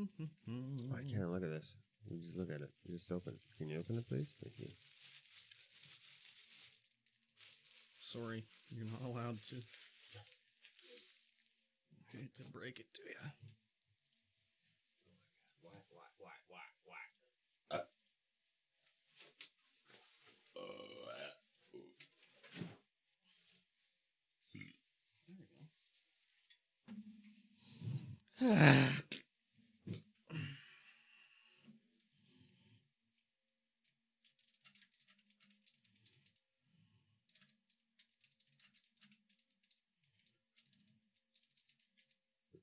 I can't look at this. You just look at it. You just open. Can you open it, please? Thank you. Sorry, you're not allowed to. I hate to break it to you.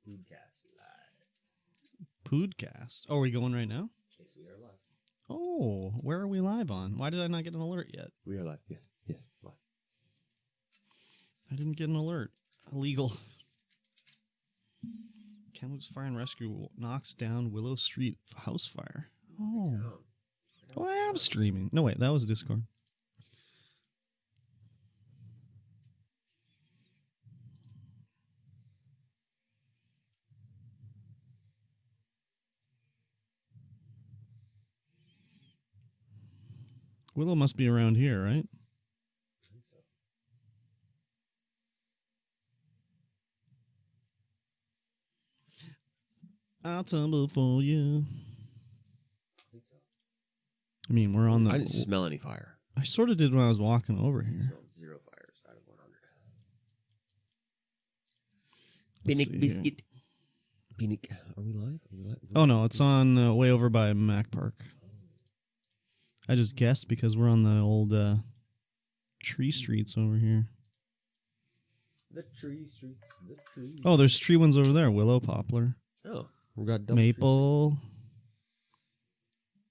Podcast live. Podcast. Oh, are we going right now? Yes, we are live. Oh, where are we live on? Why did I not get an alert yet? We are live. Yes, live. I didn't get an alert. Illegal. Kamloops Fire and Rescue knocks down Willow Street house fire. Oh. Oh, I am streaming. No, wait, that was Discord. Willow must be around here, right? I think so. I'll tumble for you. I think so. I mean, we're on the... I didn't smell any fire. I sort of did when I was walking over I here. smelled 0 fires out of 100. Let's Pinic see biscuit. Pinic. Are we live? Oh, no, it's on way over by Mac Park. I just guessed because we're on the old tree streets over here. The tree streets. The tree. Oh, there's tree ones over there. Willow, poplar, Oh, we got double maple,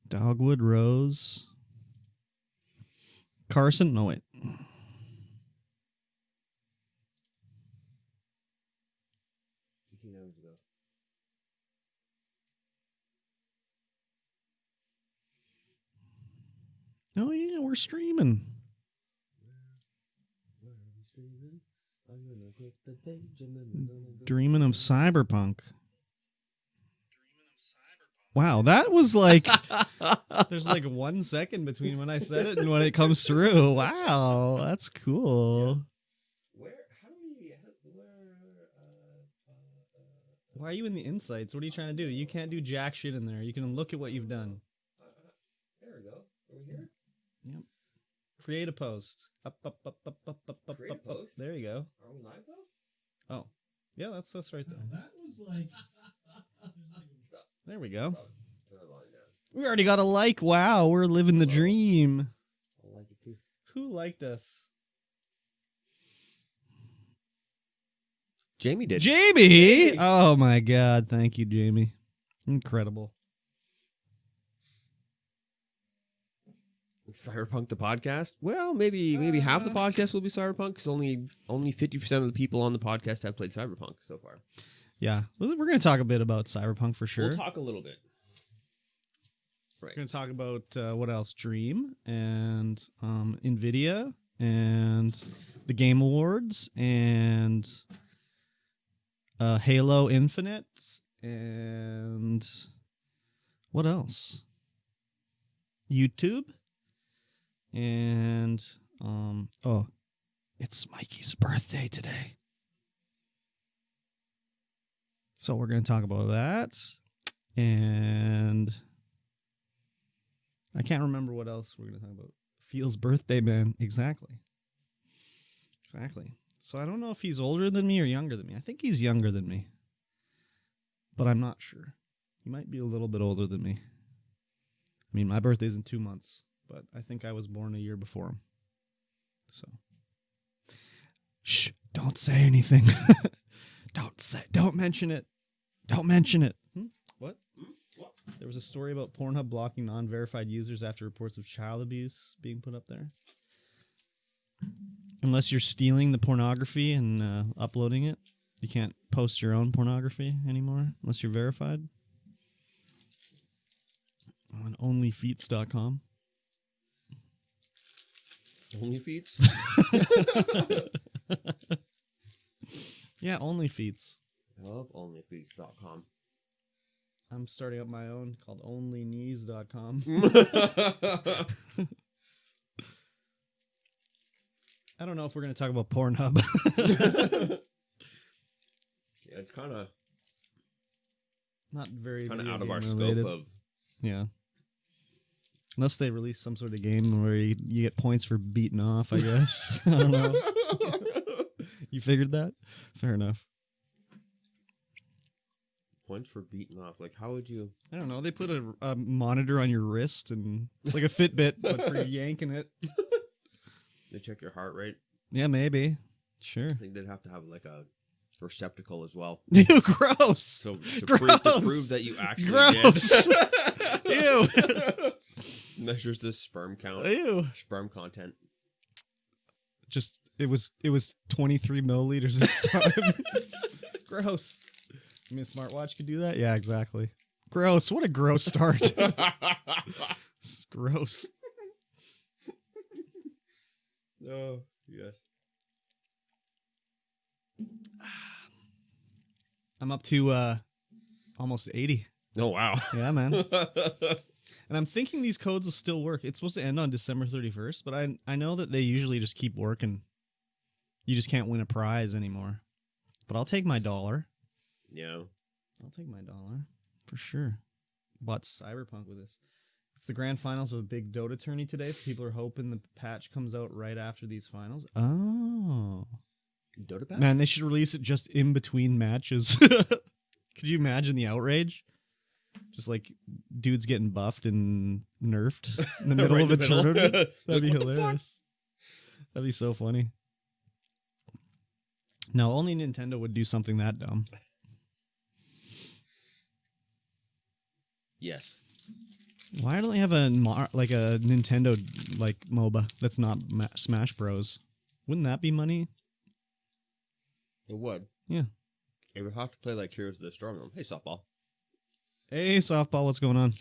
dogwood, rose, Carson. No, wait. 18 hours ago. Oh, yeah, we're streaming. Where are we streaming? I'm gonna click the page and then we're gonna go. Dreaming of Cyberpunk. Wow, that was like... There's like 1 second between when I said it and when it comes through. Wow, that's cool. Where? How do we? Why are you in the insights? What are you trying to do? You can't do jack shit in there. You can look at what you've done. There we go. Are we here? Yep. Create a post. Up. Create a post? There you go. Are we live though? Oh. Yeah, that's us right there. That was like... Stop. There we go. Stop. Turn the volume down. We already got a like. Wow, we're living the dream. I like it too. Who liked us? Jamie did. Jamie! Oh my God. Thank you, Jamie. Incredible. Cyberpunk the podcast? Well, maybe half the podcast will be Cyberpunk because only 50% of the people on the podcast have played Cyberpunk so far. Yeah. We're going to talk a bit about Cyberpunk for sure. We'll talk a little bit. We're Right. going to talk about what else? Dream and NVIDIA and the Game Awards and Halo Infinite and what else? YouTube and it's Mikey's birthday today. So we're going to talk about that and I can't remember what else we're going to talk about. Feels birthday, man. Exactly. So I don't know if he's older than me or younger than me. I think he's younger than me. But I'm not sure. He might be a little bit older than me. I mean, my birthday's in 2 months, but I think I was born a year before him. So. Shh, don't say anything. Don't mention it. Don't mention it. What? What? There was a story about Pornhub blocking non-verified users after reports of child abuse being put up there. Unless you're stealing the pornography and uploading it, you can't post your own pornography anymore unless you're verified. On onlyfeets.com. OnlyFeeds? Yeah, OnlyFeets. I love onlyfeeds.com. I'm starting up my own called onlyknees.com. I don't know if we're going to talk about Pornhub. Yeah, it's kind of Not very out video of game our related. scope of. Yeah. Unless they release some sort of game where you get points for beating off, I guess. I don't know. You figured that? Fair enough. Points for beating off. Like, how would you? I don't know. They put a monitor on your wrist, and it's like a Fitbit, but for yanking it. They check your heart rate. Yeah, maybe. Sure. I think they'd have to have like a receptacle as well. Ew, gross. So to Gross. prove that you actually Gross. Ew. measures the sperm count. Ew. Sperm content. Just it was 23 milliliters this time. Gross. I mean, a smartwatch could do that? Yeah, exactly. Gross. What a gross start. This is gross. Oh, yes. I'm up to almost 80. Oh, wow. Yeah, man. And I'm thinking these codes will still work. It's supposed to end on December 31st, but I know that they usually just keep working. You just can't win a prize anymore. But I'll take my $1. Yeah. I'll take my $1 for sure. Bought Cyberpunk with this. It's the grand finals of a big Dota tourney today, so people are hoping the patch comes out right after these finals. Oh. Dota patch? Man, they should release it just in between matches. Could you imagine the outrage? Just like dudes getting buffed and nerfed in the middle Right of in a the middle. tournament. That'd be Like, what the hilarious. That'd be so funny. No, only Nintendo would do something that dumb. Yes. Why don't they have a Nintendo like MOBA that's not Smash Bros? Wouldn't that be money? It would. Yeah. It would have to play like Heroes of the Storm. Hey, softball. Hey, softball, what's going on?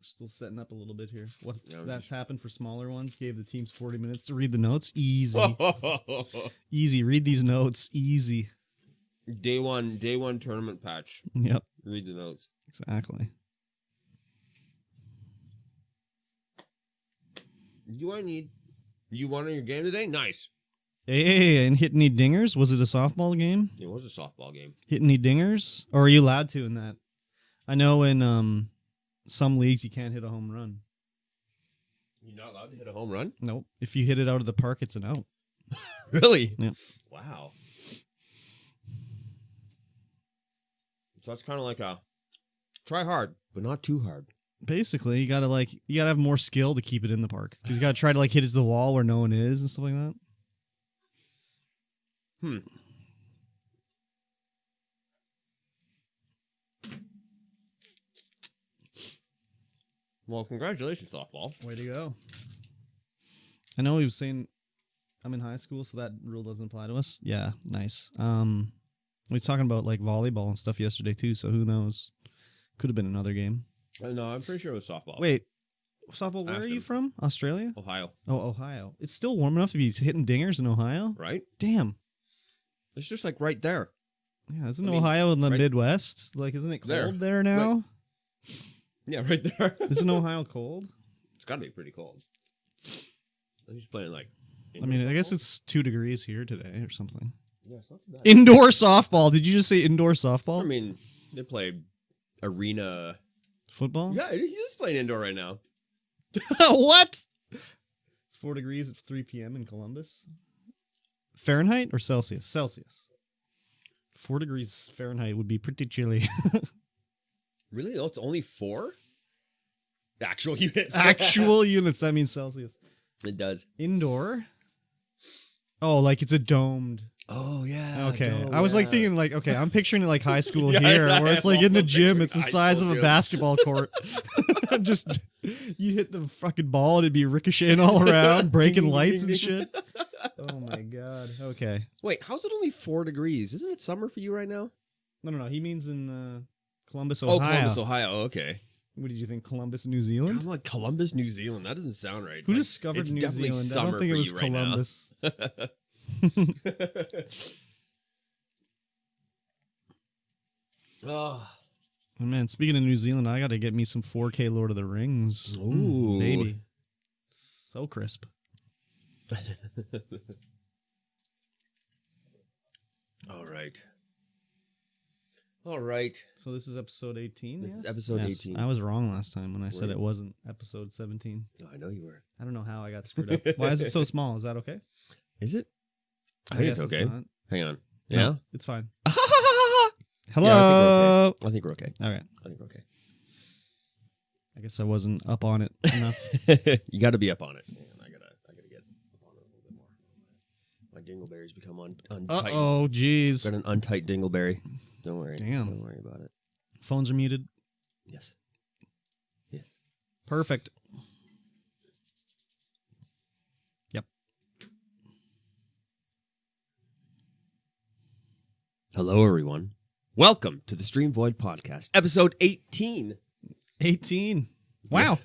Still setting up a little bit here. What Yeah, that's happened for smaller ones. Gave the teams 40 minutes to read the notes. Easy. Day Easy. Read these notes. Easy. one tournament patch. Yep. Read the notes. Exactly. You want on your game today? Nice. Hey, and hit any dingers? Was it a softball game? It was a softball game. Hit any dingers? Or are you allowed to in that? I know in some leagues you can't hit a home run. You're not allowed to hit a home run? Nope. If you hit it out of the park, it's an out. Really? Yeah. Wow. So that's kind of like a try hard, but not too hard. Basically, you gotta have more skill to keep it in the park. Because you gotta try to hit it to the wall where no one is and stuff like that. Well, congratulations, softball. Way to go. I know he was saying I'm in high school, so that rule doesn't apply to us. Yeah, nice. We were talking about volleyball and stuff yesterday too, so who knows? Could have been another game. No, I'm pretty sure it was softball. Wait, softball, where Asked are you him. from? Australia? Ohio, Oh, Ohio. It's still warm enough to be hitting dingers in Ohio? right? Damn. It's just like right there. Yeah, isn't I mean, Ohio in the right Midwest? Isn't it cold there now? Yeah, right there. Isn't Ohio cold? It's got to be pretty cold. He's playing I mean, I guess it's 2 degrees here today or something. Yeah, it's not too bad. Indoor softball. Did you just say indoor softball? I mean, they play arena. Football? Yeah, he's just playing indoor right now. What? It's 4 degrees at 3 p.m. in Columbus. Fahrenheit or Celsius? Celsius. 4 degrees Fahrenheit would be pretty chilly. Really? Oh, it's only 4 actual units. Actual units. That means Celsius. It does. Indoor. Oh, it's a domed. Oh yeah. Okay. I was thinking okay, I'm picturing it like high school Yeah, here, I where it's am in the also gym, it's the picturing size high of a school gym. basketball court. Just you hit the fucking ball and it'd be ricocheting all around, breaking lights and shit. Oh my god. Okay. Wait, how's it only 4 degrees? Isn't it summer for you right now? No. He means in Columbus, Ohio. Oh, Columbus, Ohio. Okay. What did you think? Columbus, New Zealand? I'm like Columbus, New Zealand. That doesn't sound right. Who It's discovered it's New definitely Zealand? I summer don't think it for was you right now. Columbus. Oh. Oh, man, speaking of New Zealand, I got to get me some 4K Lord of the Rings. Ooh. Baby. So crisp. All right. All right. So this is episode 18? This is episode 18. I was wrong last time when I said you? it wasn't episode 17. Oh, I know you were. I don't know how I got screwed up. Why is it so small? Is that okay? Is it? I I think guess it's okay. it's not. Hang on. No, Yeah? it's fine. Hello. Hello. I think we're okay. All right. I think we're okay. I guess I wasn't up on it enough. You got to be up on it. Man, I gotta get up on it a little bit more. My dingleberries become untight. Oh, jeez. Got an untight dingleberry. Don't worry. Damn. Don't worry about it. Phones are muted. Yes. Yes. Perfect. Yep. Hello, everyone. Welcome to the Stream Void Podcast, episode 18. 18. Wow.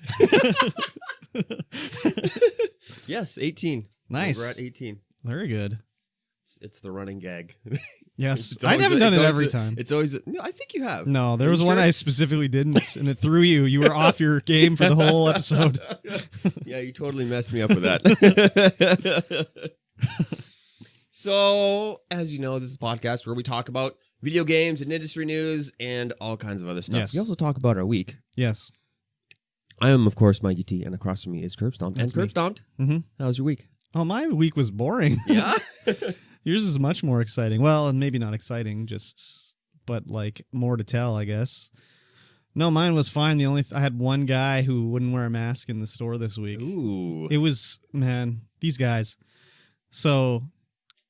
Yes, 18. Nice. We're at 18. Very good. It's the running gag. Yes. It's I always haven't a- done it's it always every a- time. It's always... No, I think you have. No, there Are was you one sure? I specifically didn't, and it threw you. You were off your game for the whole episode. Yeah, you totally messed me up with that. So, as you know, this is a podcast where we talk about video games and industry news and all kinds of other stuff. Yes. We also talk about our week. Yes. I am, of course, Mikey T, and across from me is Curb Stomped. That's And Curb me. Stomped, Mm-hmm. how was your week? Oh, my week was boring. Yeah? Yours is much more exciting. Well, maybe not exciting, but like more to tell, I guess. No, mine was fine. I had one guy who wouldn't wear a mask in the store this week. Ooh. It was, man, these guys. So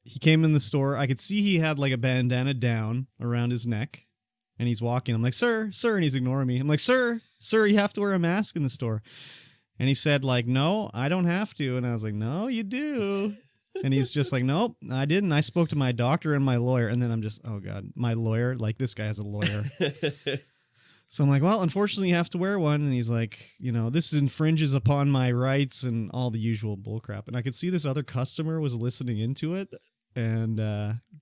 he came in the store. I could see he had like a bandana down around his neck, and he's walking. I'm like, sir, and he's ignoring me. I'm like, sir, you have to wear a mask in the store. And he said, like, no, I don't have to. And I was like, no, you do. And he's just like, nope, I didn't. I spoke to my doctor and my lawyer. And then I'm just, oh, God, my lawyer. Like, this guy has a lawyer. So I'm like, well, unfortunately, you have to wear one. And he's like, this infringes upon my rights and all the usual bullcrap. And I could see this other customer was listening into it and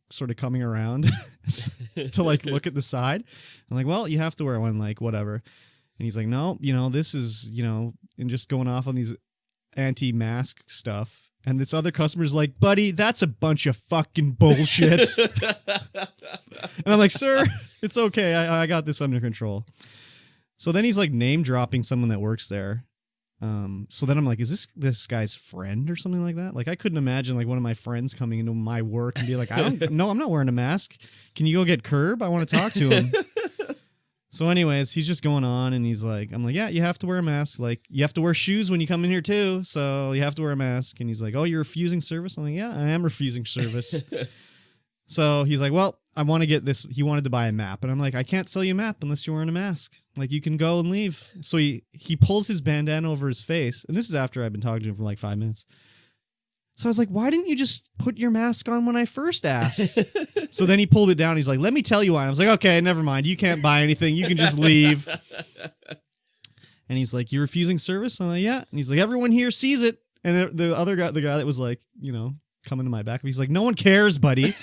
sort of coming around to, like, look at the side. I'm like, well, you have to wear one, like, whatever. And he's like, no, this is, and just going off on these anti-mask stuff. And this other customer's like, buddy, that's a bunch of fucking bullshit. And I'm like, sir, it's okay. I got this under control. So then he's like name dropping someone that works there. So then I'm like, is this guy's friend or something like that? Like, I couldn't imagine like one of my friends coming into my work and be like, no, I'm not wearing a mask. Can you go get Curb? I want to talk to him. So anyways, he's just going on and he's like, I'm like, yeah, you have to wear a mask. Like, you have to wear shoes when you come in here too. So you have to wear a mask. And he's like, oh, you're refusing service? I'm like, yeah, I am refusing service. So he's like, well, I want to get this. He wanted to buy a map. And I'm like, I can't sell you a map unless you're wearing a mask. Like, you can go and leave. So he pulls his bandana over his face. And this is after I've been talking to him for like 5 minutes. So I was like, why didn't you just put your mask on when I first asked? So then he pulled it down. He's like, let me tell you why. I was like, okay, never mind. You can't buy anything. You can just leave. And he's like, you're refusing service? I'm like, yeah. And he's like, everyone here sees it. And the other guy, the guy that was like, coming to my back, he's like, no one cares, buddy.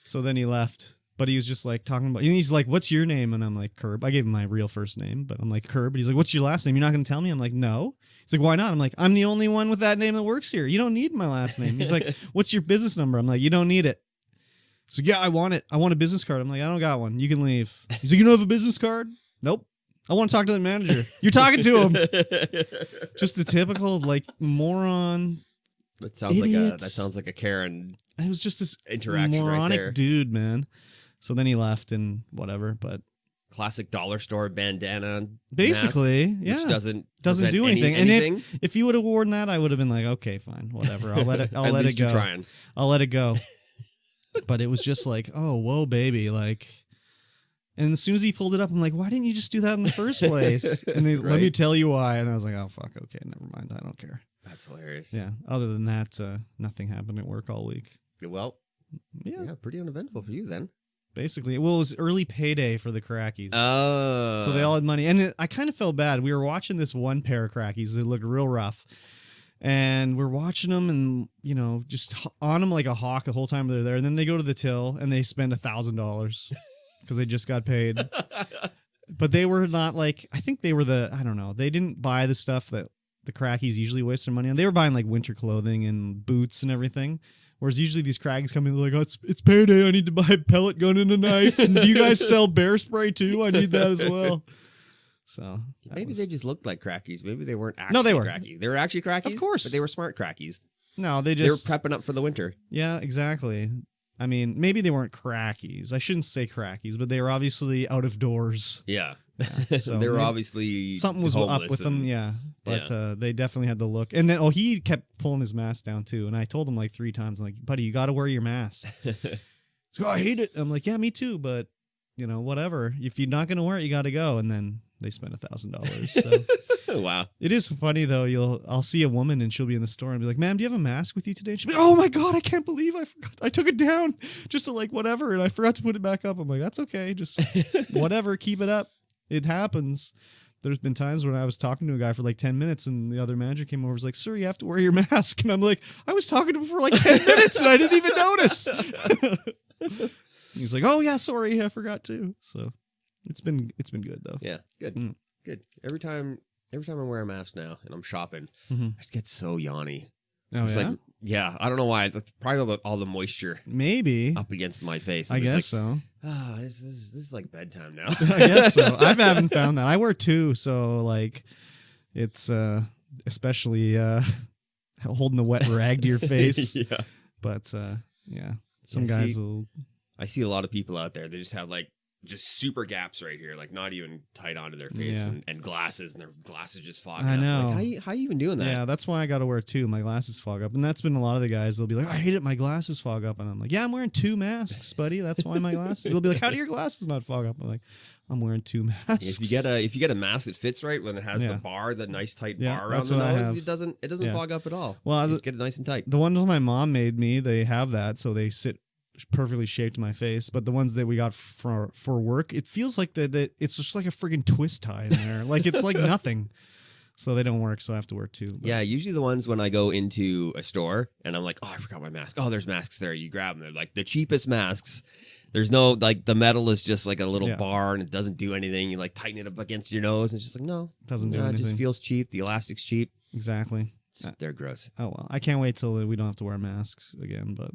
So then he left. But he was just like talking about, and he's like, what's your name? And I'm like, Curb. I gave him my real first name, but I'm like, Curb. But he's like, what's your last name? You're not going to tell me? I'm like, no. He's like, why not? I'm like, I'm the only one with that name that works here. You don't need my last name. He's like, what's your business number? I'm like, you don't need it. So yeah, I want it. I want a business card. I'm like, I don't got one. You can leave. He's like, you don't have a business card? Nope. I want to talk to the manager. You're talking to him. Just a typical like moron. That sounds like a Karen. It was just this interaction right moronic there. dude, man. So then he left and whatever, but Classic dollar store bandana. basically, mask, yeah, which doesn't do anything. anything. And if you would have worn that, I would have been like, okay, fine, whatever. I'll let it. I'll At let least it go. you're trying. I'll let it go. But it was just like, oh, whoa, baby, like. And as soon as he pulled it up, I'm like, why didn't you just do that in the first place? And they, let me Right. tell you why. And I was like, oh, fuck, okay, never mind. I don't care. That's hilarious. Yeah. Other than that, nothing happened at work all week. Well, Yeah. yeah, pretty uneventful for you then. Basically. Well, it was early payday for the crackies. Oh. So they all had money. And I kind of felt bad. We were watching this one pair of crackies. It looked real rough. And we're watching them and, you know, just on them like a hawk the whole time they're there. And then they go to the till and they spend $1,000 because they just got paid. But they were not like, I think they were I don't know. They didn't buy the stuff that the crackies usually waste their money on. They were buying like winter clothing and boots and everything. Whereas usually these crackies come in like, oh, it's payday. I need to buy a pellet gun and a knife. And do you guys sell bear spray too? I need that as well. So maybe they just looked like crackies. Maybe they weren't actually they were. crackies. They were actually crackies? Of course. But they were smart crackies. No, they were just... prepping up for the winter. Yeah, exactly. I mean, maybe they weren't crackies. I shouldn't say crackies, but they were obviously out of doors. Yeah. So they were obviously something was up with them, yeah. But they definitely had the look. And then, he kept pulling his mask down too. And I told him like 3 times, I'm like, buddy, you got to wear your mask. So I hate it. I'm like, yeah, me too. But, you know, whatever. If you're not going to wear it, you got to go. And then they spent $1,000. So wow. It is funny though. I'll see a woman and she'll be in the store and be like, ma'am, do you have a mask with you today? And she'll be like, oh my God, I can't believe I forgot. I took it down just to like whatever. And I forgot to put it back up. I'm like, that's okay. Just whatever. Keep it up. It happens. There's been times when I was talking to a guy for like 10 minutes and the other manager came over and was like, sir, you have to wear your mask. And I'm like, I was talking to him for like 10 minutes and I didn't even notice. He's like, oh yeah, sorry. I forgot to. So it's been good though. Yeah. Good. Good. Every time I wear a mask now and I'm shopping, Mm-hmm. I just get so yawny. Oh, it's yeah? like, yeah, I don't know why. It's probably all the moisture Maybe. up against my face. I I'm just guess like, so. this is like bedtime now. I guess so. I haven't found that. I wear 2, so like it's especially holding the wet rag to your face. Yeah. But yeah, some guys will. I see a lot of people out there. They just have like just super gaps right here, like not even tight onto their face, and glasses, and their glasses just fog I up. know. Like, how you even doing that? Yeah, that's why I got to wear 2. My glasses fog up, and that's been a lot of the guys. They'll be like, "I hate it, my glasses fog up," and I'm like, "Yeah, I'm wearing 2 masks, buddy. That's why my glasses." They'll be like, "How do your glasses not fog up?" I'm like, "I'm wearing 2 masks." If you get a mask that fits right, when it has the bar, the nice tight bar around the nose, it doesn't fog up at all. Well, just get it nice and tight. The ones my mom made me, they have that, so they sit perfectly shaped to my face. But the ones that we got for work, it feels like that it's just like a friggin' twist tie in there. Like it's like nothing. So they don't work, so I have to wear 2. But. Yeah, usually the ones when I go into a store and I'm like, oh, I forgot my mask. Oh, there's masks there. You grab them. They're like the cheapest masks. There's no, like, the metal is just like a little bar and it doesn't do anything. You like tighten it up against your nose and it's just like, no. It doesn't do anything. It just feels cheap. The elastic's cheap. Exactly. They're gross. Oh, well. I can't wait till we don't have to wear masks again, but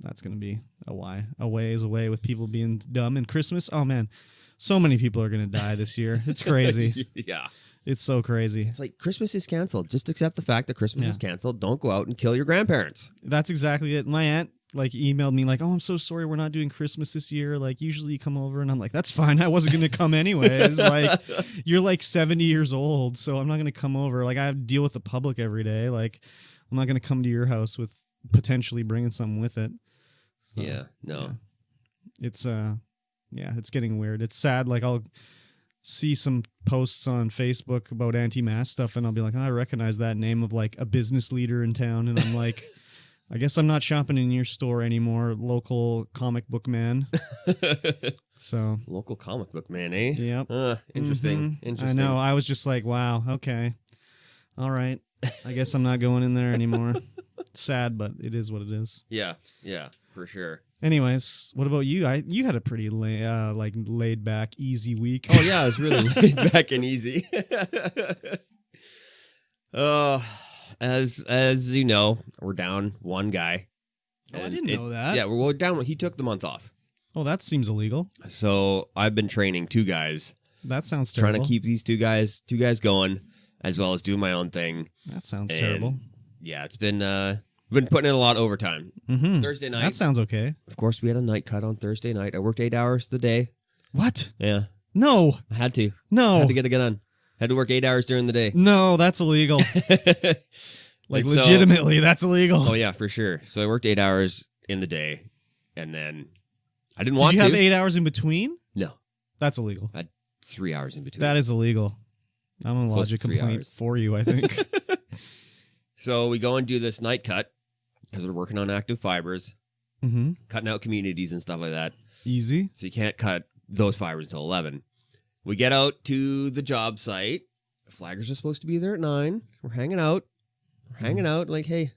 that's going to be a ways away with people being dumb. And Christmas, oh, man, so many people are going to die this year. It's crazy. Yeah. It's so crazy. It's like Christmas is canceled. Just accept the fact that Christmas is canceled. Don't go out and kill your grandparents. That's exactly it. My aunt emailed me like, oh, I'm so sorry we're not doing Christmas this year. Like usually you come over, and I'm like, that's fine. I wasn't going to come anyways. Like you're like 70 years old, so I'm not going to come over. Like I have to deal with the public every day. Like I'm not going to come to your house with potentially bringing something with it. So, yeah, no. Yeah. It's getting weird. It's sad. Like I'll see some posts on Facebook about anti-mask stuff, and I'll be like, oh, I recognize that name of like a business leader in town, and I'm like, I guess I'm not shopping in your store anymore, local comic book man. So local comic book man, eh? Yep. Interesting. Mm-hmm. Interesting. I know. I was just like, wow, okay, all right. I guess I'm not going in there anymore. It's sad, but it is what it is. Yeah, for sure. Anyways, what about you? You had a pretty laid back, easy week. Oh yeah, it was really laid back and easy. As you know, we're down one guy. Oh, I didn't know that. Yeah, we're down. He took the month off. Oh, that seems illegal. So I've been training 2 guys. That sounds terrible. Trying to keep these two guys going, as well as doing my own thing. That sounds terrible. Yeah, it's been putting in a lot of overtime. Mm-hmm. Thursday night. That sounds okay. Of course, we had a night cut on Thursday night. I worked 8 hours the day. What? Yeah. No. I had to. No. I had to get it done. Had to work 8 hours during the day. No, that's illegal. Like legitimately, that's illegal. Oh yeah, for sure. So I worked 8 hours in the day, and then I didn't want to. Did you have 8 hours in between? No. That's illegal. I had 3 hours in between. That is illegal. I'm going to lodge a complaint for you, I think. So we go and do this night cut because we're working on active fibers, cutting out communities and stuff like that. Easy. So you can't cut those fibers until 11. We get out to the job site. The flaggers are supposed to be there at 9. We're hanging out. We're hanging out. Like, hey,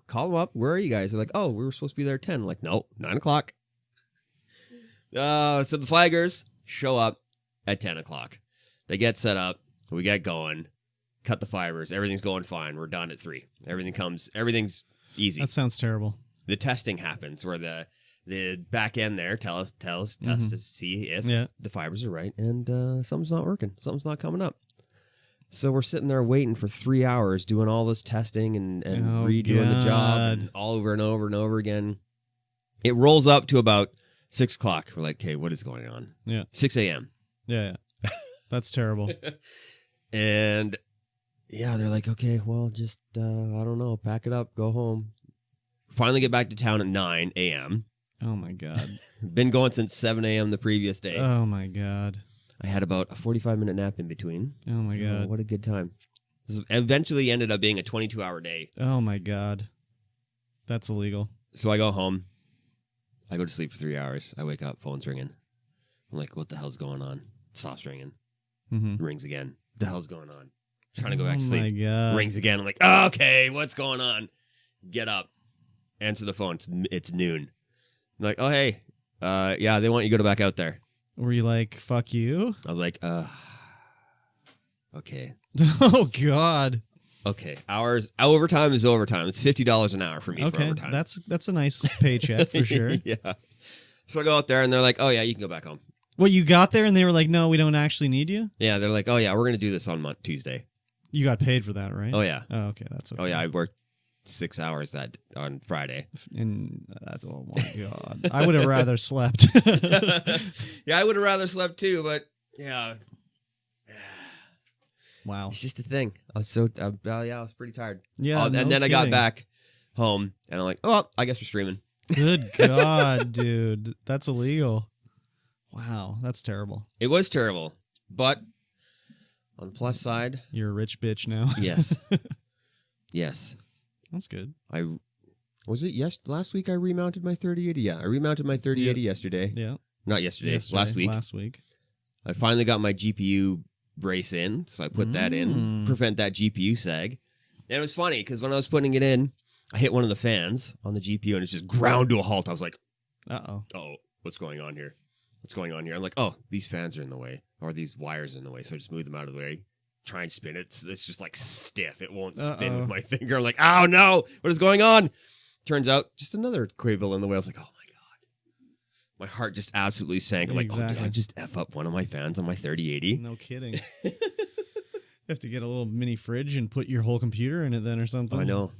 call them up. Where are you guys? They're like, oh, we were supposed to be there at 10. I'm like, no, 9 o'clock. So the flaggers show up at 10 o'clock. They get set up. We get going. Cut the fibers. Everything's going fine. We're done at 3. Everything's easy. That sounds terrible. The testing happens where the back end there test to see if the fibers are right, and something's not working. Something's not coming up. So we're sitting there waiting for 3 hours doing all this testing and redoing the job and all over and over and over again. It rolls up to about 6 o'clock. We're like, okay, what is going on? Yeah. 6 a.m. Yeah. That's terrible. And yeah, they're like, okay, well, just, I don't know, pack it up, go home. Finally get back to town at 9 a.m. Oh, my God. Been going since 7 a.m. the previous day. Oh, my God. I had about a 45-minute nap in between. Oh, my God. Oh, what a good time. This eventually ended up being a 22-hour day. Oh, my God. That's illegal. So I go home. I go to sleep for 3 hours. I wake up, phone's ringing. I'm like, what the hell's going on? Stops ringing. Rings again. What the hell's going on? Trying to go back to sleep. Oh, my God. Rings again. I'm like, oh, okay, what's going on? Get up. Answer the phone. It's noon. I'm like, oh, hey. Yeah, they want you to go back out there. Were you like, fuck you? I was like, okay. Oh, God. Okay. Overtime is overtime. It's $50 an hour for me for overtime. That's a nice paycheck for sure. Yeah. So I go out there and they're like, oh, yeah, you can go back home. Well, you got there and they were like, no, we don't actually need you? Yeah, they're like, oh, yeah, we're going to do this on Tuesday. You got paid for that, right? Oh, yeah. Oh, okay. That's okay. Oh, yeah, I worked 6 hours on Friday. And that's, oh, my God. I would have rather slept. Yeah, I would have rather slept too, but yeah. Wow. It's just a thing. I was so, I was pretty tired. Yeah. And then I got back home and I'm like, oh, well, I guess we're streaming. Good God, dude. That's illegal. Wow. That's terrible. It was terrible. But on the plus side, you're a rich bitch now. Yes. Yes. That's good. Last week I remounted my 3080? Yeah, I remounted my 3080 yesterday. Yeah. Not yesterday. Last week. I finally got my GPU brace in, so I put that in, prevent that GPU sag. And it was funny, because when I was putting it in, I hit one of the fans on the GPU, and it just ground to a halt. I was like, uh-oh. Oh, what's going on here? What's going on here? I'm like, oh, these fans are in the way, or these wires are in the way, so I just move them out of the way. Try and spin it. It's just like stiff. It won't spin with my finger. I'm like, oh no, what is going on? Turns out just another cable in the way. I was like, oh my God. My heart just absolutely sank. I'm like, oh, did I just F up one of my fans on my 3080? No kidding. You have to get a little mini fridge and put your whole computer in it then or something. I know.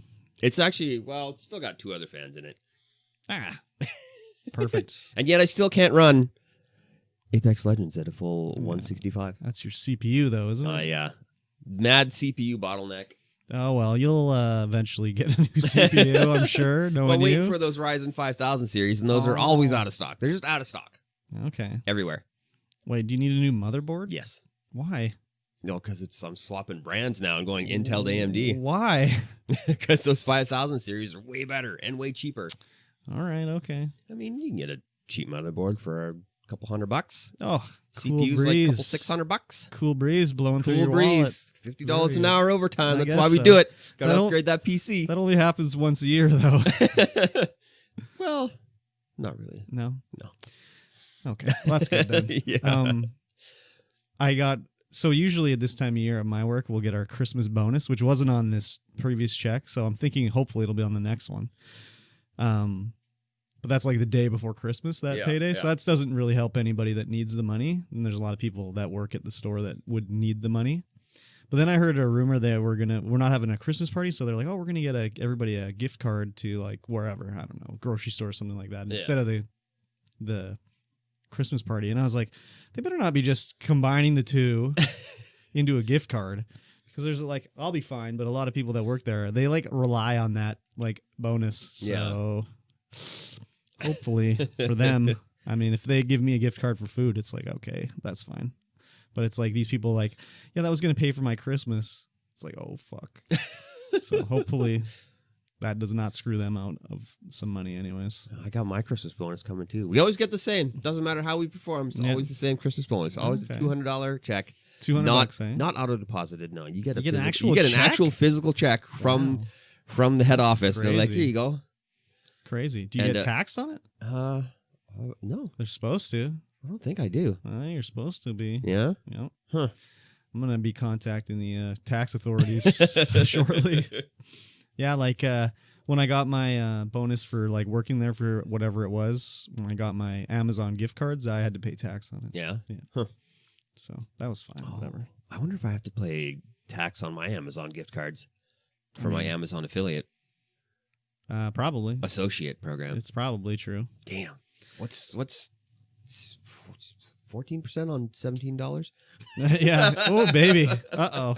It's actually, well, it's still got 2 other fans in it. Perfect. And yet I still can't run Apex Legends at a full 165. That's your CPU, though, isn't it? Yeah. Mad CPU bottleneck. Oh, well, you'll eventually get a new CPU, I'm sure. Well, wait for those Ryzen 5000 series, and those are always out of stock. They're just out of stock. Okay. Everywhere. Wait, do you need a new motherboard? Yes. Why? No, because I'm swapping brands now and going Intel to AMD. Why? Because those 5000 series are way better and way cheaper. All right, okay. I mean, you can get a cheap motherboard for couple $100. Oh, CPU's like a couple $600. Cool breeze blowing through your wallet. $50 an hour overtime. That's why we do it. Got to upgrade that PC. That only happens once a year, though. Well, not really. No. Okay, well, that's good then. Yeah. So usually at this time of year at my work, we'll get our Christmas bonus, which wasn't on this previous check. So I'm thinking hopefully it'll be on the next one. But that's like the day before Christmas, that payday. Yeah. So that doesn't really help anybody that needs the money. And there's a lot of people that work at the store that would need the money. But then I heard a rumor that we're not having a Christmas party. So they're like, oh, we're going to get everybody a gift card to like wherever, I don't know, grocery store or something like that. Instead of the Christmas party. And I was like, they better not be just combining the two into a gift card. Because there's like, I'll be fine. But a lot of people that work there, they like rely on that like bonus. So hopefully for them, I mean, if they give me a gift card for food, it's like, okay, that's fine. But it's like these people like, yeah, that was going to pay for my Christmas. It's like, oh, fuck. So hopefully that does not screw them out of some money anyways. I got my Christmas bonus coming too. We always get the same. Doesn't matter how we perform. It's always the same Christmas bonus. Always a $200 check. $200, eh? Not auto deposited. No, you get an actual physical check from the head office. They're like, here you go. Crazy. Do you get taxed on it? No, they're supposed to. I don't think I do. You're supposed to be. Yeah. Yep. Huh. I'm gonna be contacting the tax authorities shortly. Yeah, like when I got my bonus for like working there for whatever it was, when I got my Amazon gift cards, I had to pay tax on it. Yeah. Huh. So that was fine. Whatever. I wonder if I have to pay tax on my Amazon gift cards for my Amazon affiliate. Probably. Associate program. It's probably true. Damn. What's 14% on $17? Yeah. Oh, baby. Uh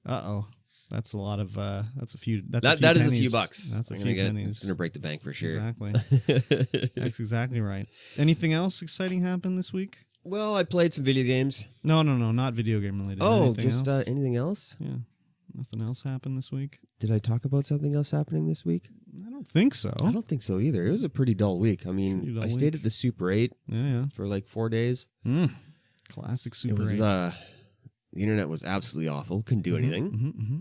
oh. That's a lot of. That's a few. That is a few bucks. That's a few pennies. It's gonna break the bank for sure. Exactly. That's exactly right. Anything else exciting happened this week? Well, I played some video games. No, not video game related. Oh, anything just else? Anything else? Yeah. Nothing else happened this week? Did I talk about something else happening this week? I don't think so. I don't think so either. It was a pretty dull week. I mean, I stayed at the Super 8 for like 4 days. Classic Super 8. It was, the internet was absolutely awful. Couldn't do anything.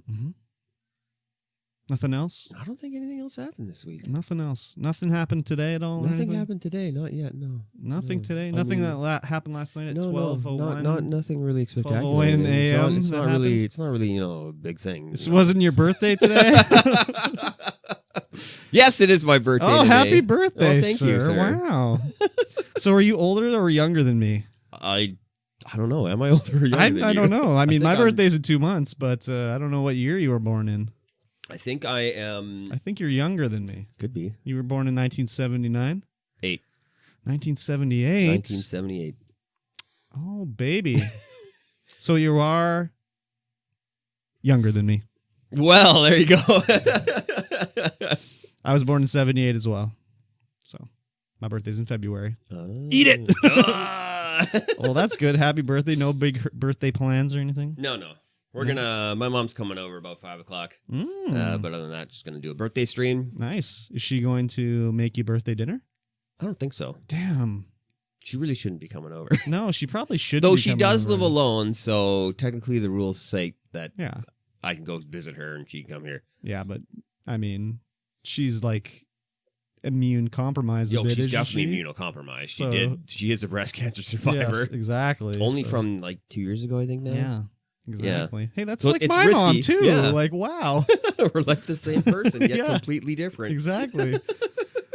Nothing else? I don't think anything else happened this week. Nothing else. Nothing happened today at all? Nothing happened today. Not yet, no. Nothing today? Nothing that happened last night at 12:01? No, nothing really spectacular. 12:01 a.m. It's not really, a big thing. This wasn't your birthday today? Yes, it is my birthday today. Happy birthday, thank you, sir. Wow. So are you older or younger than me? I don't know. Am I older or younger than you? I don't know. I mean, my birthday's in 2 months, but I don't know what year you were born in. I think I am. I think you're younger than me. Could be. You were born in 1979? 1978? 1978. Oh, baby. So you are younger than me. Well, there you go. I was born in 78 as well. So my birthday's in February. Eat it! Well, that's good. Happy birthday. No big birthday plans or anything? No. We're gonna. My mom's coming over about 5 o'clock. But other than that, just gonna do a birthday stream. Nice. Is she going to make you birthday dinner? I don't think so. Damn. She really shouldn't be coming over. No, she probably shouldn't. Though she does live alone, so technically the rules say that I can go visit her and she can come here. Yeah, but I mean, she's like immune compromised. She's definitely immunocompromised. She is a breast cancer survivor. Yes, exactly. Only from like 2 years ago, I think now. Yeah. Exactly. Yeah. Hey, that's so like my risky. mom too. Yeah. Like, wow. We're like the same person, yet completely different. Exactly.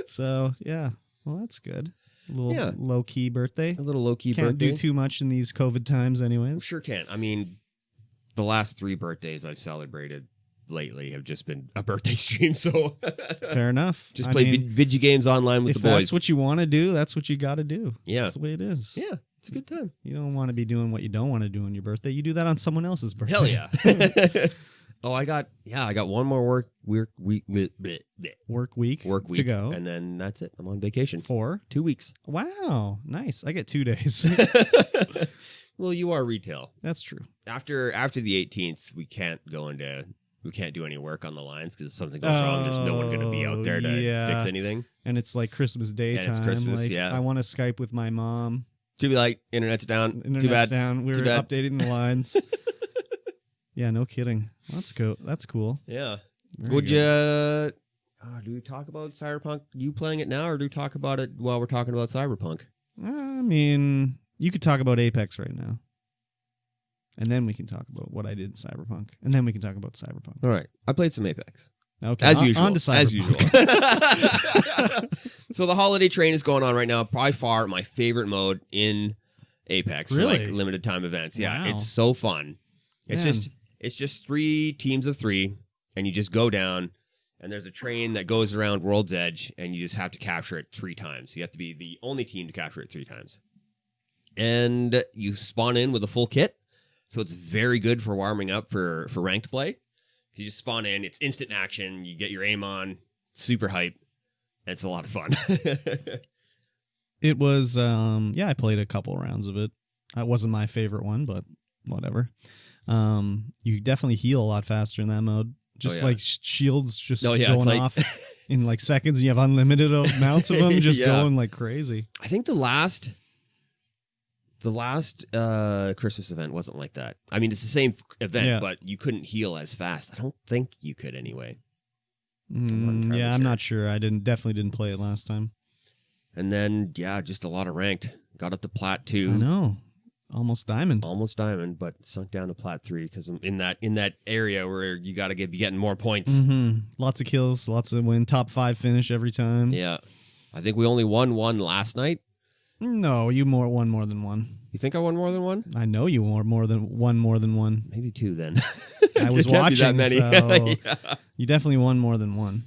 So, yeah. Well, that's good. A little low-key birthday. A little low-key birthday. Can't do too much in these COVID times anyways. Sure can't. I mean, the last 3 birthdays I've celebrated lately have just been a birthday stream, so... Fair enough. Just play video games online with the boys. If that's what you want to do, that's what you got to do. Yeah. That's the way it is. Yeah. It's a good time. You don't want to be doing what you don't want to do on your birthday. You do that on someone else's birthday. Hell yeah. I got one more work week to go. And then that's it. I'm on vacation. For 2 weeks. Wow. Nice. I get 2 days. Well, you are retail. That's true. After the 18th, we can't do any work on the lines because if something goes wrong, there's no one going to be out there to fix anything. And it's like Christmas Day time. It's Christmas, I want to Skype with my mom. To be like, internet's down. Internet's down. We're updating the lines. Yeah, no kidding. That's cool. That's cool. Yeah. Would you... do we talk about Cyberpunk? You playing it now, or do we talk about it while we're talking about Cyberpunk? I mean, you could talk about Apex right now. And then we can talk about what I did in Cyberpunk. And then we can talk about Cyberpunk. All right. I played some Apex. Okay. As usual. On to Cyberpunk. As usual. So the holiday train is going on right now. By far my favorite mode in Apex for like limited time events. Yeah. Wow. It's so fun. It's just 3 teams of 3, and you just go down, and there's a train that goes around World's Edge, and you just have to capture it 3 times. You have to be the only team to capture it 3 times. And you spawn in with a full kit. So it's very good for warming up for ranked play. You just spawn in, it's instant action, you get your aim on, super hype, and it's a lot of fun. It was, I played a couple rounds of it. That wasn't my favorite one, but whatever. You definitely heal a lot faster in that mode. Just like shields just it's going like off in like seconds, and you have unlimited amounts of them just going like crazy. I think the last Christmas event wasn't like that. I mean, it's the same event, but you couldn't heal as fast. I don't think you could anyway. I'm not sure. I definitely didn't play it last time. And then just a lot of ranked. Got up to Plat 2. I know. Almost diamond, but sunk down to Plat 3 because I'm in that area where you got to be getting more points. Lots of kills, lots of win, top 5 finish every time. Yeah, I think we only won one last night. No, you won more than one. You think I won more than one? I know you won more than one. Maybe 2 then. I was watching. That many. So you definitely won more than one.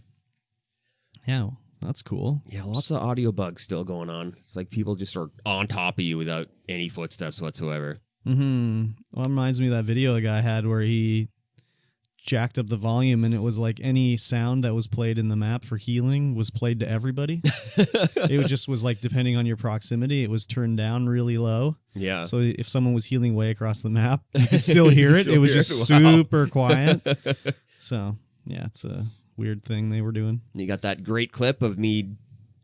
Yeah. That's cool. Yeah, lots of audio bugs still going on. It's like people just are on top of you without any footsteps whatsoever. Well, it reminds me of that video the guy had where he jacked up the volume and it was like any sound that was played in the map for healing was played to everybody. It was like depending on your proximity, it was turned down really low. Yeah. So if someone was healing way across the map, you could still hear it. It was just super quiet. So, yeah, it's a weird thing they were doing. You got that great clip of me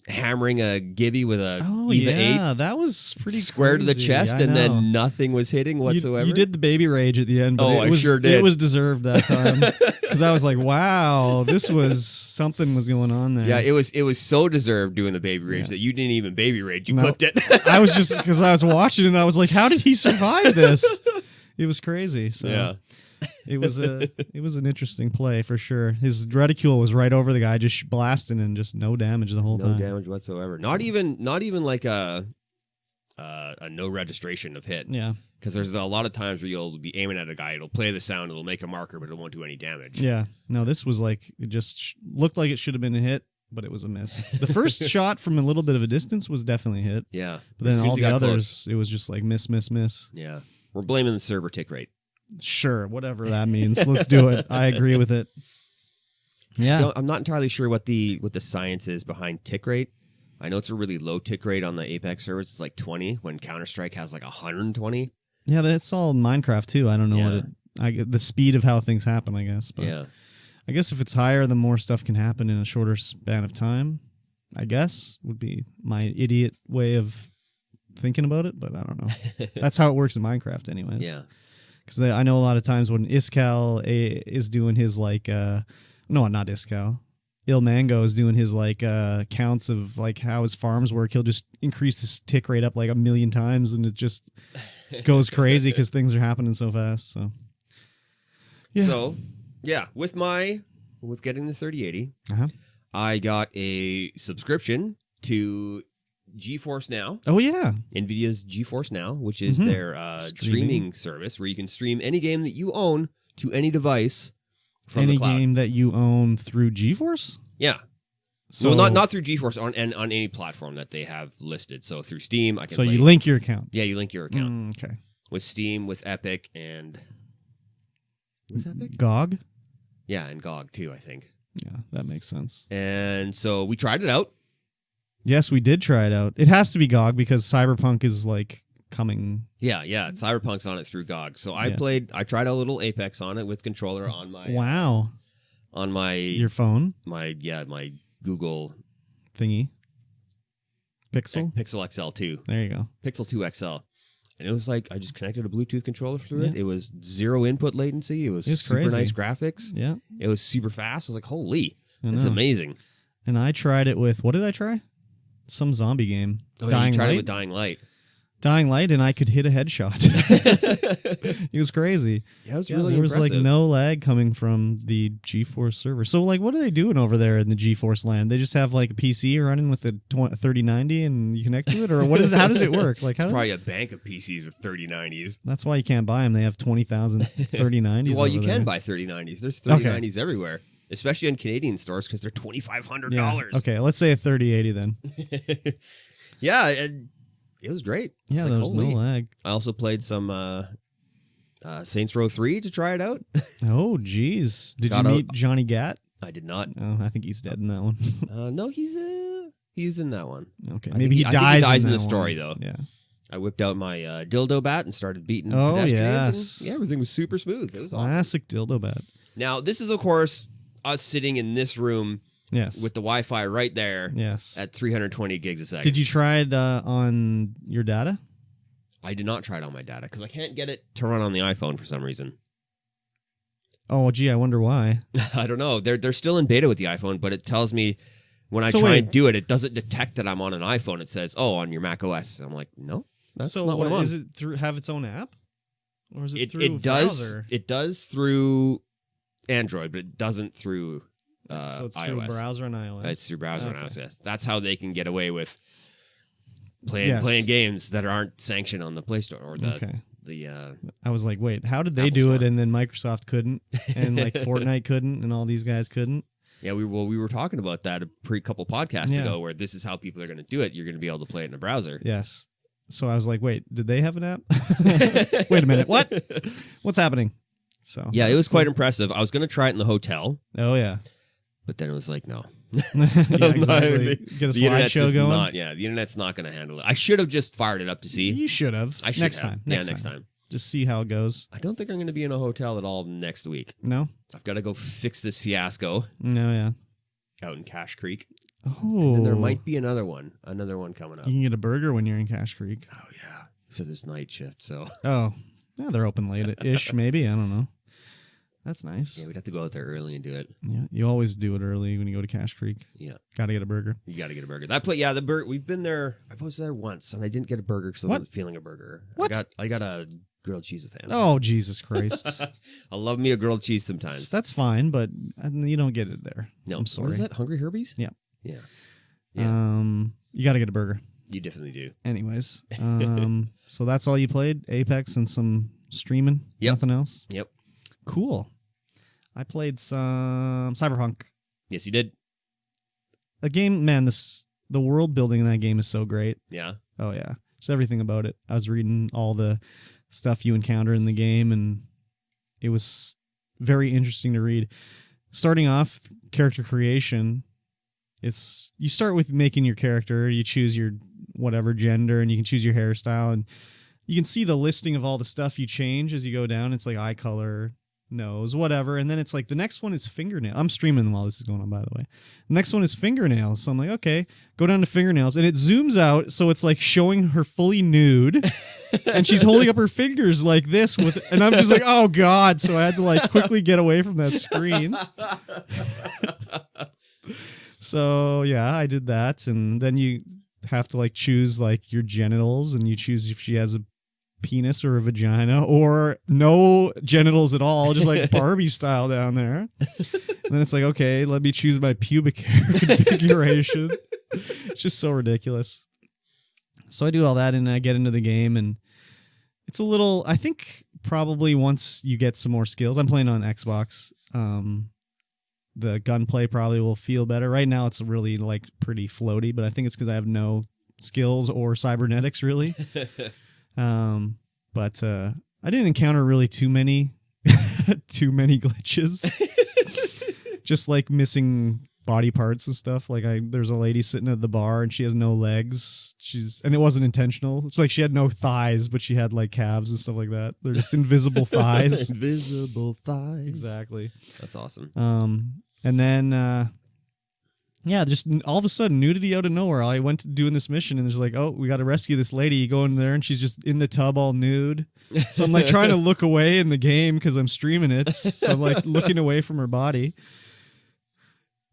hammering a Gibby with a EVA 8. Yeah, that was pretty square crazy. to the chest, and then nothing was hitting whatsoever. You did the baby rage at the end, but I sure did. It was deserved that time because I was like, "Wow, something was going on there." Yeah, it was so deserved doing the baby rage that you didn't even baby rage. You clipped it. I was just because I was watching it, and I was like, "How did he survive this?" It was crazy. So. Yeah. It was an interesting play for sure. His reticule was right over the guy, just blasting and just no damage the whole time. No damage whatsoever. Not even like a no registration of hit. Yeah. Because there's a lot of times where you'll be aiming at a guy, it'll play the sound, it'll make a marker, but it won't do any damage. Yeah. No, this was like it just looked like it should have been a hit, but it was a miss. The first shot from a little bit of a distance was definitely a hit. Yeah. But then all the others, it was just like miss. Yeah. We're blaming the server tick rate. Sure, whatever that means. Let's do it. I agree with it. Yeah. I'm not entirely sure what the science is behind tick rate. I know it's a really low tick rate on the Apex servers. It's like 20 when Counter-Strike has like 120. Yeah, that's all Minecraft too. I don't know the speed of how things happen, I guess. But yeah. I guess if it's higher, the more stuff can happen in a shorter span of time. I guess would be my idiot way of thinking about it, but I don't know. That's how it works in Minecraft anyways. Yeah. Because I know a lot of times when Iskal is doing his like, no, not Iskal. Ilmango is doing his like counts of like how his farms work. He'll just increase his tick rate up like 1,000,000 times, and it just goes crazy because things are happening so fast. So, yeah. So, yeah, with getting the 3080, I got a subscription to GeForce Now. Oh, yeah. NVIDIA's GeForce Now, which is their streaming service where you can stream any game that you own to any device from the cloud. Any game that you own through GeForce? Yeah. So not through GeForce on any platform that they have listed. So through Steam, I can So you link your account. Yeah, you link your account. Okay. With Steam, with Epic, and... Was Epic? GOG? Yeah, and GOG too, I think. Yeah, that makes sense. And so we tried it out. Yes, we did try it out. It has to be GOG because Cyberpunk is like coming. Yeah. Cyberpunk's on it through GOG. So I tried a little Apex on it with controller on my on my your phone. My Google thingy. Pixel XL 2. There you go. Pixel 2 XL. And it was like I just connected a Bluetooth controller through it. It was 0 input latency. It was super crazy. Nice graphics. Yeah. It was super fast. I was like, holy, this is amazing. And I tried it with, what did I try? Some zombie game. Oh, you tried it with Dying Light. Dying Light, and I could hit a headshot. It was crazy. Yeah, it was really There impressive. was like no lag coming from the GeForce server. So like, what are they doing over there in the GeForce land? They just have like a PC running with a 3090 and you connect to it? Or what is? How does it work? Like, it's probably a bank of PCs with 3090s. That's why you can't buy them. They have 20,000 3090s. Well, you can buy 3090s. There's 3090s everywhere. Especially in Canadian stores because they're $2,500. Yeah. Okay, let's say a 3080 then. Yeah, it was great. Yeah, there was no lag. I also played some Saints Row 3 to try it out. Oh, geez. Did you meet Johnny Gat? I did not. Oh, I think he's dead in that one. No, he's in that one. Okay, maybe he dies. I think he dies in the story, though. Yeah. I whipped out my dildo bat and started beating pedestrians. Yes. And, everything was super smooth. It was Classic dildo bat. Now, this is, of course, us sitting in this room Yes. with the Wi-Fi right there Yes. at 320 gigs a second. Did you try it on your data? I did not try it on my data because I can't get it to run on the iPhone for some reason. Oh, gee, I wonder why. I don't know. They're still in beta with the iPhone, but it tells me when I So try wait. and do it, it doesn't detect that I'm on an iPhone. It says, "Oh, on your Mac OS." I'm like, no, that's So not what I'm on. is it have its own app, or is it through It does. browser? It does through Android, but it doesn't through So it's iOS. through browser and iOS. It's through browser and Okay. iOS. Yes. That's how they can get away with playing games that aren't sanctioned on the Play Store or the Okay. the. I was like, wait, how did they Apple do it Store. and then Microsoft couldn't and like Fortnite couldn't and all these guys couldn't? Yeah, we were talking about that a couple podcasts Yeah. ago, where this is how people are going to do it. You're going to be able to play it in a browser. Yes. So I was like, wait, did they have an app? Wait a minute. What? What's happening? So Yeah, it was quite impressive. I was going to try it in the hotel, Oh yeah. but then it was like, no. Yeah, exactly. Get a The internet's slideshow just going. not- yeah, the internet's not going to handle it. I should have just fired it up to see. You should have. I should next have. time. Yeah, next time. Just see how it goes. I don't think I'm going to be in a hotel at all next week. No? I've got to go fix this fiasco No, yeah. out in Cache Creek. Oh. And there might be another one coming up. You can get a burger when you're in Cache Creek. Oh, yeah. So this night shift, so. Oh. Yeah, they're open late-ish, maybe. I don't know. That's nice. Yeah, we'd have to go out there early and do it. Yeah, you always do it early when you go to Cache Creek. Yeah. Got to get a burger. You got to get a burger. The burger, we've been there. I was there once and I didn't get a burger because I What? wasn't feeling a burger. What? I got a grilled cheese with ham. Oh, Jesus Christ. I love me a grilled cheese sometimes. That's fine, but you don't get it there. No, I'm sorry. What is that? Hungry Herbies? Yeah. Yeah. You got to get a burger. You definitely do. Anyways, so that's all you played? Apex and some streaming? Yep. Nothing else? Yep. Cool. I played some Cyberpunk. Yes, you did. The game, man, the world building in that game is so great. Yeah. Oh, yeah. Just everything about it. I was reading all the stuff you encounter in the game, and it was very interesting to read. Starting off, character creation, you start with making your character. You choose your whatever gender, and you can choose your hairstyle, and you can see the listing of all the stuff you change as you go down. It's like eye color, nose, whatever. And then it's like the next one is fingernail. I'm streaming them while this is going on, by the way. The next one is fingernails. So I'm like, okay, go down to fingernails. And it zooms out. So it's like showing her fully nude. And she's holding up her fingers like this and I'm just like, oh God. So I had to like quickly get away from that screen. So yeah, I did that. And then you have to like choose like your genitals, and you choose if she has a penis or a vagina, or no genitals at all, just like Barbie style down there. And then it's like, okay, let me choose my pubic hair configuration. It's just so ridiculous. So I do all that and I get into the game, and it's a little, I think probably once you get some more skills, I'm playing on Xbox, the gunplay probably will feel better. Right now it's really like pretty floaty, but I think it's because I have no skills or cybernetics really. But I didn't encounter really too many glitches. Just like missing body parts and stuff. Like there's a lady sitting at the bar and she has no legs. And it wasn't intentional. It's like she had no thighs, but she had like calves and stuff like that. They're just invisible thighs. Invisible thighs. Exactly. That's awesome. And then yeah, just all of a sudden, nudity out of nowhere. I went to doing this mission, and there's like, oh, we got to rescue this lady. You go in there, and she's just in the tub all nude. So I'm like trying to look away in the game because I'm streaming it. So I'm like looking away from her body.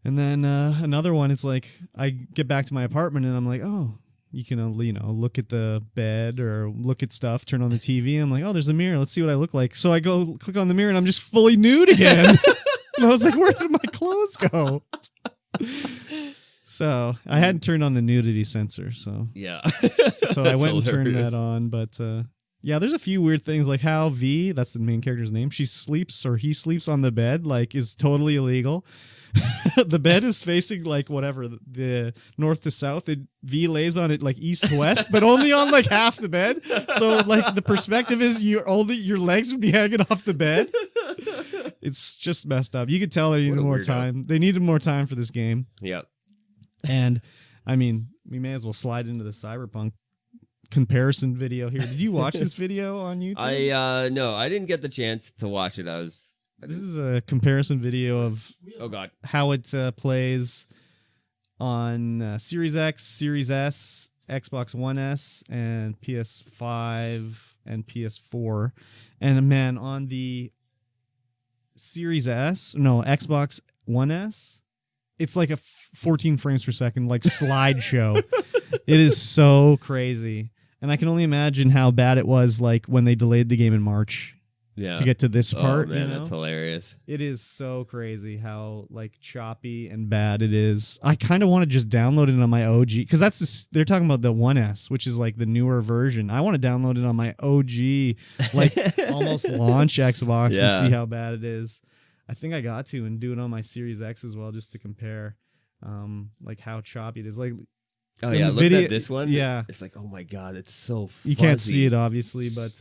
And then another one, it's like I get back to my apartment, and I'm like, oh, you can look at the bed or look at stuff, turn on the TV. I'm like, oh, there's a mirror. Let's see what I look like. So I go click on the mirror, and I'm just fully nude again. And I was like, where did my clothes go? So I hadn't turned on the nudity sensor, so Yeah. so I went and turned that on. But yeah, there's a few weird things, like how V, that's the main character's name, he sleeps on the bed, like is totally illegal. The bed is facing like whatever the north to south. V lays on it like east to west, but only on like half the bed. So like the perspective is your legs would be hanging off the bed. It's just messed up. You could tell they needed more time. They needed more time for this game. Yep. And I mean, we may as well slide into the Cyberpunk comparison video here. Did you watch this video on YouTube? No, I didn't get the chance to watch it. I was This is a comparison video of Oh God, how it plays on Series X, Series S, Xbox One S, and PS5 and PS4. And man, on the Xbox One S, it's like a 14 frames per second, like slideshow. It is so crazy. And I can only imagine how bad it was like when they delayed the game in March to get to this part. Oh, man, you know? that's hilarious. It is so crazy how like choppy and bad it is. I kind of want to just download it on my OG because they're talking about the 1S, which is like the newer version. I want to download it on my OG, like almost launch Xbox and see how bad it is. I think I got to and do it on my Series X as well just to compare like how choppy it is. Like oh yeah, look at this one. Yeah, it's like, oh my God, it's so fuzzy. You can't see it obviously, but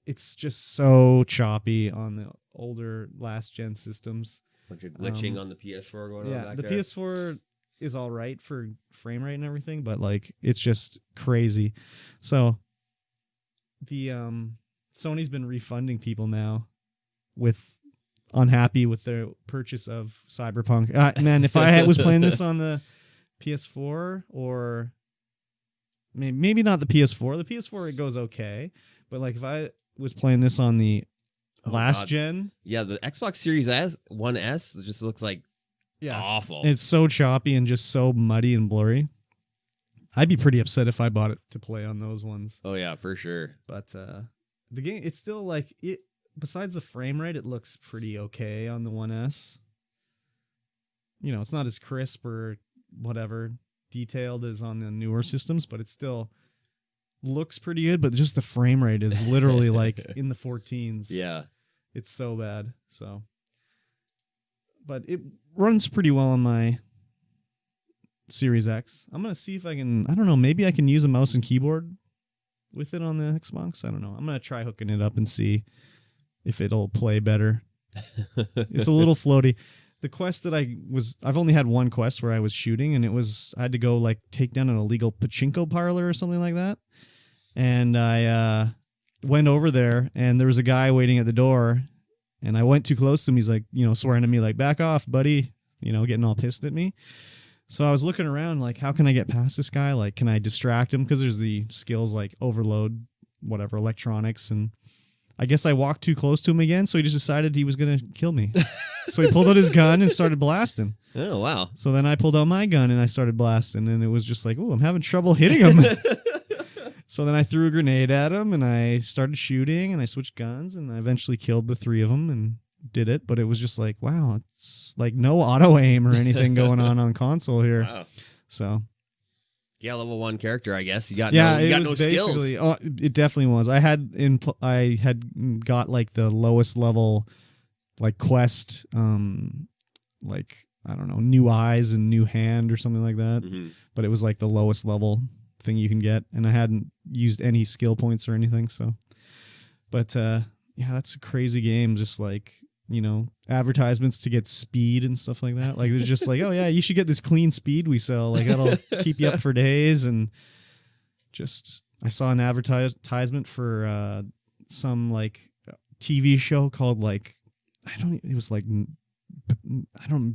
it's just so choppy on the older last gen systems. Bunch of glitching on the PS4 going on back the there. PS4 is all right for frame rate and everything, but like it's just crazy. So the Sony's been refunding people now with unhappy with their purchase of Cyberpunk. Man, if I was playing this on the PS4 or maybe not the PS4. The PS4 it goes okay, but like if I was playing this on the last gen, the Xbox Series One S just looks like awful. It's so choppy and just so muddy and blurry. I'd be pretty upset if I bought it to play on those ones. Oh yeah, for sure. But the game, it's still like it. Besides the frame rate, it looks pretty okay on the 1S. You know, it's not as crisp or whatever detailed as on the newer systems, but it still looks pretty good. But just the frame rate is literally like in the 14s. Yeah, it's so bad. So, but it runs pretty well on my Series X. I'm gonna see if I can. I don't know. Maybe I can use a mouse and keyboard with it on the Xbox. I don't know. I'm gonna try hooking it up and see if it'll play better. It's a little floaty. The quest that I've only had one quest where I was shooting, and I had to go like take down an illegal pachinko parlor or something like that. And I went over there, and there was a guy waiting at the door, and I went too close to him. He's like, swearing at me like, back off, buddy, getting all pissed at me. So I was looking around like, how can I get past this guy? Like, can I distract him? Because there's the skills like overload, whatever, electronics, and I guess I walked too close to him again, so he just decided he was going to kill me. So he pulled out his gun and started blasting. Oh, wow. So then I pulled out my gun and I started blasting, and it was just like, oh, I'm having trouble hitting him. So then I threw a grenade at him, and I started shooting, and I switched guns, and I eventually killed the three of them and did it. But it was just like, wow, it's like no auto aim or anything going on console here. Wow. So... yeah, level 1 character, I guess. You got no skills. Oh, it definitely was. I had got like the lowest level, like quest, like I don't know, new eyes and new hand or something like that. Mm-hmm. But it was like the lowest level thing you can get, and I hadn't used any skill points or anything. So, but that's a crazy game. Just like advertisements to get speed and stuff like that. Like there's just like, oh yeah, you should get this clean speed we sell. Like that'll keep you up for days. And just, I saw an advertisement for some like TV show called like, it was like,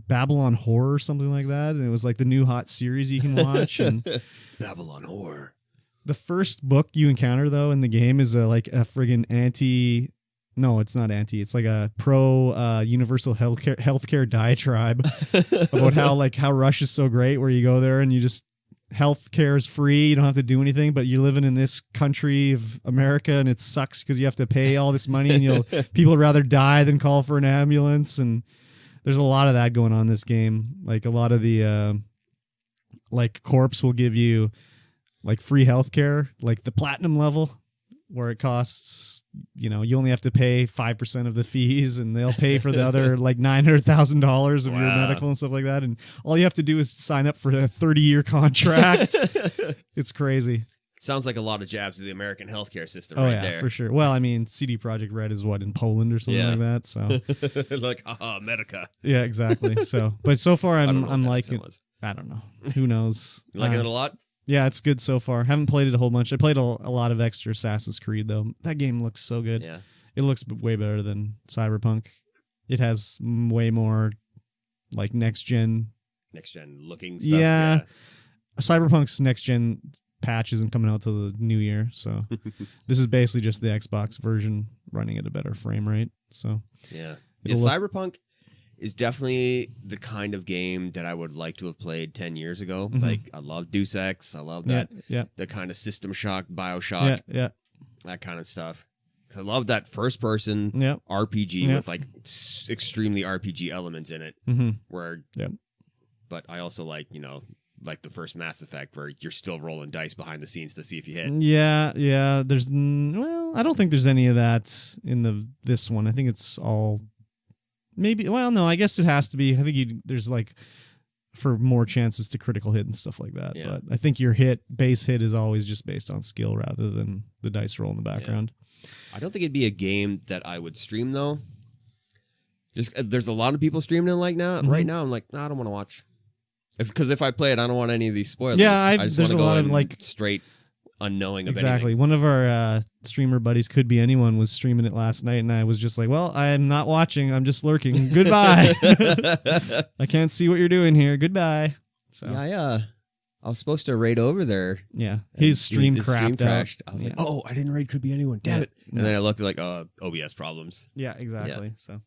Babylon Horror or something like that. And it was like the new hot series you can watch. And Babylon Horror. The first book you encounter though in the game is a friggin' no, it's not anti. It's like a pro universal healthcare diatribe about how Rush is so great, where you go there and you just healthcare is free. You don't have to do anything, but you're living in this country of America, and it sucks because you have to pay all this money, and people would rather die than call for an ambulance. And there's a lot of that going on in this game. Like a lot of the Corps will give you like free healthcare, like the platinum level, where it costs, you only have to pay 5% of the fees, and they'll pay for the other like $900,000 of your medical and stuff like that. And all you have to do is sign up for a 30-year contract. It's crazy. Sounds like a lot of jabs to the American healthcare system there. For sure. Well, I mean, CD Projekt Red is in Poland or something like that. So like, Medica. Yeah, exactly. So, but so far I'm liking it. I don't know. Who knows? You liking it a lot? Yeah, it's good so far. Haven't played it a whole bunch. I played a lot of extra Assassin's Creed, though. That game looks so good. Yeah. It looks way better than Cyberpunk. it has way more like next gen looking stuff. Yeah. Cyberpunk's next gen patch isn't coming out till the new year, so this is basically just the Xbox version running at a better frame rate. So Cyberpunk is definitely the kind of game that I would like to have played 10 years ago. Like, I love Deus Ex. I love that. The kind of System Shock, Bioshock. That kind of stuff. I love that first person RPG with like extremely RPG elements in it. But I also like, like the first Mass Effect where you're still rolling dice behind the scenes to see if you hit. Yeah. There's I don't think there's any of that in this one. I think it's all maybe. Well, no, I guess it has to be. I think there's like for more chances to critical hit and stuff like that. But I think your base hit is always just based on skill rather than the dice roll in the background. I don't think it'd be a game that I would stream though. Just there's a lot of people streaming it like now. Right now, I'm like, I don't want to watch. Because if I play it, I don't want any of these spoilers. Yeah, I just there's a lot of like straight unknowing of exactly. anything. One of our streamer buddies, Could Be Anyone, was streaming it last night, and I was just like, "Well, I'm not watching. I'm just lurking. Goodbye. I can't see what you're doing here. Goodbye." So I was supposed to raid over there. Yeah, his stream crashed. I was like, "Oh, I didn't raid Could Be Anyone. Damn it!" And then I looked like, OBS problems. Yeah, exactly. So,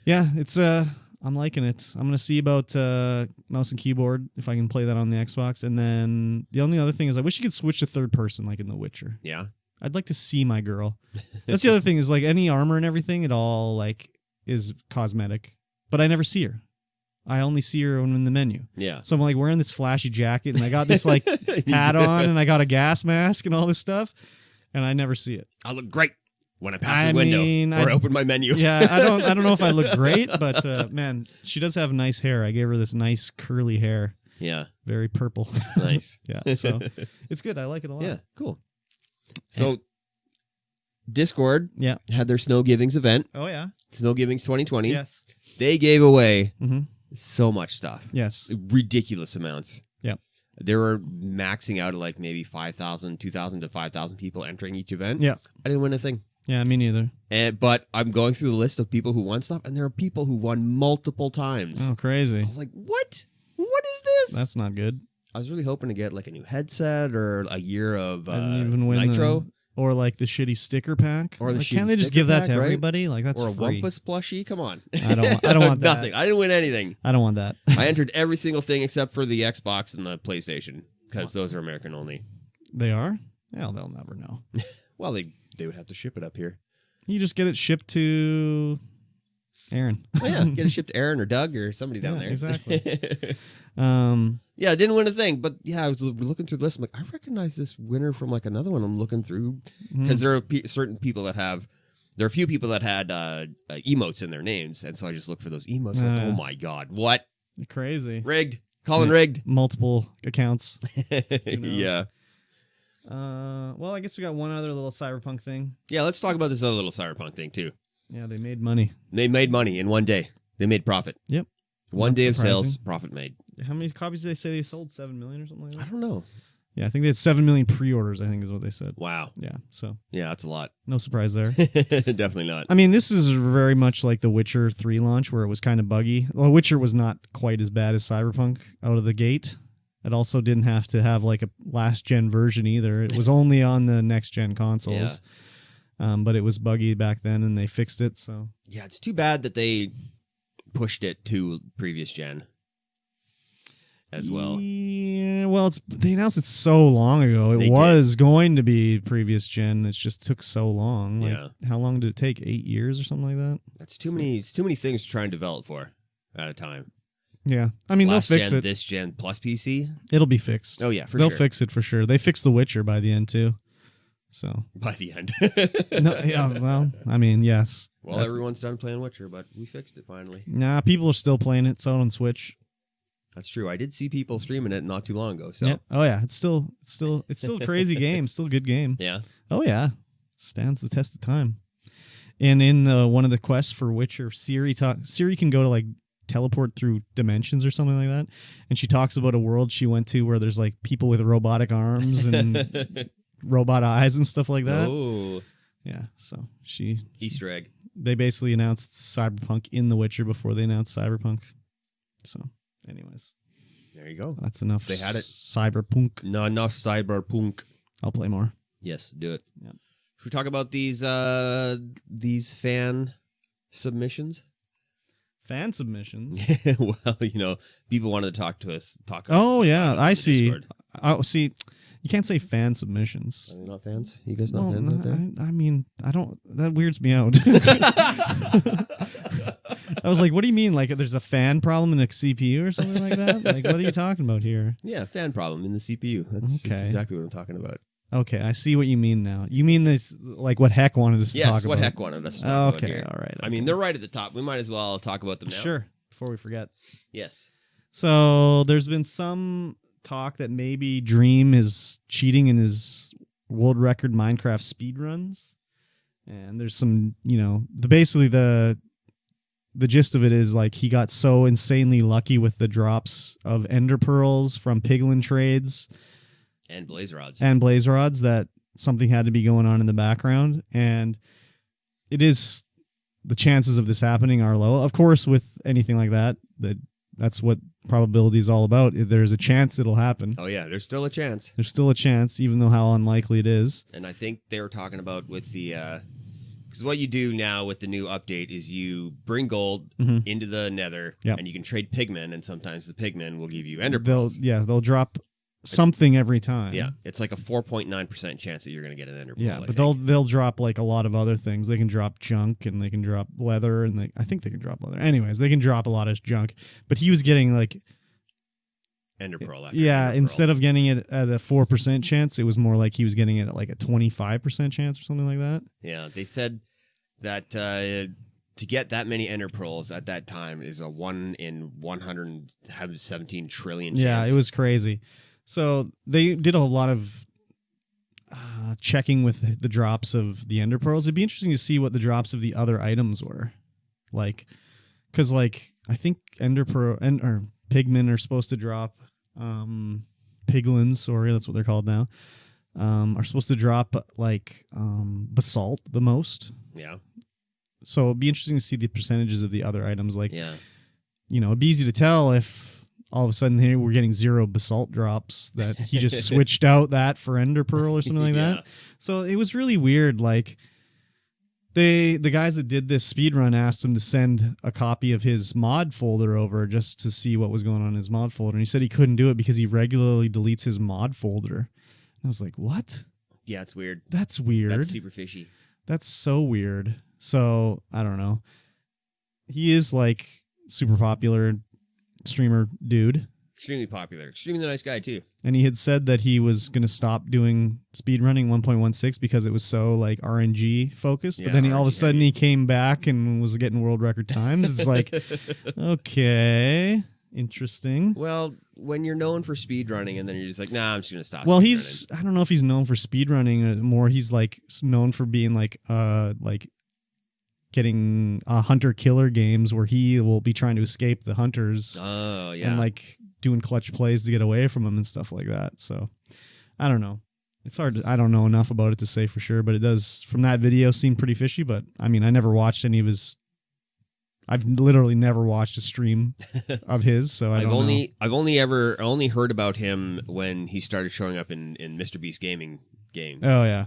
it's I'm liking it. I'm gonna see about mouse and keyboard if I can play that on the Xbox. And then the only other thing is I wish you could switch to third person like in The Witcher. Yeah. I'd like to see my girl. That's the other thing is like any armor and everything, it all like is cosmetic. But I never see her. I only see her when I'm in the menu. Yeah. So I'm like wearing this flashy jacket and I got this like hat on and I got a gas mask and all this stuff. And I never see it. I look great when I pass the window or open my menu. Yeah, I don't know if I look great, but man, she does have nice hair. I gave her this nice curly hair. Yeah. Very purple. Nice. So it's good. I like it a lot. Yeah, cool. So Discord Yeah. had their Snow Givings event. Oh, yeah. Snow Givings 2020. Yes. They gave away so much stuff. Yes. Ridiculous amounts. Yeah. They were maxing out at like maybe 5,000, 2,000 to 5,000 people entering each event. Yeah. I didn't win a thing. Yeah, me neither. But I'm going through the list of people who won stuff, and there are people who won multiple times. Oh, crazy. I was like, what? What is this? That's not good. I was really hoping to get like a new headset or a year of even win Nitro. Or like the shitty sticker pack. Or the like, shitty can't they just sticker give that pack, to right? everybody? Like that's or a free. Wumpus plushie? Come on. I don't want that. Nothing. I didn't win anything. I don't want that. I entered every single thing except for the Xbox and the PlayStation because those are American only. They are? Well, they'll never know. Well, they would have to ship it up here. You just get it shipped to Aaron. Oh, yeah, get it shipped to Aaron or Doug or somebody down there. Exactly. Yeah, I didn't win a thing, but yeah, I was looking through the list. I'm like, I recognize this winner from like another one I'm looking through because there are certain people that have. There are a few people that had emotes in their names, and so I just look for those emotes. Like, oh my god, what? Crazy. Rigged. Colin rigged. Multiple accounts. Yeah. Well, I guess we got one other little Cyberpunk thing. Yeah, let's talk about this other little Cyberpunk thing too. Yeah, they made money. They made money in one day. They made profit. Yep. One day of sales, profit made. How many copies did they say they sold? 7 million or something like that? I don't know. Yeah, I think they had 7 million pre-orders, I think is what they said. Wow. Yeah, so. Yeah, that's a lot. No surprise there. Definitely not. I mean, this is very much like the Witcher 3 launch where it was kind of buggy. Well, Witcher was not quite as bad as Cyberpunk out of the gate. It also didn't have to have like a last-gen version either. It was only on the next-gen consoles. Yeah. But it was buggy back then, and they fixed it, so. Yeah, it's too bad that they pushed it to previous gen as well. Yeah, well, they announced it so long ago. It was going to be previous gen. It just took so long. Like, how long did it take? 8 years or something like that? That's too many. It's too many things to try and develop for at a time. Yeah, I mean Last they'll fix gen, it. This gen plus PC. It'll be fixed. Oh yeah, they'll fix it for sure. They fixed The Witcher by the end too. So by the end. No, yeah, well, I mean, yes. Well, everyone's done playing Witcher, but we fixed it finally. Nah, people are still playing it. It's out on Switch. That's true. I did see people streaming it not too long ago. So, yeah. Oh yeah, it's still a crazy game. Still a good game. Yeah. Oh yeah, stands the test of time. And in one of the quests for Witcher, Siri can go to like teleport through dimensions or something like that, and she talks about a world she went to where there's like people with robotic arms and robot eyes and stuff like that. Oh. Yeah. So Easter egg. they basically announced Cyberpunk in The Witcher before they announced Cyberpunk. So, anyways. There you go. That's enough. They had it. Cyberpunk. Not enough Cyberpunk. I'll play more. Yes, do it. Yeah. Should we talk about these fan submissions? Fan submissions? Well, people wanted to talk to us. Oh, yeah. I see. Discord. Oh, see, you can't say fan submissions. Are they not fans? You guys not fans out there? I mean, I don't. That weirds me out. I was like, what do you mean? Like, there's a fan problem in a CPU or something like that? Like, what are you talking about here? Yeah, fan problem in the CPU. That's exactly what I'm talking about. Okay, I see what you mean now. You mean this, like what Heck wanted us to talk about? Yes, what Heck wanted us to talk about here. All right. I mean, they're right at the top. We might as well talk about them now. Sure, before we forget. Yes. So there's been some talk that maybe Dream is cheating in his world record Minecraft speedruns. And there's some, basically the gist of it is like he got so insanely lucky with the drops of ender pearls from piglin trades and blaze rods that something had to be going on in the background. And it is, the chances of this happening are low. Of course, with anything like that, that's what probability is all about. If there's a chance it'll happen. Oh yeah, there's still a chance. There's still a chance, even though how unlikely it is. And I think they were talking about with the because what you do now with the new update is you bring gold into the nether, and you can trade pigmen, and sometimes the pigmen will give you ender pearls. They'll drop something every time. Yeah, it's like a 4.9% chance that you're going to get an ender pearl. Yeah, but they'll drop like a lot of other things. They can drop junk, and they can drop leather, and I think they can drop leather. Anyways, they can drop a lot of junk. But he was getting like ender pearl. Instead of getting it at a 4% chance, it was more like he was getting it at like a 25% chance or something like that. Yeah, they said that to get that many ender pearls at that time is a 1 in 117 trillion chance. Yeah, it was crazy. So they did a lot of checking with the drops of the ender pearls. It'd be interesting to see what the drops of the other items were. Like, because like I think ender pearl or pigmen are supposed to drop piglins, sorry, that's what they're called now. Are supposed to drop like basalt the most. Yeah. So it'd be interesting to see the percentages of the other items. Like, yeah, it'd be easy to tell if all of a sudden here we're getting 0 basalt drops that he just switched out that for ender pearl or something like that. So it was really weird. Like the guys that did this speedrun asked him to send a copy of his mod folder over just to see what was going on in his mod folder. And he said he couldn't do it because he regularly deletes his mod folder. And I was like, what? Yeah, it's weird. That's weird. That's super fishy. That's so weird. So I don't know. He is like super popular streamer dude. Extremely popular. Extremely nice guy too. And he had said that he was going to stop doing speedrunning 1.16 because it was so like RNG focused. Yeah, but then all of a sudden he came back and was getting world record times. It's like, okay, interesting. Well, when you're known for speedrunning and then you're just like, nah, I'm just going to stop. Well, I don't know if he's known for speedrunning more. He's like known for being like getting hunter-killer games where he will be trying to escape the hunters. Oh, yeah. And like doing clutch plays to get away from them and stuff like that. So I don't know. It's hard. I don't know enough about it to say for sure, but it does from that video seem pretty fishy. But I mean, I never watched any of his. I've literally never watched a stream of his, so I've only heard about him when he started showing up in Mr. Beast gaming game. Oh yeah.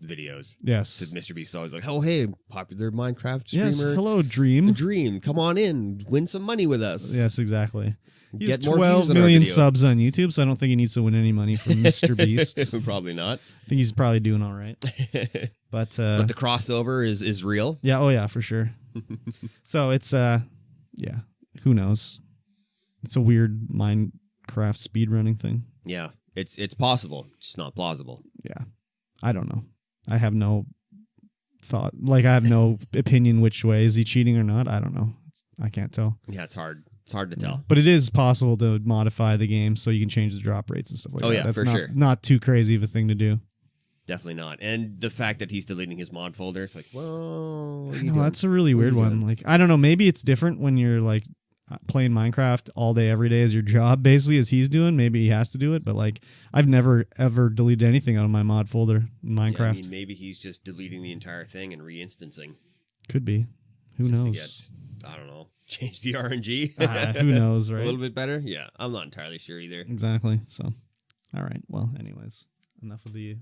Videos. Yes. So Mr. Beast is always like, oh, hey, popular Minecraft streamer. Yes, hello, Dream. Dream, come on in. Win some money with us. Yes, exactly. He has Get more 12 million subs on YouTube, so I don't think he needs to win any money from Mr. Beast. Probably not. I think he's probably doing all right. But the crossover is real. Yeah, oh yeah, for sure. So it's, yeah, who knows? It's a weird Minecraft speedrunning thing. Yeah, it's possible. It's not plausible. Yeah, I don't know. I have no thought. Like, I have no opinion which way. Is he cheating or not? I don't know. I can't tell. Yeah, it's hard. It's hard to tell. But it is possible to modify the game so you can change the drop rates and stuff like that. Oh, yeah, that's for sure. Not too crazy of a thing to do. Definitely not. And the fact that he's deleting his mod folder, it's like, well... I know, that's a really weird one. Like, I don't know. Maybe it's different when you're, like, playing Minecraft all day, every day as your job, basically, as he's doing. Maybe he has to do it. But, like, I've never, ever deleted anything out of my mod folder in Minecraft. Yeah, I mean, maybe he's just deleting the entire thing and re-instancing. Could be. Who just knows? To get, I don't know, change the RNG. Who knows, right? A little bit better? Yeah, I'm not entirely sure either. Exactly. So, all right. Well, anyways, enough of the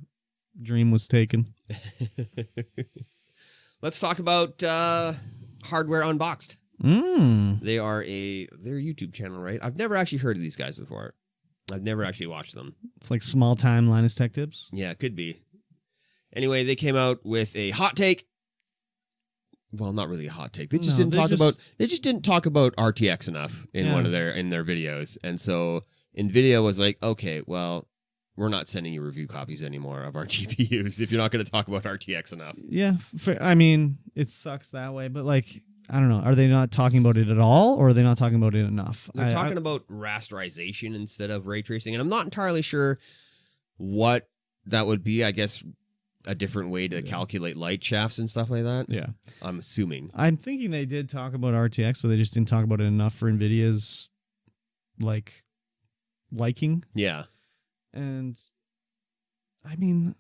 dream was taken. Let's talk about Hardware Unboxed. They're a YouTube channel, right? I've never actually heard of these guys before. I've never actually watched them. It's like small time Linus Tech Tips. Yeah, it could be. Anyway, they came out with a hot take. Well, not really a hot take. They just didn't talk about RTX enough in one of their videos. And so Nvidia was like, okay, well, we're not sending you review copies anymore of our GPUs if you're not going to talk about RTX enough. Yeah, I mean, it sucks that way, but like, I don't know. Are they not talking about it at all, or are they not talking about it enough? They're talking about rasterization instead of ray tracing, and I'm not entirely sure what that would be. I guess a different way to calculate light shafts and stuff like that. Yeah. I'm assuming. I'm thinking they did talk about RTX, but they just didn't talk about it enough for NVIDIA's liking. Yeah. And I mean,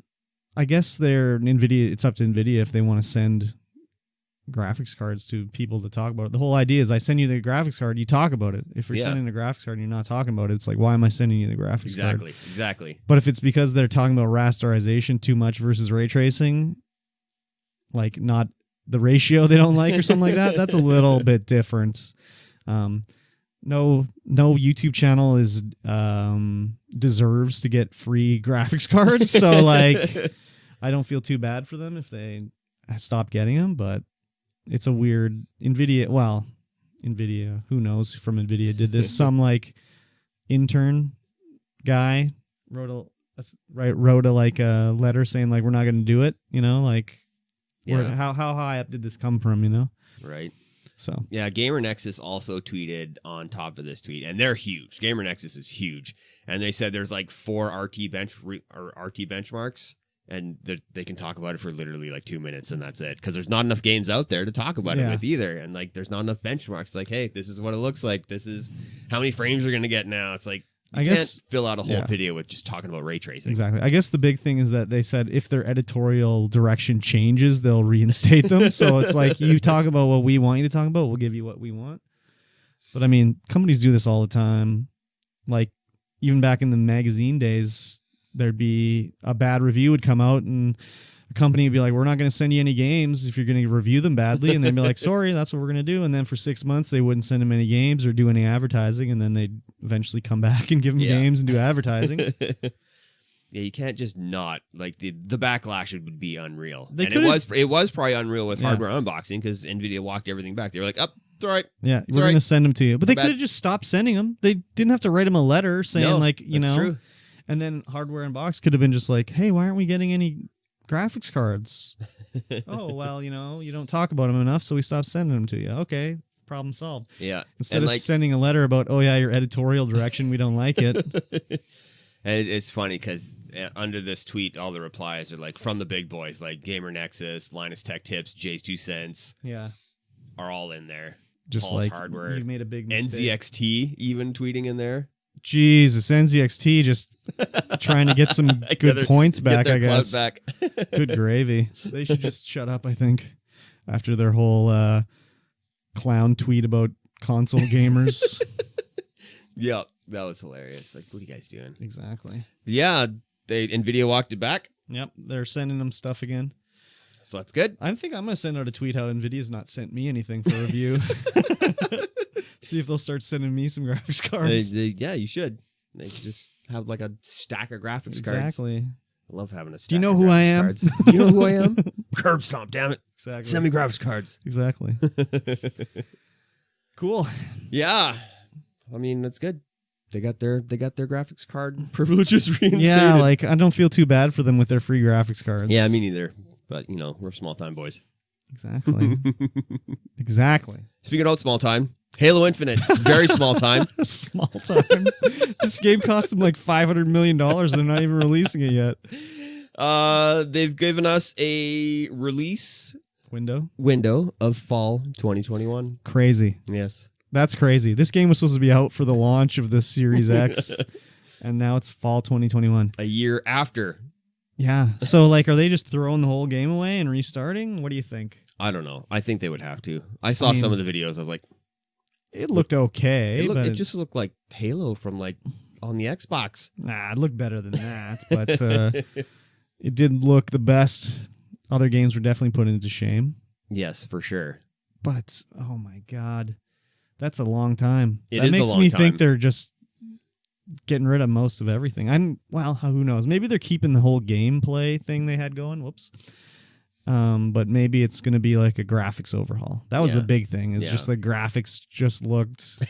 I guess it's up to NVIDIA if they want to send graphics cards to people to talk about it. The whole idea is I send you the graphics card, you talk about it. If you're sending a graphics card and you're not talking about it, it's like, why am I sending you the graphics card? Exactly. But if it's because they're talking about rasterization too much versus ray tracing, like not the ratio they don't like or something like that, that's a little bit different. No YouTube channel is deserves to get free graphics cards, so like I don't feel too bad for them if they stop getting them, but it's a weird NVIDIA, who knows from NVIDIA did this. Some like intern guy wrote a letter saying like, we're not going to do it, how high up did this come from, Right. So yeah, Gamer Nexus also tweeted on top of this tweet, and they're huge. Gamer Nexus is huge, and they said there's like 4 RT benchmarks, and they can talk about it for literally like 2 minutes, and that's it, because there's not enough games out there to talk about it with either, and like there's not enough benchmarks. Like, hey, this is what it looks like. This is how many frames you're gonna get now. It's like you can't fill out a whole video with just talking about ray tracing. Exactly. I guess the big thing is that they said if their editorial direction changes, they'll reinstate them. So it's like, you talk about what we want you to talk about, we'll give you what we want. But I mean, companies do this all the time. Like even back in the magazine days, there'd be a bad review would come out and a company would be like, we're not going to send you any games if you're going to review them badly. And they'd be like, sorry, that's what we're going to do. And then for 6 months, they wouldn't send them any games or do any advertising. And then they'd eventually come back and give them games and do advertising. Yeah, you can't just not, like, the backlash would be unreal. It was probably unreal with hardware unboxing, because NVIDIA walked everything back. They were like, it's all right. Yeah, we're going to send them to you. But they could have just stopped sending them. They didn't have to write them a letter saying true. And then Hardware Unboxed could have been just like, hey, why aren't we getting any graphics cards? Oh, well, you don't talk about them enough, so we stopped sending them to you. Okay, problem solved. Yeah. Instead of sending a letter about, oh, yeah, your editorial direction, we don't like it. And it's funny because under this tweet, all the replies are like from the big boys, like Gamer Nexus, Linus Tech Tips, Jay's 2 cents. Yeah. Are all in there. Just Paul's like Hardware. You made a big mistake. NZXT even tweeting in there. Jesus, NZXT just trying to get some good points back, I guess. Back. Good gravy. They should just shut up, I think, after their whole clown tweet about console gamers. Yeah, that was hilarious. Like, what are you guys doing? Exactly. Yeah, NVIDIA walked it back. Yep, they're sending them stuff again. So that's good. I think I'm going to send out a tweet how NVIDIA's not sent me anything for review. See if they'll start sending me some graphics cards. Yeah, you should. They could just have like a stack of graphics cards. Exactly. I love having a stack. Do you know who I am? Cards. Do you know who I am? Curb stomp, damn it. Exactly. Send me graphics cards. Exactly. Cool. Yeah. I mean, that's good. They got their graphics card privileges reinstated. Yeah, like I don't feel too bad for them with their free graphics cards. Yeah, me neither. But, we're small time boys. Exactly. Exactly. Speaking of small time, Halo Infinite, very small time. Small time. This game cost them like $500 million. They're not even releasing it yet. They've given us a release window of fall 2021. Crazy. Yes. That's crazy. This game was supposed to be out for the launch of the Series X, and now it's fall 2021. A year after Yeah. So, like, are they just throwing the whole game away and restarting? What do you think? I don't know. I think they would have to. I saw some of the videos. I was like, it looked okay. It just looked like Halo from like on the Xbox. Nah, it looked better than that, but it didn't look the best. Other games were definitely put into shame. Yes, for sure. But oh my god, that's a long time. That makes me think they're just getting rid of most of everything. Who knows? Maybe they're keeping the whole gameplay thing they had going. Whoops. But maybe it's going to be like a graphics overhaul. That was the big thing. It's just the graphics just looked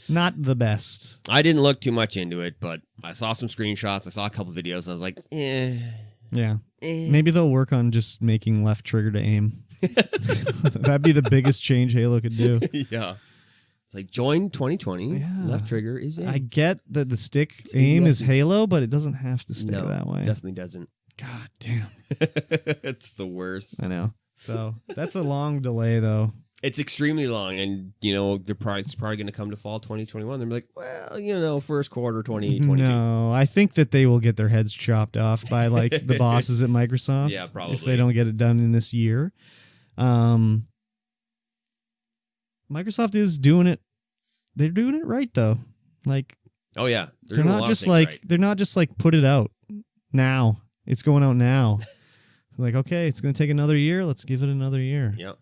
not the best. I didn't look too much into it, but I saw some screenshots. I saw a couple videos. I was like, Yeah. Maybe they'll work on just making left trigger to aim. That'd be the biggest change Halo could do. Yeah. It's like join 2020. Yeah. Left trigger is aim. I get that the stick aim is Halo, but it doesn't have to stay that way. Definitely doesn't. God damn. It's the worst. I know. So that's a long delay, though. It's extremely long, and it's probably going to come to fall 2021. They're like, well, first quarter 2022. No, I think that they will get their heads chopped off by like the bosses at Microsoft. Yeah, probably. If they don't get it done in this year. Microsoft is doing it. They're doing it right though. Like, oh yeah, they're not just like put it out now. It's going out now. Like, okay, it's going to take another year. Let's give it another year. Yep.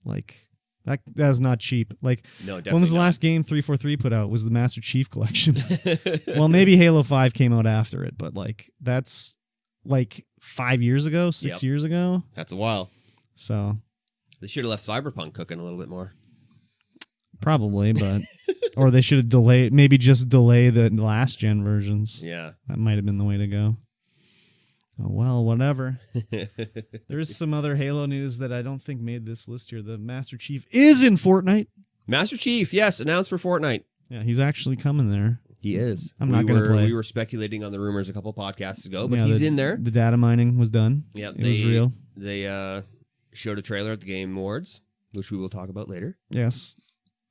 Like that is not cheap. Like, no, definitely when was the last game 343 put out? Was the Master Chief Collection? Well, maybe Halo 5 came out after it, but like that's like 5 years ago, 6 years ago. That's a while. So they should have left Cyberpunk cooking a little bit more. Probably, but or they should have delayed. Maybe just delay the last gen versions. Yeah, that might have been the way to go. Oh, well, whatever. There's some other Halo news that I don't think made this list here. The Master Chief is in Fortnite. Master Chief, yes, announced for Fortnite. Yeah, he's actually coming there. He is. I'm not going to play. We were speculating on the rumors a couple podcasts ago, but he's in there. The data mining was done. Yeah, it was real. They showed a trailer at the Game Awards, which we will talk about later. Yes.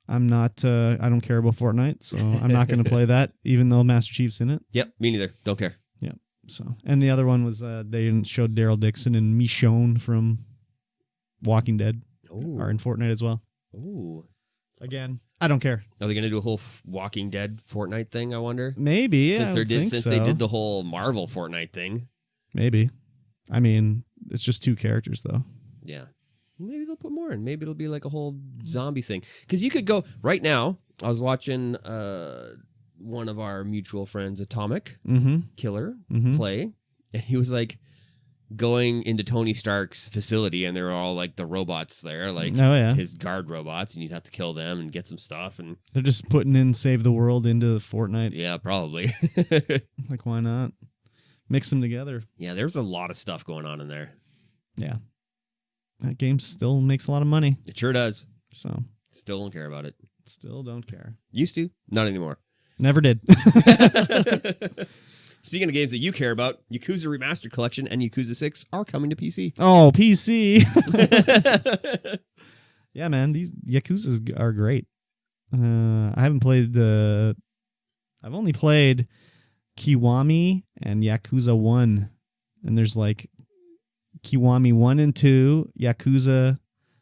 I'm not, I don't care about Fortnite, so I'm not going to play that, even though Master Chief's in it. Yep, me neither. Don't care. Yep. So, and the other one was they showed Daryl Dixon and Michonne from Walking Dead are in Fortnite as well. Ooh. Again, I don't care. Are they going to do a whole Walking Dead Fortnite thing, I wonder? Maybe, yeah. Since they did the whole Marvel Fortnite thing. Maybe. I mean, it's just 2 characters, though. Yeah. Maybe they'll put more in. Maybe it'll be like a whole zombie thing. Because you could go right now. I was watching one of our mutual friends, Atomic Killer, play, and he was like going into Tony Stark's facility, and there were all like the robots there, like his guard robots, and you'd have to kill them and get some stuff. And they're just putting in Save the World into Fortnite. Yeah, probably. Like, why not? Mix them together. Yeah, there's a lot of stuff going on in there. Yeah. That game still makes a lot of money. It sure does. So still don't care about it. Still don't care. Used to. Not anymore. Never did. Speaking of games that you care about, Yakuza Remastered Collection and Yakuza 6 are coming to PC. Oh, PC. Yeah, man. These Yakuzas are great. I haven't played I've only played Kiwami and Yakuza 1. And there's like Kiwami 1 and 2, Yakuza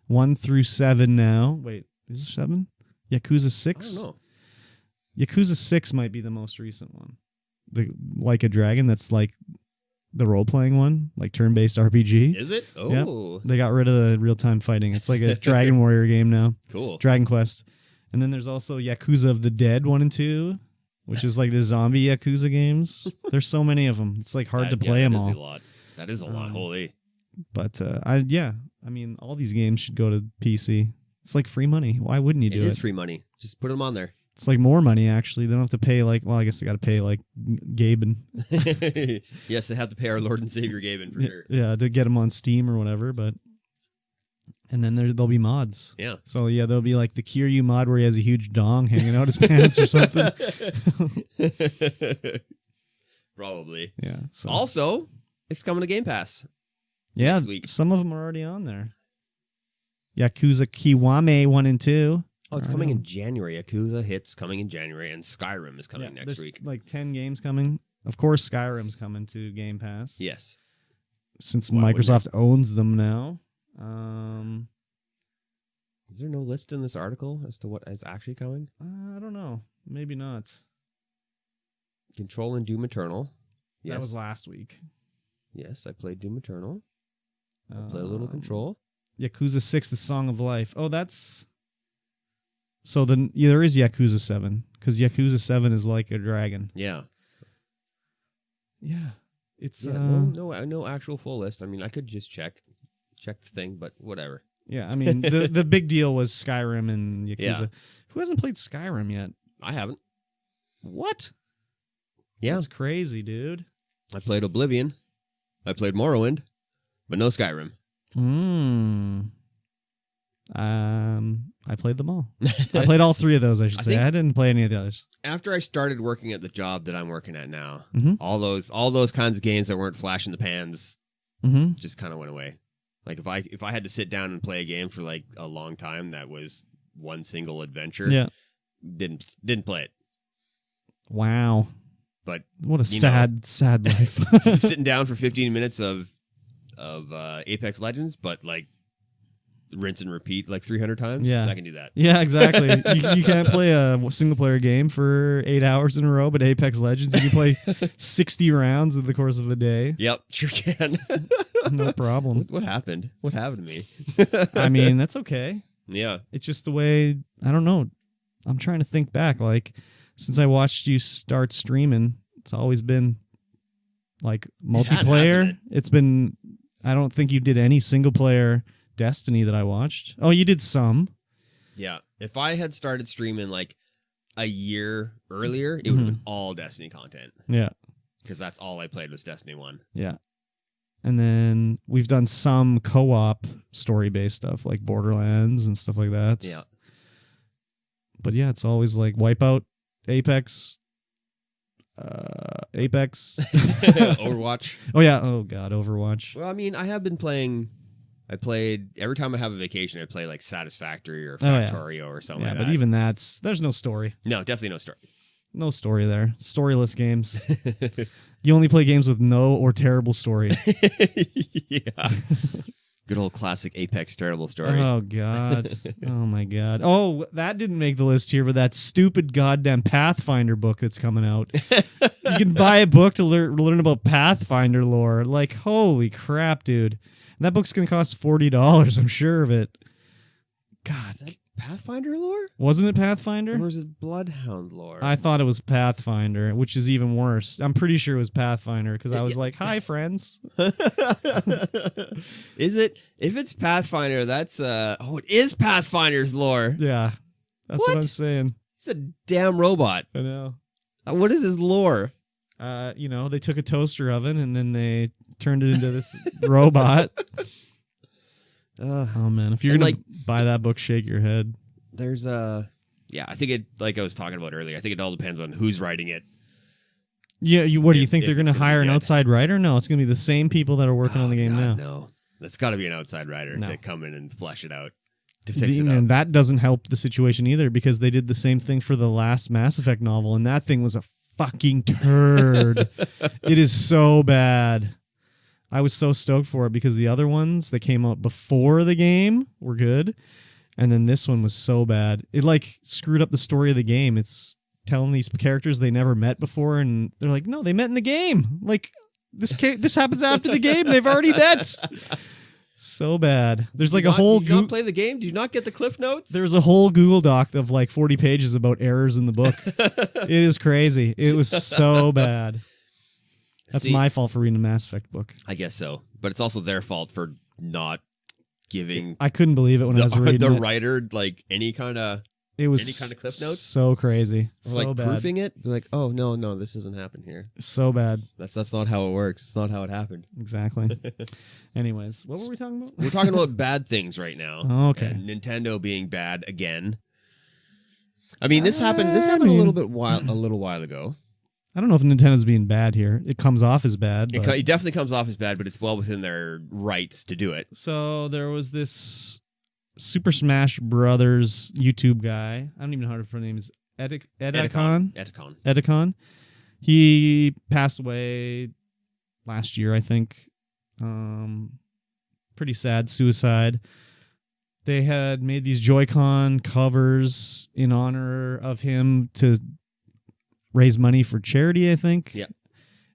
1 through 7 now. Wait, is it 7? Yakuza 6? I don't know. Yakuza 6 might be the most recent one. Like a Dragon, that's like the role-playing one, like turn-based RPG. Is it? Oh. Yep. They got rid of the real-time fighting. It's like a Dragon Warrior game now. Cool. Dragon Quest. And then there's also Yakuza of the Dead 1 and 2, which is like the zombie Yakuza games. There's so many of them. It's like hard to play them all. That is a lot. Holy. But I mean, all these games should go to PC. It's like free money. Why wouldn't you do it? It is free money. Just put them on there. It's like more money, actually. They don't have to pay I guess they got to pay like Gaben. Yes, they have to pay our Lord and Savior Gaben for sure. Yeah, to get them on Steam or whatever. And then there'll be mods. Yeah. So yeah, there'll be like the Kiryu mod where he has a huge dong hanging out his pants or something. Probably. Yeah. So. Also, it's coming to Game Pass. Yeah, next week. Some of them are already on there. Yakuza Kiwami 1 and 2. Oh, it's coming in January. Yakuza hits coming in January, and Skyrim is coming next week. Like 10 games coming. Of course, Skyrim's coming to Game Pass. Yes. Since Why wouldn't Microsoft owns them now. Is there no list in this article as to what is actually coming? I don't know. Maybe not. Control and Doom Eternal. Yes. That was last week. Yes, I played Doom Eternal. I played a little Control. Yakuza 6, The Song of Life. Oh, that's... So then there is Yakuza 7, because Yakuza 7 is like a dragon. Yeah. Yeah. It's... no actual full list. I mean, I could just check the thing, but whatever. Yeah, I mean, the big deal was Skyrim and Yakuza. Yeah. Who hasn't played Skyrim yet? I haven't. What? Yeah. That's crazy, dude. I played Oblivion. I played Morrowind, but no Skyrim. I played them all. I played all 3 of those, I should say. I didn't play any of the others. After I started working at the job that I'm working at now, Mm-hmm. all those kinds of games that weren't flash in the pans just kind of went away. Like if I had to sit down and play a game for like a long time that was one single adventure, didn't play it. Wow. But what a sad life. Sitting down for 15 minutes of Apex Legends, but like rinse and repeat like 300 times. Yeah, I can do that. Yeah, exactly. you can't play a single player game for 8 hours in a row, but Apex Legends, you can play 60 rounds in the course of a day. Yep, sure can. No problem. What happened? What happened to me? I mean, that's okay. Yeah. It's just the way, I don't know. I'm trying to think back. Like, since I watched you start streaming, it's always been like multiplayer. It's been, I don't think you did any single player Destiny that I watched. Oh, you did some. Yeah. If I had started streaming like a year earlier, it would have been all Destiny content. Yeah. Because that's all I played was Destiny 1. Yeah. And then we've done some co-op story-based stuff like Borderlands and stuff like that. Yeah. But yeah, it's always like Wipeout, Apex. Overwatch. Oh, yeah. Oh, God, Overwatch. Well, I mean, I have been playing... I played... Every time I have a vacation, I play like Satisfactory or Factorio or something like that. Yeah, but even there's no story. No, definitely no story. No story there. Storyless games. You only play games with no or terrible story. Yeah. Good old classic Apex terrible story. Oh, God. Oh, my God. Oh, that didn't make the list here, but that stupid goddamn Pathfinder book that's coming out. You can buy a book to learn about Pathfinder lore. Like, holy crap, dude. And that book's going to cost $40, I'm sure of it. God. Is that Pathfinder lore? Wasn't it Pathfinder? Or was it Bloodhound lore? I thought it was Pathfinder, which is even worse. I'm pretty sure it was Pathfinder because I was like, hi, friends. Is it? If it's Pathfinder, that's... it is Pathfinder's lore. Yeah. That's what I'm saying. He's a damn robot. I know. What is his lore? They took a toaster oven and then they turned it into this robot. Oh, man. If you're going to buy that book, shake your head. There's I think it, like I was talking about earlier, I think it all depends on who's writing it. Yeah, what do you think they're going to hire an outside writer? No, it's going to be the same people that are working on the game now. No, that's got to be an outside writer to come in and flesh it out, to fix it up. And that doesn't help the situation either because they did the same thing for the last Mass Effect novel, and that thing was a fucking turd. It is so bad. I was so stoked for it because the other ones that came out before the game were good. And then this one was so bad. It like screwed up the story of the game. It's telling these characters they never met before. And they're like, no, they met in the game. Like this happens after the game. They've already met. So bad. There's like a whole... Did you not play the game? Did you not get the Cliff Notes? There's a whole Google Doc of like 40 pages about errors in the book. It is crazy. It was so bad. That's my fault for reading a Mass Effect book. I guess so. But it's also their fault for not giving... I couldn't believe it when I was reading the writer like any kind of Cliff Notes. So crazy. So like bad. Proofing it. Be like, oh, no, this doesn't happen here. So bad. That's not how it works. It's not how it happened. Exactly. Anyways, what were we talking about? We're talking about bad things right now. Oh, okay. And Nintendo being bad again. I mean, this happened a little while ago. I don't know if Nintendo's being bad here. It comes off as bad. It definitely comes off as bad, but it's well within their rights to do it. So there was this Super Smash Brothers YouTube guy. I don't even know how to pronounce his name. Edicon. He passed away last year, I think. Pretty sad suicide. They had made these Joy-Con covers in honor of him to raise money for charity, I think. Yeah.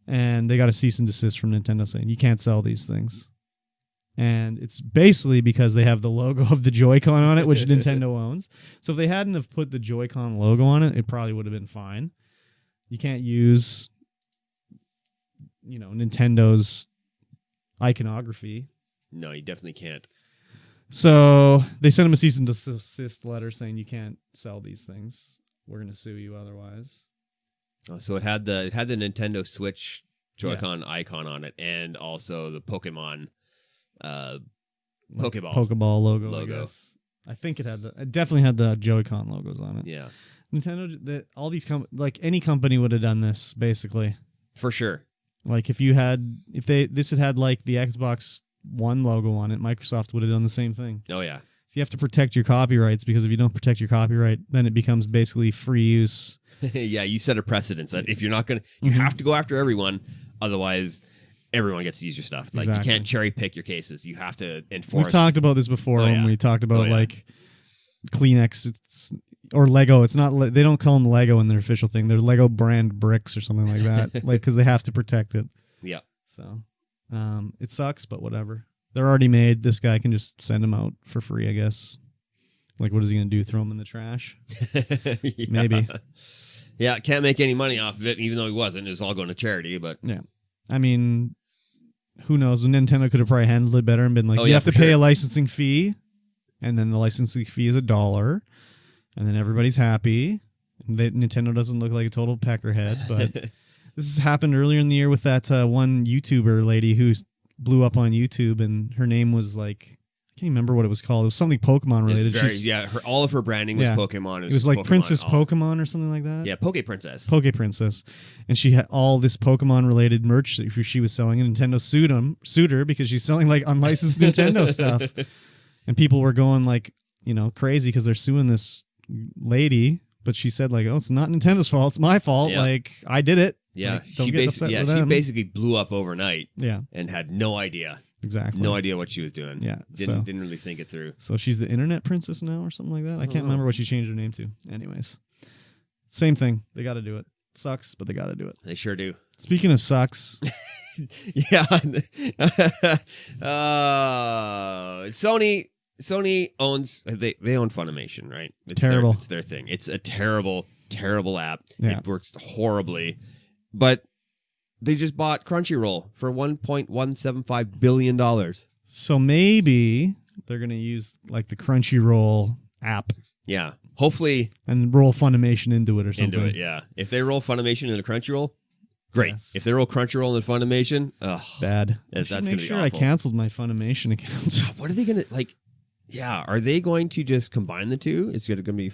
And they got a cease and desist from Nintendo saying, you can't sell these things. And it's basically because they have the logo of the Joy-Con on it, which Nintendo owns. So if they hadn't have put the Joy-Con logo on it, it probably would have been fine. You can't use, Nintendo's iconography. No, you definitely can't. So they sent him a cease and desist letter saying you can't sell these things. We're going to sue you otherwise. Oh, so it had the Nintendo Switch Joy-Con icon on it, and also the Pokemon Pokeball logo. I guess. I think it definitely had the Joy-Con logos on it. Yeah. Nintendo, all these like any company would have done this basically. For sure. Like this had had like the Xbox One logo on it, Microsoft would have done the same thing. Oh yeah. So you have to protect your copyrights, because if you don't protect your copyright, then it becomes basically free use. Yeah, you set a precedence that if you're not going to, you have to go after everyone, otherwise everyone gets to use your stuff. Like exactly. You can't cherry pick your cases. You have to enforce. We've talked about this before when we talked about like Kleenex or Lego. It's not, they don't call them Lego in their official thing. They're Lego brand bricks or something like that. Like, because they have to protect it. Yeah. So it sucks, but whatever. They're already made. This guy can just send them out for free, I guess. Like, what is he going to do? Throw them in the trash? Yeah. Maybe. Yeah, can't make any money off of it, even though he wasn't. It was all going to charity, but... Yeah. I mean, who knows? Nintendo could have probably handled it better and been like, you have to pay a licensing fee, and then the licensing fee is $1, and then everybody's happy. Nintendo doesn't look like a total peckerhead, but this has happened earlier in the year with that one YouTuber lady who blew up on YouTube, and her name was like... I can't remember what it was called. It was something Pokemon related. All of her branding was Pokemon. It was like Pokemon, Princess Pokemon or something like that. Yeah, Poke Princess. Poke Princess. And she had all this Pokemon related merch that she was selling, and Nintendo sued her because she's selling like unlicensed Nintendo stuff. And people were going like, crazy because they're suing this lady. But she said like, oh, it's not Nintendo's fault. It's my fault. Yeah. Like, I did it. Yeah, like, she basically blew up overnight. Yeah. And had no idea. Exactly. No idea what she was doing. Yeah. Didn't really think it through. So she's the internet princess now or something like that. I can't remember what she changed her name to. Anyways. Same thing. They got to do it. Sucks, but they got to do it. They sure do. Speaking of sucks. Yeah. Sony owns, they own Funimation, right? It's terrible. It's their thing. It's a terrible, terrible app. Yeah. It works horribly. But they just bought Crunchyroll for $1.175 billion. So maybe they're going to use like the Crunchyroll app. Yeah. Hopefully. And roll Funimation into it or something. Into it, yeah. If they roll Funimation into Crunchyroll, great. Yes. If they roll Crunchyroll into Funimation, bad. That's going to be sure awful. I canceled my Funimation account. What are they going to, like, are they going to just combine the two? It's going to be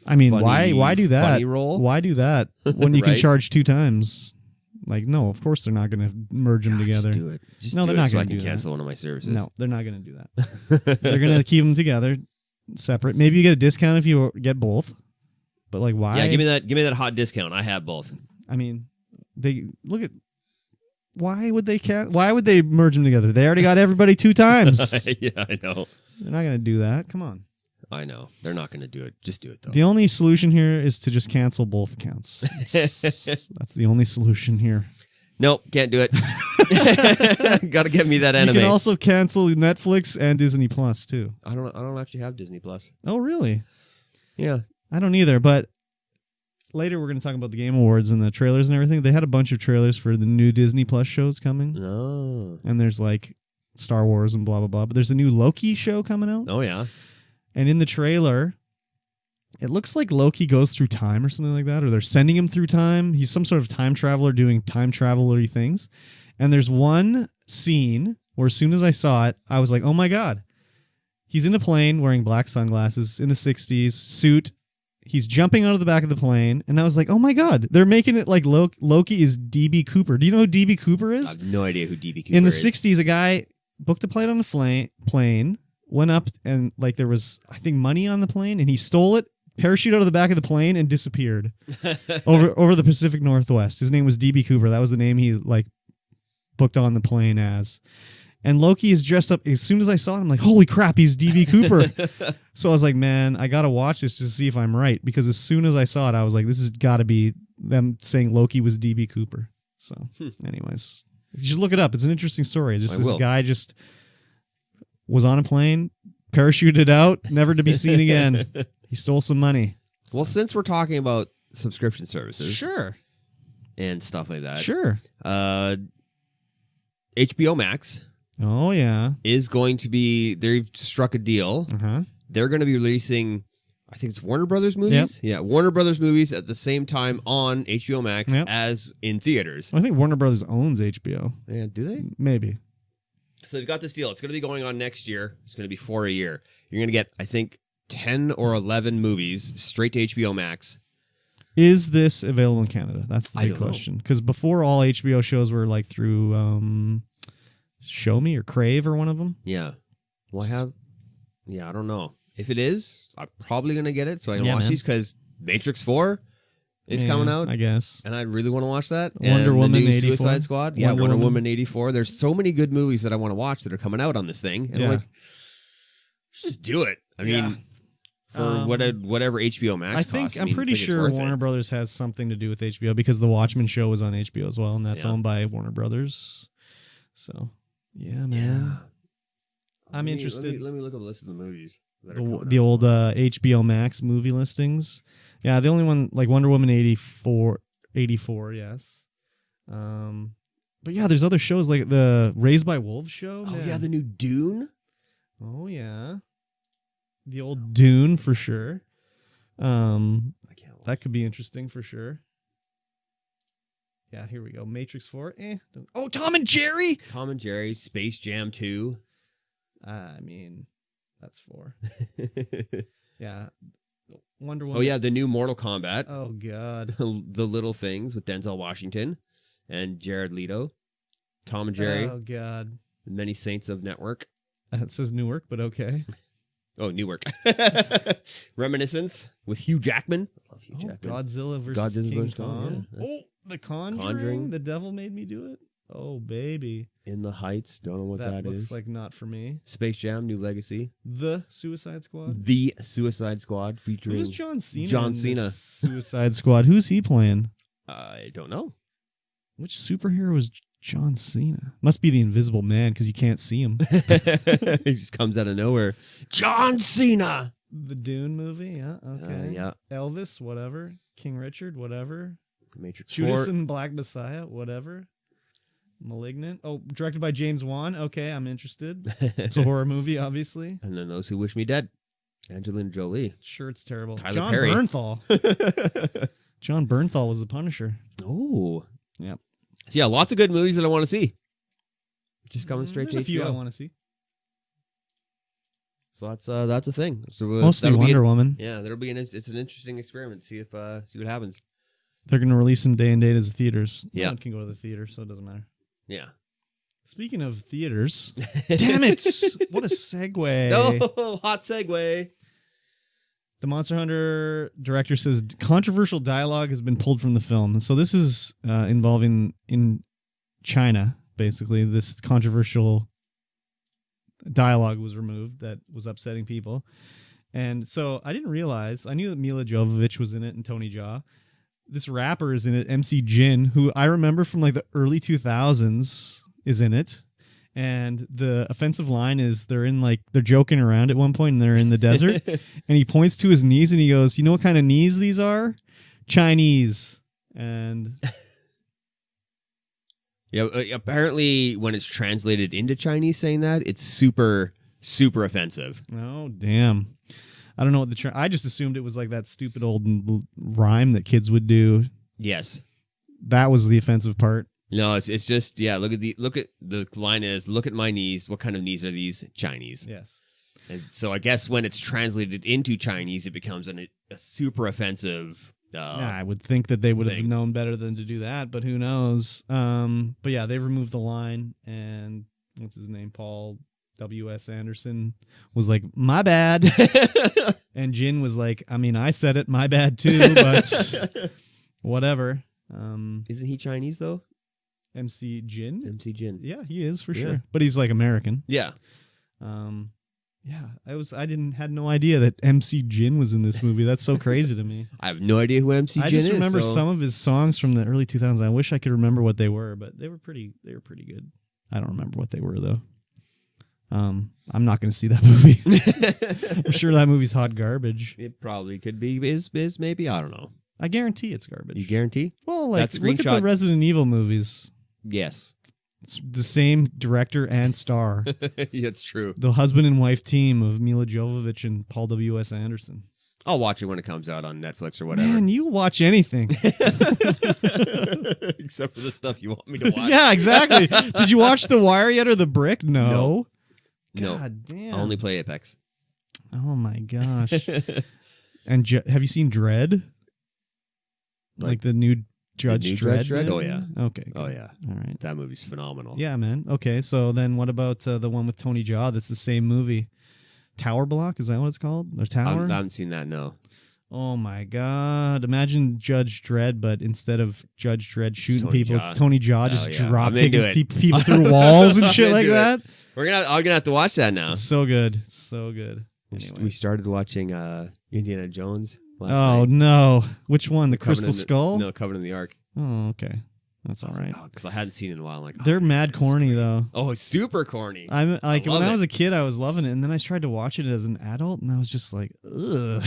why do that? Funny roll? Why do that when you Right? can charge 2 times? Like, no, of course they're not going to merge them together. Just do it. No, they're not so I going to can do cancel one of my services. No, they're not going to do that. They're going to keep them together, separate. Maybe you get a discount if you get both. But like, why? Yeah, give me that hot discount. I have both. I mean, why would they merge them together? They already got everybody 2 times. Yeah, I know. They're not going to do that. Come on. I know. They're not going to do it. Just do it, though. The only solution here is to just cancel both accounts. That's the only solution here. Nope, can't do it. Got to get me that anime. You can also cancel Netflix and Disney Plus too. I don't actually have Disney Plus. Oh, really? Yeah. I don't either, but later we're going to talk about the Game Awards and the trailers and everything. They had a bunch of trailers for the new Disney Plus shows coming. Oh. And there's like Star Wars and blah, blah, blah. But there's a new Loki show coming out. Oh, yeah. And in the trailer, it looks like Loki goes through time or something like that, or they're sending him through time. He's some sort of time traveler doing time traveler-y things. And there's one scene where as soon as I saw it, I was like, oh my God. He's in a plane wearing black sunglasses in the 60s, suit. He's jumping out of the back of the plane. And I was like, oh my God. They're making it like Loki is D.B. Cooper. Do you know who D.B. Cooper is? I have no idea who D.B. Cooper is. In the 60s, a guy booked a plane on a plane, went up and like there was, I think, money on the plane, and he stole it, parachuted out of the back of the plane and disappeared over the Pacific Northwest. His name was DB Cooper. That was the name he like booked on the plane as. And Loki is dressed up. As soon as I saw it, I'm like, holy crap, he's DB Cooper. So I was like, man, I got to watch this to see if I'm right. Because as soon as I saw it, I was like, this has got to be them saying Loki was DB Cooper. So anyways, you should look it up. It's an interesting story. Just this guy just was on a plane, parachuted out, never to be seen again. He stole some money. Well, since we're talking about subscription services. Sure. And stuff like that. Sure. HBO Max. Oh, yeah. Is going to be, they've struck a deal. Uh-huh. They're going to be releasing, I think it's Warner Brothers movies? Yep. Yeah, Warner Brothers movies at the same time on HBO Max as in theaters. I think Warner Brothers owns HBO. Yeah, do they? Maybe. So they've got this deal. It's going to be going on next year. It's going to be for a year. You're going to get, I think, 10 or 11 movies straight to HBO Max. Is this available in Canada? That's the big question. Because before, all HBO shows were like through Show Me or Crave or one of them. Yeah. Well, I don't know. If it is, I'm probably going to get it so I can watch these because Matrix 4 is coming out. I guess. And I really want to watch that. Wonder Woman the new 84. Suicide Squad. Yeah, Wonder Woman 84. There's so many good movies that I want to watch that are coming out on this thing. And I'm like, let's just do it. I mean, for whatever HBO Max costs. I'm pretty sure Warner Brothers has something to do with HBO because the Watchmen show was on HBO as well, and that's owned by Warner Brothers. So, yeah, man. I'm interested. Let me look up a list of the movies. The old HBO Max movie listings. Yeah, the only one, like Wonder Woman 84, yes. But yeah, there's other shows like the Raised by Wolves show. Oh, yeah, the new Dune. Oh, yeah. The old Dune for sure. That could be interesting for sure. Yeah, here we go. Matrix 4. Oh, Tom and Jerry. Tom and Jerry. Space Jam 2. I mean, that's 4. Yeah. Wonder Woman. Oh, yeah, the new Mortal Kombat. Oh, God. The Little Things with Denzel Washington and Jared Leto. Tom and Jerry. Oh, God. The Many Saints of Network. That says Newark, but okay. Oh, Newark. Reminiscence with Hugh Jackman. I love Hugh Jackman. Godzilla versus King Kong. Yeah, The Conjuring. The Devil Made Me Do It. Oh, baby. In the Heights. Don't know what that is. Looks like not for me. Space Jam, New Legacy. The Suicide Squad. The Suicide Squad featuring Who's John Cena? John Cena. Suicide Squad. Who's he playing? I don't know. Which superhero is John Cena? Must be the Invisible Man because you can't see him. He just comes out of nowhere. John Cena. The Dune movie. Yeah. Okay. Yeah. Elvis. Whatever. King Richard. Whatever. Matrix Judas 4. and Black Messiah. Whatever. Malignant. Oh, directed by James Wan. Okay, I'm interested. It's a horror movie, obviously. And then Those Who Wish Me Dead. Angelina Jolie. Sure, it's terrible. Tyler Perry. Bernthal. John Bernthal was the Punisher. Oh. Yep. So yeah, lots of good movies that I want to see. Just coming straight to HBO. A few I want to see. So that's a thing. So mostly Wonder Woman. Yeah, it's an interesting experiment. See what happens. They're going to release them day and date as theaters. Yeah. No one can go to the theater, so it doesn't matter. Yeah. Speaking of theaters, damn it! What a segue. Oh, hot segue. The Monster Hunter director says controversial dialogue has been pulled from the film. So this is involving in China, basically. This controversial dialogue was removed that was upsetting people. And so I didn't realize, I knew that Mila Jovovich was in it and Tony Jaa. This rapper is in it, MC Jin, who I remember from like the early 2000s is in it. And the offensive line is they're joking around at one point and they're in the desert. And he points to his knees and he goes, you know what kind of knees these are? Chinese. And yeah, apparently when it's translated into Chinese saying that, it's super, super offensive. Oh, damn. I don't know what I just assumed it was like that stupid old rhyme that kids would do. Yes. That was the offensive part. No, it's just, yeah, look at the line is, look at my knees. What kind of knees are these? Chinese. Yes. And so I guess when it's translated into Chinese, it becomes a super offensive. I would think that they would have known better than to do that, but who knows? But yeah, they removed the line and what's his name? Paul W.S. Anderson was like, my bad. And Jin was like, I mean, I said it, my bad too, but whatever. Isn't he Chinese though? MC Jin? MC Jin. Yeah, he is for sure. But he's like American. Yeah. Yeah, had no idea that MC Jin was in this movie. That's so crazy to me. I have no idea who MC Jin is. I just remember some of his songs from the early 2000s. I wish I could remember what they were, but they were pretty good. I don't remember what they were though. I'm not going to see that movie. I'm sure that movie's hot garbage. It probably could be. Is maybe, I don't know. I guarantee it's garbage. You guarantee? Well, like look at the Resident Evil movies. Yes. It's the same director and star. It's true. The husband and wife team of Mila Jovovich and Paul W.S. Anderson. I'll watch it when it comes out on Netflix or whatever. Man, you watch anything. Except for the stuff you want me to watch. Yeah, exactly. Did you watch The Wire yet or The Brick? No. God damn. I only play Apex. Oh my gosh. And have you seen Dredd? Like the new Judge Dredd? Oh, yeah. Okay. Oh, yeah. All right. That movie's phenomenal. Yeah, man. Okay, so then what about the one with Tony Jaa that's the same movie? Tower Block? Is that what it's called? Or Tower? I haven't seen that, no. Oh, my God. Imagine Judge Dredd, but instead of Judge Dredd shooting people, Jaa. it's Tony Jaa just drop kicking it. people through walls and shit like that. I'm gonna have to watch that now. It's so good. It's so good. Anyway. We started watching Indiana Jones last night. Oh, no. Which one? The Crystal Skull? No, Covenant in the Ark. Oh, okay. That's all right. Because I hadn't seen it in a while. I'm like, they're mad corny though. Oh, it's super corny. I'm like when I was a kid, I was loving it, and then I tried to watch it as an adult, and I was just like, ugh.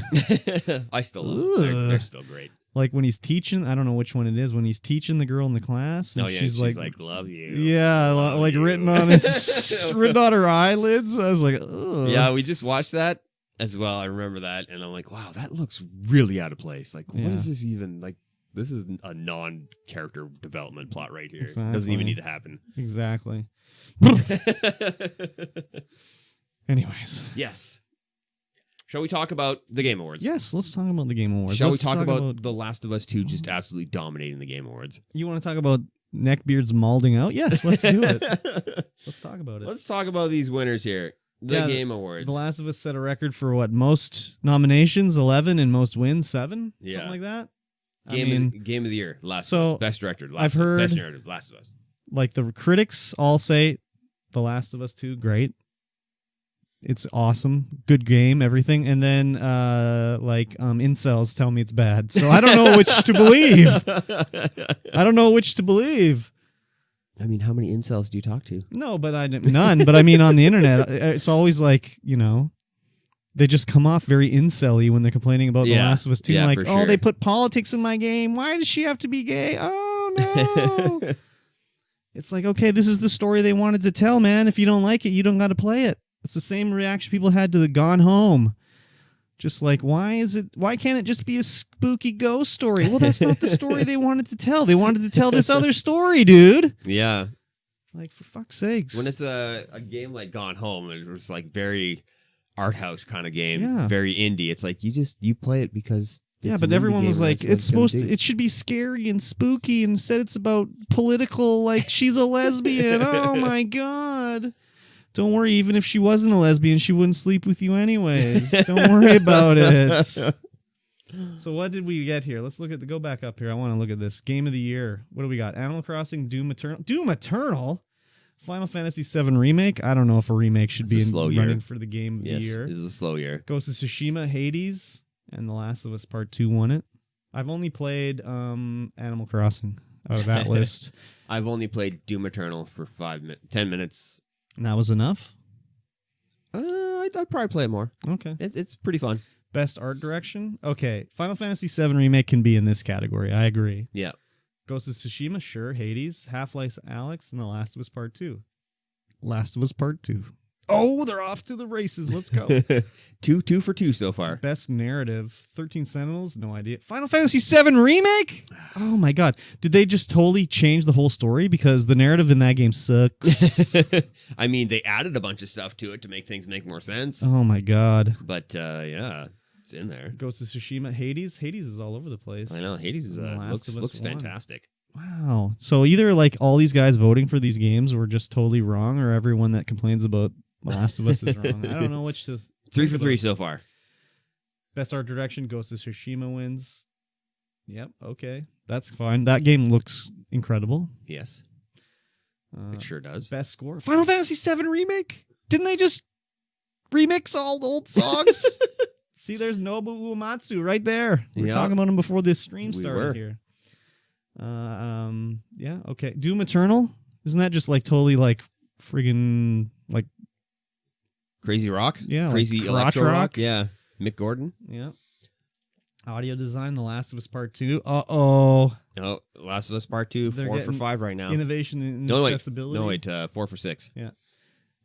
I still love them. They're still great. Like when he's teaching, I don't know which one it is. When he's teaching the girl in the class, and she's like, "Love you." Yeah, like written on written on her eyelids. I was like, ugh. Yeah, we just watched that as well. I remember that, and I'm like, wow, that looks really out of place. Like, what is this even like? This is a non-character development plot right here. Exactly. It doesn't even need to happen. Exactly. Anyways. Yes. Shall we talk about the Game Awards? Yes, let's talk about the Game Awards. Shall we talk about The Last of Us 2 just absolutely dominating the Game Awards? You want to talk about neckbeards malding out? Yes, let's do it. Let's talk about it. Let's talk about these winners here. The Game Awards. The Last of Us set a record for what? Most nominations, 11, and most wins, 7? Yeah. Something like that? Game of the Year, Last of Us. Best Director, Last of Us. Best Narrative, Last of Us. Like the critics all say The Last of Us 2, great. It's awesome. Good game, everything. And then incels tell me it's bad. So I don't know which to believe. I mean, how many incels do you talk to? No, but none. But I mean, on the internet, it's always like, they just come off very incel-y when they're complaining about The Last of Us 2. Yeah, like, for sure. they put politics in my game. Why does she have to be gay? Oh, no. It's like, okay, this is the story they wanted to tell, man. If you don't like it, you don't got to play it. It's the same reaction people had to the Gone Home. Just like, why can't it just be a spooky ghost story? Well, that's not the story they wanted to tell. They wanted to tell this other story, dude. Yeah. Like, for fuck's sakes. When it's a game like Gone Home, it was like very art house kind of game, very indie. It's like you play it because but everyone was like, it should be scary and spooky, and instead it's about political, like she's a lesbian. Oh my God. Don't worry, even if she wasn't a lesbian, she wouldn't sleep with you anyways. Don't worry about it. So what did we get here? Let's go back up here. I want to look at this. Game of the Year. What do we got? Animal Crossing, Doom Eternal? Final Fantasy VII Remake. I don't know if a remake should be running for the Game of the Year. It is a slow year. Ghost of Tsushima, Hades, and The Last of Us Part 2 won it. I've only played Animal Crossing out of that list. I've only played Doom Eternal for 10 minutes. And that was enough? I'd probably play it more. Okay. It's pretty fun. Best art direction? Okay. Final Fantasy VII Remake can be in this category. I agree. Yeah. Ghost of Tsushima, sure. Hades, Half-Life Alyx, and The Last of Us Part 2. Last of Us Part 2. Oh, they're off to the races. Let's go. two for two so far. Best narrative, 13 Sentinels, no idea. Final Fantasy VII Remake? Oh my God. Did they just totally change the whole story? Because the narrative in that game sucks. I mean, they added a bunch of stuff to it to make things make more sense. Oh my God. But yeah, it's in there. Ghost of Tsushima, Hades. Hades is all over the place. I know. Hades is looks fantastic. Wow. So either like all these guys voting for these games were just totally wrong, or everyone that complains about Last of Us is wrong. I don't know which to. 3 for 3 so far. Best art direction, Ghost of Tsushima wins. Yep, okay. That's fine. That game looks incredible. Yes. It sure does. Best score, Final Fantasy VII Remake. Didn't they just remix all the old songs? See, there's Nobuo Uematsu right there. We were talking about him before this stream started here. Yeah, okay. Doom Eternal? Isn't that just like totally like friggin' like Crazy Rock? Yeah. Crazy like Electro rock? Rock? Yeah. Mick Gordon? Yeah. Audio design, The Last of Us Part 2. Uh-oh. No, Last of Us Part 2, They're 4 for 5 right now. Innovation and accessibility. No, wait, 4 for 6. Yeah.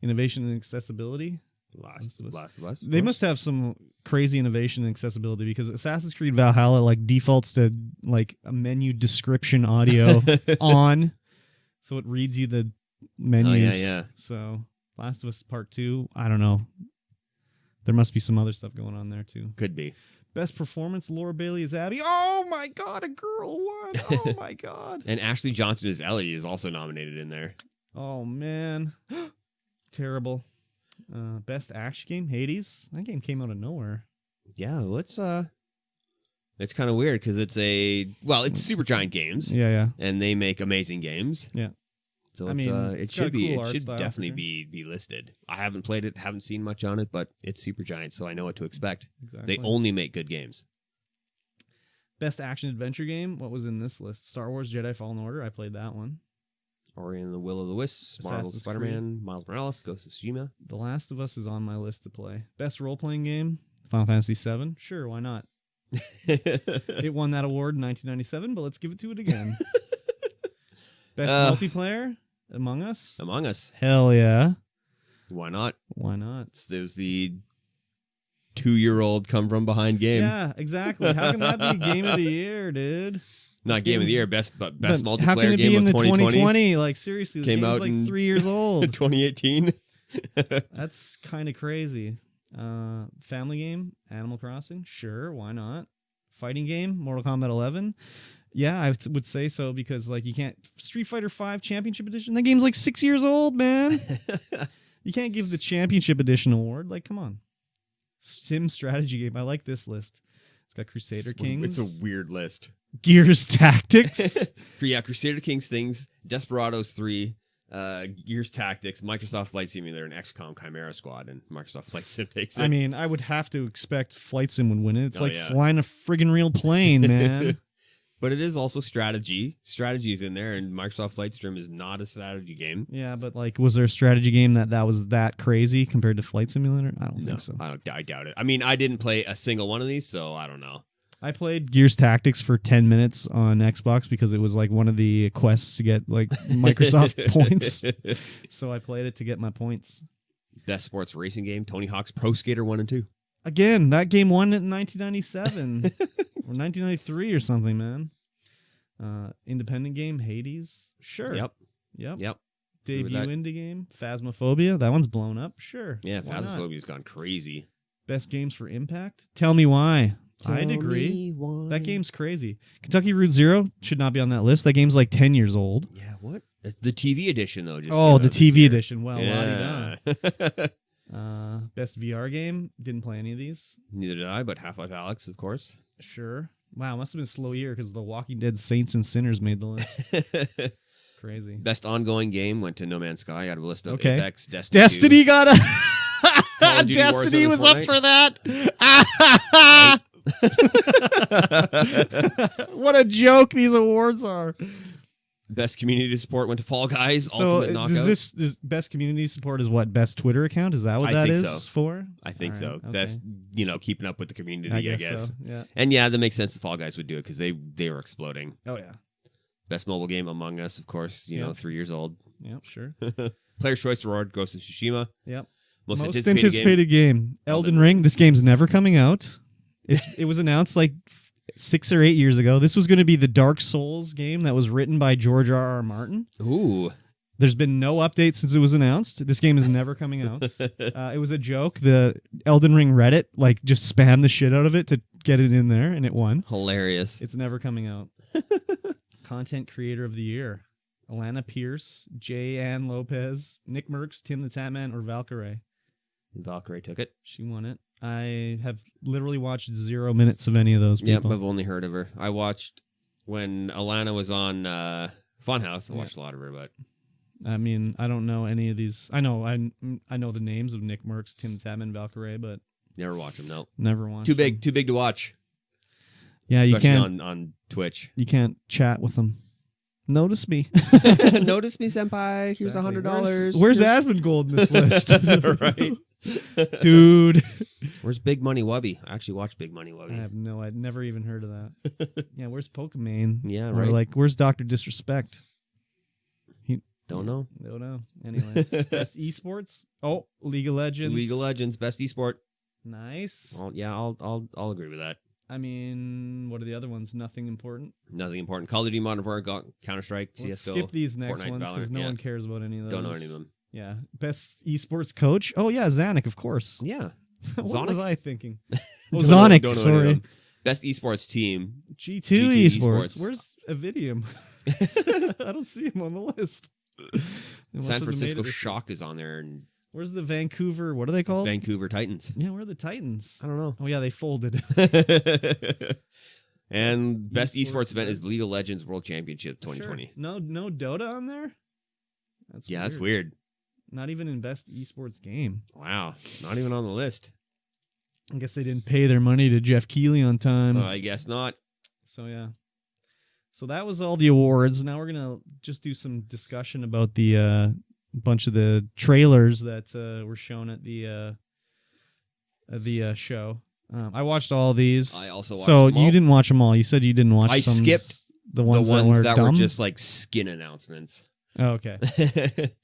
Innovation and accessibility. Last of Us. They must have some crazy innovation and accessibility because Assassin's Creed Valhalla like defaults to like a menu description audio on, so it reads you the menus. Yeah. So Last of Us Part 2, I don't know. There must be some other stuff going on there too. Could be. Best performance, Laura Bailey as Abby. Oh my God, a girl won. Oh my God. And Ashley Johnson as Ellie is also nominated in there. Oh man. Terrible. Best action game, Hades. That game came out of nowhere. Yeah, it's kind of weird because it's it's Supergiant Games. Yeah. And they make amazing games. Yeah. So it should definitely be listed. I haven't played it, haven't seen much on it, but it's Supergiant, so I know what to expect. Exactly. They only make good games. Best action adventure game. What was in this list? Star Wars Jedi Fallen Order. I played that one. Ori and the Will of the Wisps, Marvel's Spider-Man, Miles Morales, Ghost of Tsushima. The Last of Us is on my list to play. Best role-playing game. Final Fantasy VII. Sure, why not? It won that award in 1997, but let's give it to it again. Best multiplayer. Among Us? Among Us. Hell yeah. Why not? Why not? It was the 2-year-old come from behind game. Yeah, exactly. How can that be game of the year, dude? Not game of the year, best multiplayer how can it game be in of the 2020? Like seriously, the Came game's out like in 3 years old. 2018. That's kind of crazy. Family game, Animal Crossing. Sure, why not? Fighting game, Mortal Kombat 11. Yeah, I would say so because like you can't Street Fighter 5 Championship Edition. That game's like 6 years old, man. You can't give the Championship Edition award. Like, come on. Sim strategy game. I like this list. It's got Crusader Kings. It's a weird list. Gears Tactics. Yeah, Crusader Kings things, Desperados 3, Gears Tactics, Microsoft Flight Simulator, and XCOM Chimera Squad, and Microsoft Flight Sim takes it. I mean, I would have to expect Flight Sim would win it. It's flying a friggin' real plane, man. But it is also strategy. Strategy is in there, and Microsoft Flight Sim is not a strategy game. Yeah, but like, was there a strategy game that was that crazy compared to Flight Simulator? I don't think so. I doubt it. I mean, I didn't play a single one of these, so I don't know. I played Gears Tactics for 10 minutes on Xbox because it was like one of the quests to get like Microsoft points. So I played it to get my points. Best sports racing game, Tony Hawk's Pro Skater 1 and 2. Again, that game won it in 1997 or 1993 or something, man. Independent game, Hades. Sure. Yep. Debut indie game, Phasmophobia. That one's blown up. Sure. Yeah, Phasmophobia's gone crazy. Best games for Impact. Tell me why. I'd agree. That game's crazy. Kentucky Route Zero should not be on that list. That game's like 10 years old. Yeah, what? It's the TV edition, though. The TV edition. Well, yeah. Best VR game. Didn't play any of these. Neither did I, but Half-Life Alyx, of course. Sure. Wow, must have been a slow year because The Walking Dead Saints and Sinners made the list. Crazy. Best ongoing game went to No Man's Sky out of a list of Apex, Destiny. Destiny got a... Destiny was up for that. What a joke these awards are. Best community support went to Fall Guys. So Ultimate Knockout. This best community support is what? Best Twitter account? Is that what that is for? I think so. Okay. Best, keeping up with the community, I guess. So, yeah. And yeah, that makes sense that Fall Guys would do it because they were exploding. Oh, yeah. Best mobile game, Among Us, of course, 3 years old. Yep, sure. Player's Choice Award, Ghost of Tsushima. Yep. Most anticipated game. Elden Ring. This game's never coming out. It was announced like 6 or 8 years ago. This was going to be the Dark Souls game that was written by George R.R. Martin. Ooh. There's been no update since it was announced. This game is never coming out. It was a joke. The Elden Ring Reddit just spammed the shit out of it to get it in there, and it won. Hilarious. It's never coming out. Content Creator of the Year. Alana Pierce, J. Ann Lopez, Nick Merckx, Tim the Tatman, or Valkyrie. Valkyrie took it. She won it. I have literally watched 0 minutes of any of those people. Yep, I've only heard of her. I watched when Alana was on Funhouse. I watched a lot of her, but I mean, I don't know any of these. I know the names of Nick Merckx, Tim Tatman, Valkyrie, but never watch them. No, never watched. Too big to watch. Yeah, especially you can't on Twitch. You can't chat with them. Notice me. Notice me, senpai. Here's $100. Where's Asmongold in this list? Right. Dude. Where's Big Money Wubby? I actually watched Big Money Wubby. I'd never even heard of that. Yeah, where's Pokemon? Yeah, or right. like, where's Dr. Disrespect? Don't know. Don't know. Anyways, best esports. Oh, League of Legends. League of Legends, best esport. Nice. I'll agree with that. I mean, what are the other ones? Nothing important. Nothing important. Call of Duty, Modern Warfare, Counter-Strike, CS:GO. Let's skip these next Fortnite, ones because no one cares about any of those. Don't know any of them. Yeah. Best esports coach. Oh yeah, Zanuck, of course. Yeah. What was I thinking? Oh, Don't know any Zonic. of Sorry. them. Best esports team. G2 esports. Esports. Where's Avidium? I don't see him on the list. They must San have made Francisco it. Shock is on there, and Where's the Vancouver? What are they called? Vancouver Titans. Yeah, where are the Titans? I don't know. Oh yeah, they folded. And best Esports esports event is League of Legends World Championship 2020. Sure. No Dota on there. That's weird. Not even in best esports game. Wow, not even on the list. I guess they didn't pay their money to Jeff Keighley on time. I guess not. So yeah. So that was all the awards. Now we're gonna just do some discussion about the bunch of the trailers that were shown at the show. I watched all these. I also watched So them all. you didn't watch them all. You said you didn't watch. I skipped the ones that were dumb? just like skin announcements. Oh, okay.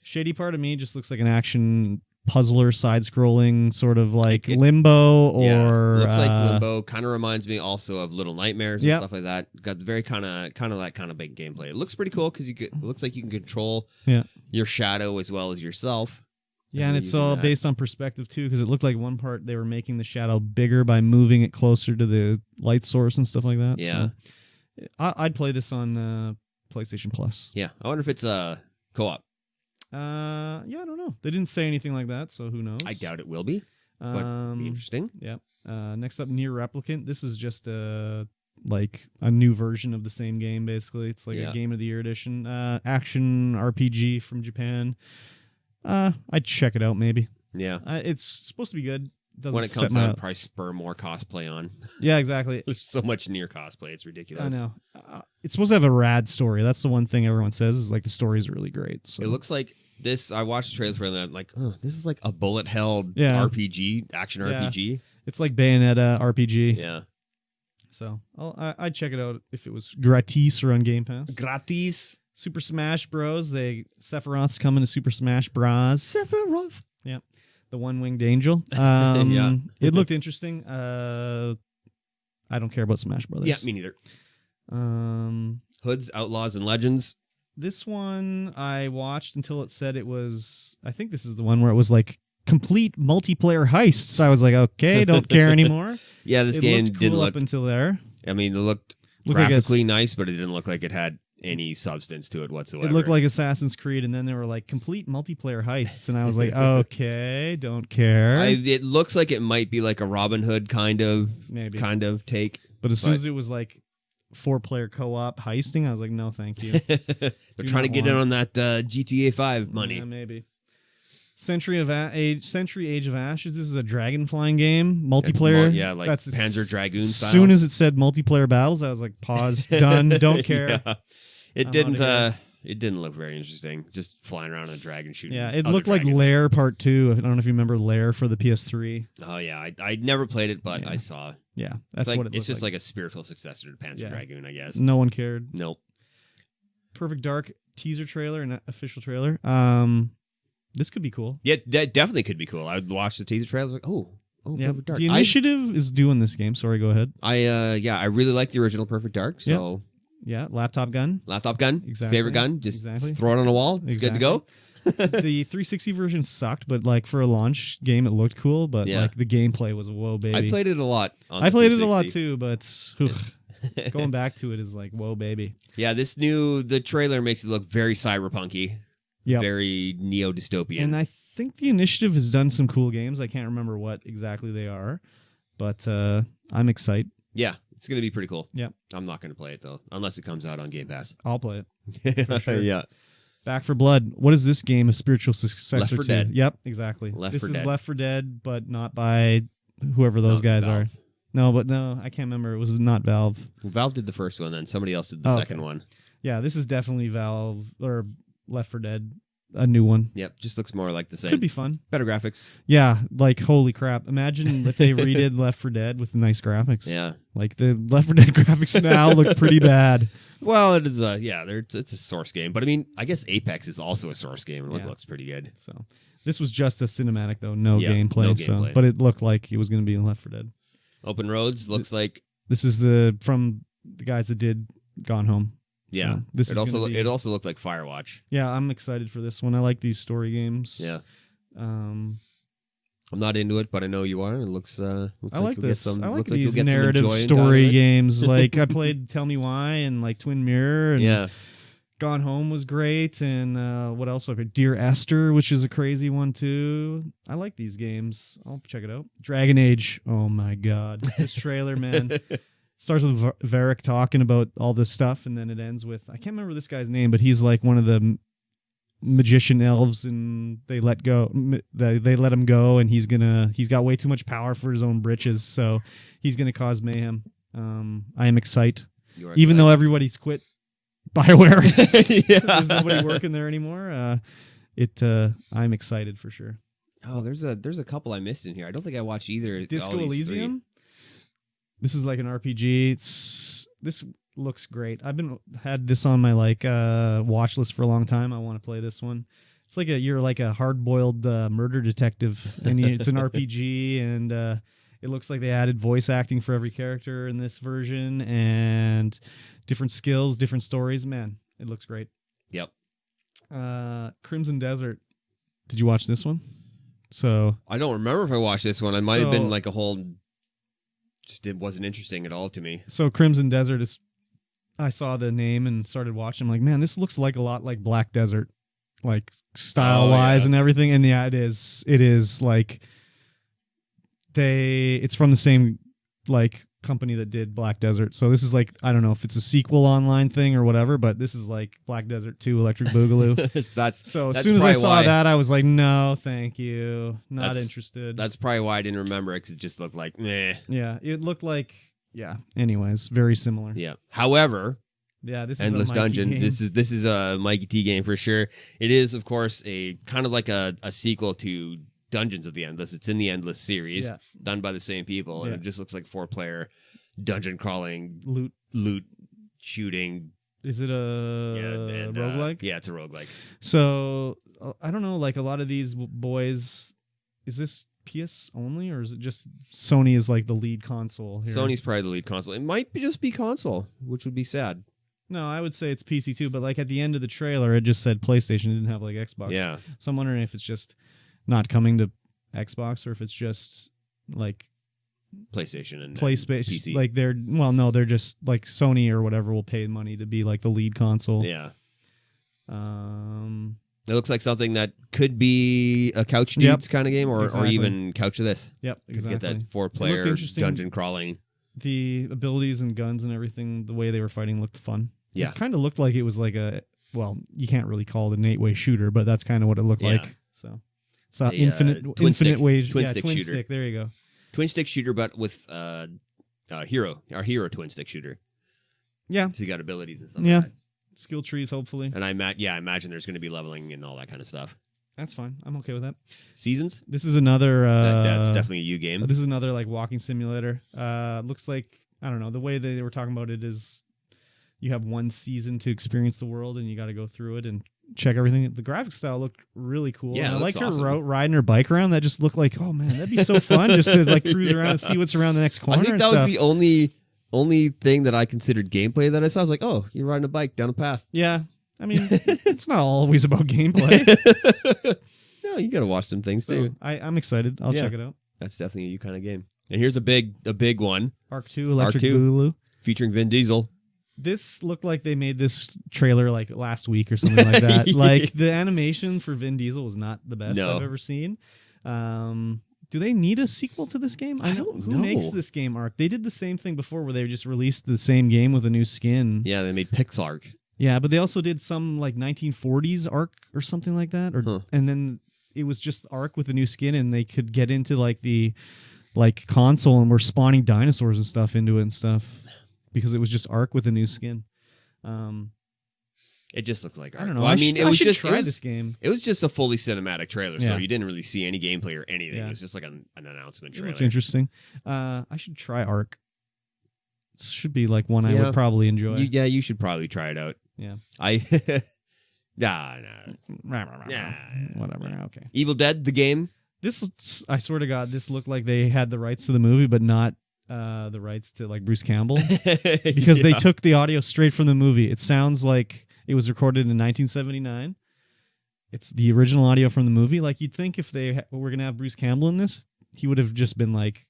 Shady Part of Me just looks like an action puzzler, side-scrolling sort of like Limbo or looks like Limbo. Kind of reminds me also of Little Nightmares and Yep. stuff like that. Got the very kind of that kind of big gameplay. It looks pretty cool because it looks like you can control your shadow as well as yourself. Yeah, and it's all based on perspective too, because it looked like one part they were making the shadow bigger by moving it closer to the light source and stuff like that. Yeah, so I'd play this on PlayStation Plus. Yeah, I wonder if it's a co-op. Yeah, I don't know. They didn't say anything like that, so who knows? I doubt it will be, but it'd be interesting. Yeah. Next up, Nier Replicant. This is just like a new version of the same game, basically. It's like a Game of the Year edition, action RPG from Japan. I'd check it out, maybe. Yeah, it's supposed to be good. When it comes out, probably spur more cosplay on. Yeah, exactly. There's so much Nier cosplay; it's ridiculous. I know. It's supposed to have a rad story. That's the one thing everyone says is like the story's really great. So it looks like this. I watched the trailer for it and I'm like, oh, this is like a bullet held RPG, action RPG. It's like Bayonetta RPG. Yeah. So I'd check it out if it was gratis or on Game Pass. Gratis. Super Smash Bros. Sephiroth's coming to Super Smash Bros. Sephiroth. Yeah. The One-Winged Angel. It looked interesting. I don't care about Smash Brothers. Yeah, me neither. Hoods, Outlaws, and Legends. This one I watched until it said it was... I think this is the one where it was like complete multiplayer heists. I was like, okay, don't care anymore. Yeah, this game didn't look... up until there. I mean, it looked graphically nice, but it didn't look like it had any substance to it whatsoever. It looked like Assassin's Creed, and then they were like complete multiplayer heists, and I was like, okay, don't care. It looks like it might be like a Robin Hood kind of take. But as soon as it was like 4-player co-op heisting, I was like, no, thank you. They're trying to get in on that GTA 5 money. Yeah, maybe. Century Age of Ashes. This is a dragon flying game, multiplayer. Yeah, like that's Panzer Dragoon style. As soon as it said multiplayer battles, I was like, pause, done, don't care. Yeah. It didn't look very interesting. Just flying around on a dragon shooting. Yeah, it looked like Lair Part 2. I don't know if you remember Lair for the PS3. Oh yeah, I never played it, but I saw. Yeah, that's like, what it looked it's just like a spiritual successor to Panzer Dragoon, I guess. No one cared. Nope. Perfect Dark teaser trailer and official trailer. This could be cool. Yeah, that definitely could be cool. I would watch the teaser trailer. I was like, oh, yeah. Perfect Dark. The Initiative is doing this game. Sorry, go ahead. I really like the original Perfect Dark. So yeah, laptop gun. Exactly. Favorite gun. Just throw it on a wall. It's good to go. The 360 version sucked, but like for a launch game, it looked cool. But like the gameplay was whoa, baby. I played it a lot. I played it a lot too, but going back to it is like whoa, baby. Yeah, the trailer makes it look very cyberpunky. very neo-dystopian. And I think the initiative has done some cool games. I can't remember what exactly they are, but I'm excited. Yeah, it's going to be pretty cool. Yeah. I'm not going to play it, though, unless it comes out on Game Pass. I'll play it. For sure. Yeah. Back 4 Blood. What is this game? A spiritual successor Left 4 to? Dead. Yep, exactly. Left 4 is Dead. Left 4 Dead, but not by whoever those guys Valve. are. No, I can't remember. It was not Valve. Valve did the first one, then somebody else did the second one. Yeah, this is definitely Valve or Left 4 Dead, a new one. Yep, just looks more like the same. Could be fun. Better graphics. Yeah, like holy crap. Imagine if they redid Left 4 Dead with nice graphics. Yeah. Like the Left 4 Dead graphics now look pretty bad. Well, it is it's a source game, but I mean, I guess Apex is also a source game and it looks pretty good. So, this was just a cinematic though, no gameplay, no gameplay. but it looked like it was going to be in Left 4 Dead. Open roads looks like this is from the guys that did Gone Home. Yeah. So it also looked like Firewatch. Yeah, I'm excited for this one. I like these story games. Yeah. I'm not into it, but I know you are. It looks I like this. I like like these narrative story games. Like I played Tell Me Why and like Twin Mirror and Gone Home was great, and what else? Dear Esther, which is a crazy one too. I like these games. I'll check it out. Dragon Age. Oh my god, this trailer, man. Starts with Varric talking about all this stuff, and then it ends with I can't remember this guy's name, but he's like one of the magician elves, and they let him go, and he's got way too much power for his own britches, so he's gonna cause mayhem. I am excited, even though everybody's quit BioWare. There's nobody working there anymore. I'm excited for sure. Oh, there's a couple I missed in here. I don't think I watched either. Disco Elysium. This is like an RPG. This looks great. I've had this on my watch list for a long time. I want to play this one. It's like you're like a hard-boiled murder detective, and it's an RPG, and it looks like they added voice acting for every character in this version, and different skills, different stories. Man, it looks great. Yep. Crimson Desert. Did you watch this one? So I don't remember if I watched this one. I might have been like a whole. It wasn't interesting at all to me. So Crimson Desert is. I saw the name and started watching. I'm like, man, this looks like a lot like Black Desert, like style wise and everything. And yeah, it is. It is like it's from the same like company that did Black Desert. So this is like, I don't know if it's a sequel online thing or whatever, but this is like Black Desert 2 Electric Boogaloo. As soon as I saw that, I was like, no, thank you. Not interested. That's probably why I didn't remember it, because it just looked like meh. Yeah, it looked like anyways, very similar. Yeah. However, this is Endless a Mikey Dungeon. game. This is a Mikey T game for sure. It is, of course, a kind of like a sequel to Dungeons of the Endless. It's in the Endless series, done by the same people, and it just looks like 4-player dungeon crawling, loot shooting. Is it a roguelike? Yeah, it's a roguelike. So I don't know, like a lot of these boys, is this PS only, or is it just Sony is like the lead console here? Sony's probably the lead console. It might just be console, which would be sad. No, I would say it's PC too, but like at the end of the trailer, it just said PlayStation. It didn't have like Xbox. Yeah. So I'm wondering if it's just not coming to Xbox, or if it's just like PlayStation and PC. PC. Like they're just like Sony or whatever will pay money to be like the lead console. Yeah. It looks like something that could be a Couch Dudes kind of game, or even Couch this. Yep, exactly. Get that 4-player dungeon crawling. The abilities and guns and everything, the way they were fighting looked fun. Yeah. It kind of looked like it was like you can't really call it an 8-way shooter, but that's kind of what it looked like. So it's infinite ways. Twin stick shooter. Stick, there you go. Twin stick shooter, but with our hero twin stick shooter. Yeah. So you got abilities and stuff like that. Skill trees, hopefully. And I imagine there's going to be leveling and all that kind of stuff. That's fine. I'm okay with that. Seasons? This is another... that's definitely a U game. This is another like walking simulator. Looks like, I don't know, the way they were talking about it is you have one season to experience the world, and you got to go through it and check everything. The graphic style looked really cool. Yeah, I liked her awesome. Riding her bike around. That just looked like, oh man, that'd be so fun just to like cruise around and see what's around the next corner. I think that was the only thing that I considered gameplay that I saw. I was like, oh, you're riding a bike down a path. Yeah. I mean, it's not always about gameplay. No, you got to watch some things too. So I'm excited. I'll check it out. That's definitely a you kind of game. And here's a big one. Arc 2 Electric Boogaloo. Featuring Vin Diesel. This looked like they made this trailer like last week or something like that. Like the animation for Vin Diesel was not the best I've ever seen. Do they need a sequel to this game? I don't know. Who makes this game, Arc? They did the same thing before where they just released the same game with a new skin. Yeah, they made Pixark. Yeah, but they also did some like 1940s Arc or something like that. And then it was just Arc with a new skin, and they could get into like the console and were spawning dinosaurs and stuff into it and stuff because it was just Arc with a new skin. It just looks like Arc. I don't know. Well, I should try this game. It was just a fully cinematic trailer, so you didn't really see any gameplay or anything. Yeah. It was just like an announcement trailer. It looked interesting. I should try Arc. It should be like one I would probably enjoy. You should probably try it out. Yeah. Nah. Whatever. Okay. Evil Dead, the game. This, I swear to God, this looked like they had the rights to the movie, but not the rights to like Bruce Campbell, because they took the audio straight from the movie. It sounds like it was recorded in 1979. It's the original audio from the movie. Like you'd think if they were gonna have Bruce Campbell in this, he would have just been like,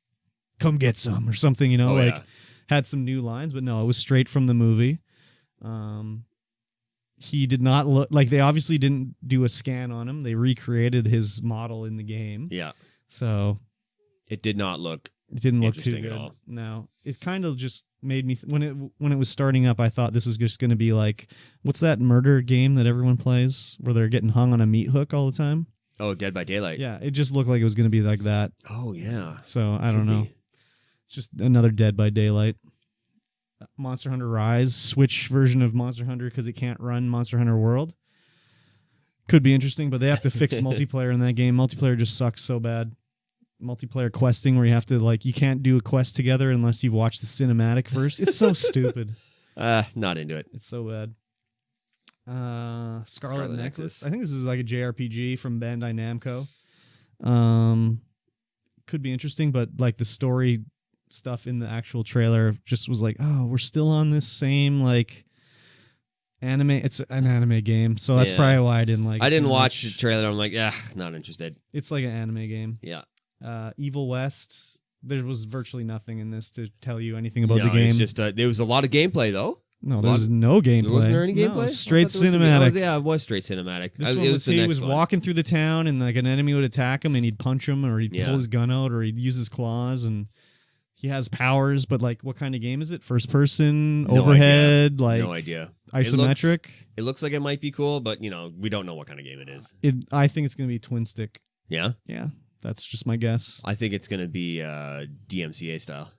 "Come get some" or something, you know, had some new lines. But no, it was straight from the movie. He did not look like, they obviously didn't do a scan on him. They recreated his model in the game. Yeah. So it did not look. It didn't look too good at all. No, it kind of just made me when it was starting up. I thought this was just going to be like, what's that murder game that everyone plays where they're getting hung on a meat hook all the time? Oh, Dead by Daylight. Yeah, it just looked like it was going to be like that. Oh yeah. So I don't know. It's just another Dead by Daylight. Monster Hunter Rise, Switch version of Monster Hunter because it can't run Monster Hunter World. Could be interesting, but they have to fix multiplayer in that game. Multiplayer just sucks so bad. Multiplayer questing where you have to you can't do a quest together unless you've watched the cinematic first. It's so stupid. Not into it. It's so bad. Scarlet Nexus. I think this is like a JRPG from Bandai Namco. Could be interesting, but like the story stuff in the actual trailer just was like, oh, we're still on this same anime. It's an anime game, so that's probably why I didn't like it. I didn't watch the trailer. I'm like, not interested. It's like an anime game. Yeah. Evil West. There was virtually nothing in this to tell you anything about the game. It's just there was a lot of gameplay though. No, there was no gameplay. Wasn't there any gameplay? No, straight cinematic. It was straight cinematic. This one was he was walking through the town and like an enemy would attack him and he'd punch him or he'd pull his gun out or he'd use his claws and he has powers. But like, what kind of game is it? First person, overhead, no idea. Isometric. It looks like it might be cool, but we don't know what kind of game it is. I think it's going to be twin stick. Yeah? Yeah. That's just my guess. I think it's going to be DMCA style.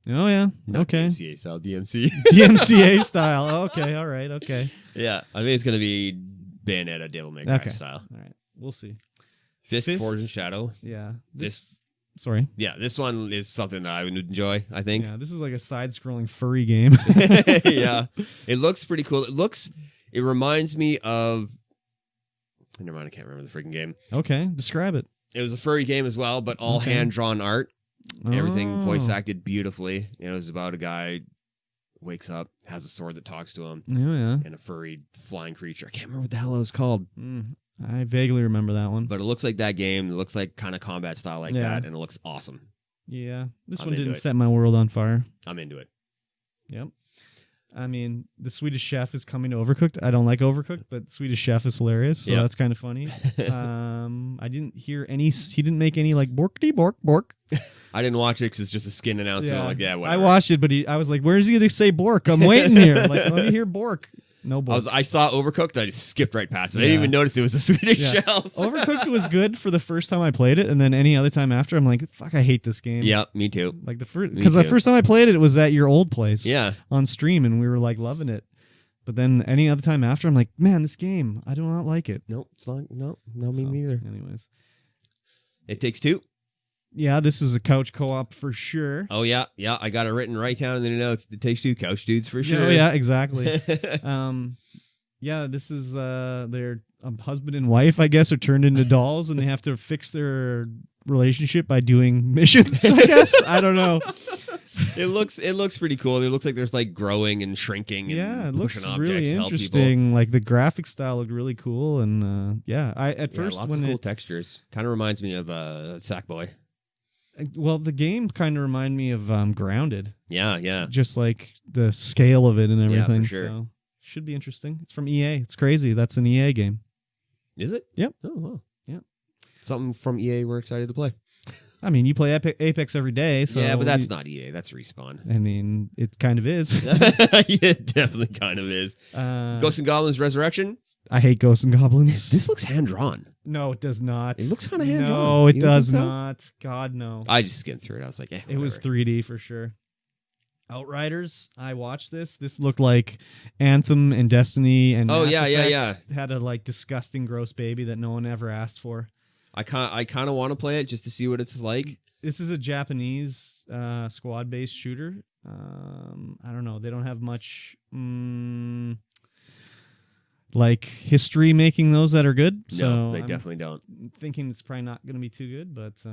Oh, yeah. Not okay. DMCA style, DMC. DMCA style. Okay. All right. Okay. Yeah. I think it's going to be Bayonetta Devil May Cry style. All right. We'll see. Fist Forged in Shadow. Yeah. Sorry. Yeah. This one is something that I would enjoy, I think. Yeah. This is like a side-scrolling furry game. Yeah. It looks pretty cool. It reminds me of... Never mind. I can't remember the freaking game. Okay. Describe it. It was a furry game as well, but all hand-drawn art. Everything voice acted beautifully. It was about a guy wakes up, has a sword that talks to him, and a furry flying creature. I can't remember what the hell it was called. I vaguely remember that one. But it looks like that game. It looks like kind of combat style like that, and it looks awesome. Yeah. This one didn't set my world on fire. I'm into it. Yep. I mean, the Swedish Chef is coming to Overcooked. I don't like Overcooked, but Swedish Chef is hilarious, so that's kind of funny. I didn't hear any... He didn't make any like borkity bork bork. I didn't watch it because it's just a skin announcement. I'm like, whatever. I watched it, but I was like, where is he going to say bork? I'm waiting here. Like, let me hear bork. No bork. I saw Overcooked. I just skipped right past it. I didn't even notice it was a Swedish Chef. Overcooked was good for the first time I played it, and then any other time after, I'm like, fuck, I hate this game. Yeah, me too. Like the first time I played it, it was at your old place. Yeah. On stream, and we were like loving it. But then any other time after, I'm like, man, this game, I do not like it. Nope, it's not. No, me neither. Anyways, It Takes Two. Yeah, this is a couch co-op for sure. Oh yeah, I got it written right down in the notes. It Takes Two, couch dudes for sure. Oh yeah, exactly. Yeah, this is their husband and wife, I guess, are turned into dolls, and they have to fix their relationship by doing missions. I guess I don't know. It looks pretty cool. It looks like there's like growing and shrinking. And it looks objects really to help interesting. people. Like the graphic style looked really cool, and I at first lots when of cool textures. Kind of reminds me of Sackboy. Well, the game kind of reminded me of Grounded. Yeah. Just like the scale of it and everything. Yeah, for sure. So should be interesting. It's from EA. It's crazy. That's an EA game. Is it? Yep. Oh, wow. Yep. Something from EA we're excited to play. I mean, you play Apex every day. So yeah, but that's not EA. That's Respawn. I mean, it kind of is. It definitely kind of is. Ghosts and Goblins Resurrection. I hate Ghosts and Goblins. This looks hand-drawn. No, it does not. It looks kind of hand-drawn. No, it does not. God, no. I just skimmed through it. I was like, it was 3D for sure. Outriders, I watched this. This looked like Anthem and Destiny and Mass Effect had a like disgusting gross baby that no one ever asked for. I kind of want to play it just to see what it's like. This is a Japanese squad-based shooter. I don't know. They don't have much like history making those that are good. So no, they definitely don't. Thinking it's probably not going to be too good, but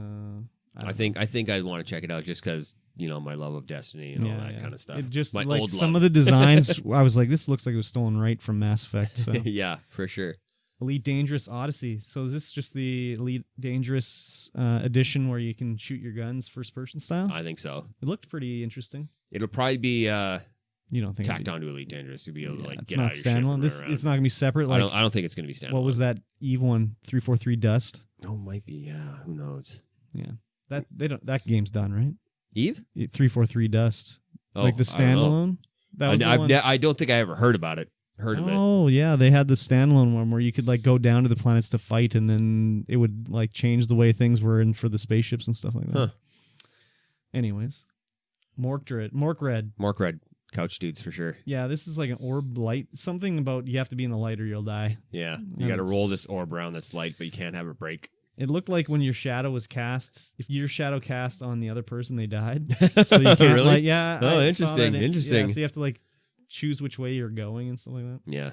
I think I'd want to check it out just because my love of Destiny and all that kind of stuff. It just my like old some love. of the designs, I was like, this looks like it was stolen right from Mass Effect. So. Yeah, for sure. Elite Dangerous Odyssey. So is this just the Elite Dangerous edition where you can shoot your guns first person style? I think so. It looked pretty interesting. It'll probably be you don't think tacked onto Elite Dangerous to be able to like it's get not out of your standalone. ship and It's not gonna be separate. Like, I don't think it's gonna be standalone. What was that Eve one 343 Dust? Oh, might be. Yeah, who knows? Yeah, that game's done, right? Eve 343 Dust, like the I don't know. standalone. That was I don't think I ever heard about it. Heard of it. Oh yeah, they had the standalone one where you could like go down to the planets to fight, and then it would like change the way things were in for the spaceships and stuff like that. Huh. Anyways, Mork Red. Couch dudes for sure. Yeah, this is like an orb light. Something about you have to be in the light or you'll die. Yeah, you got to roll this orb around that's light, but you can't have it break. It looked like when your shadow was cast, if your shadow cast on the other person, they died. So you can't really? like, yeah. Oh, interesting. Yeah, so you have to like choose which way you're going and stuff like that. Yeah.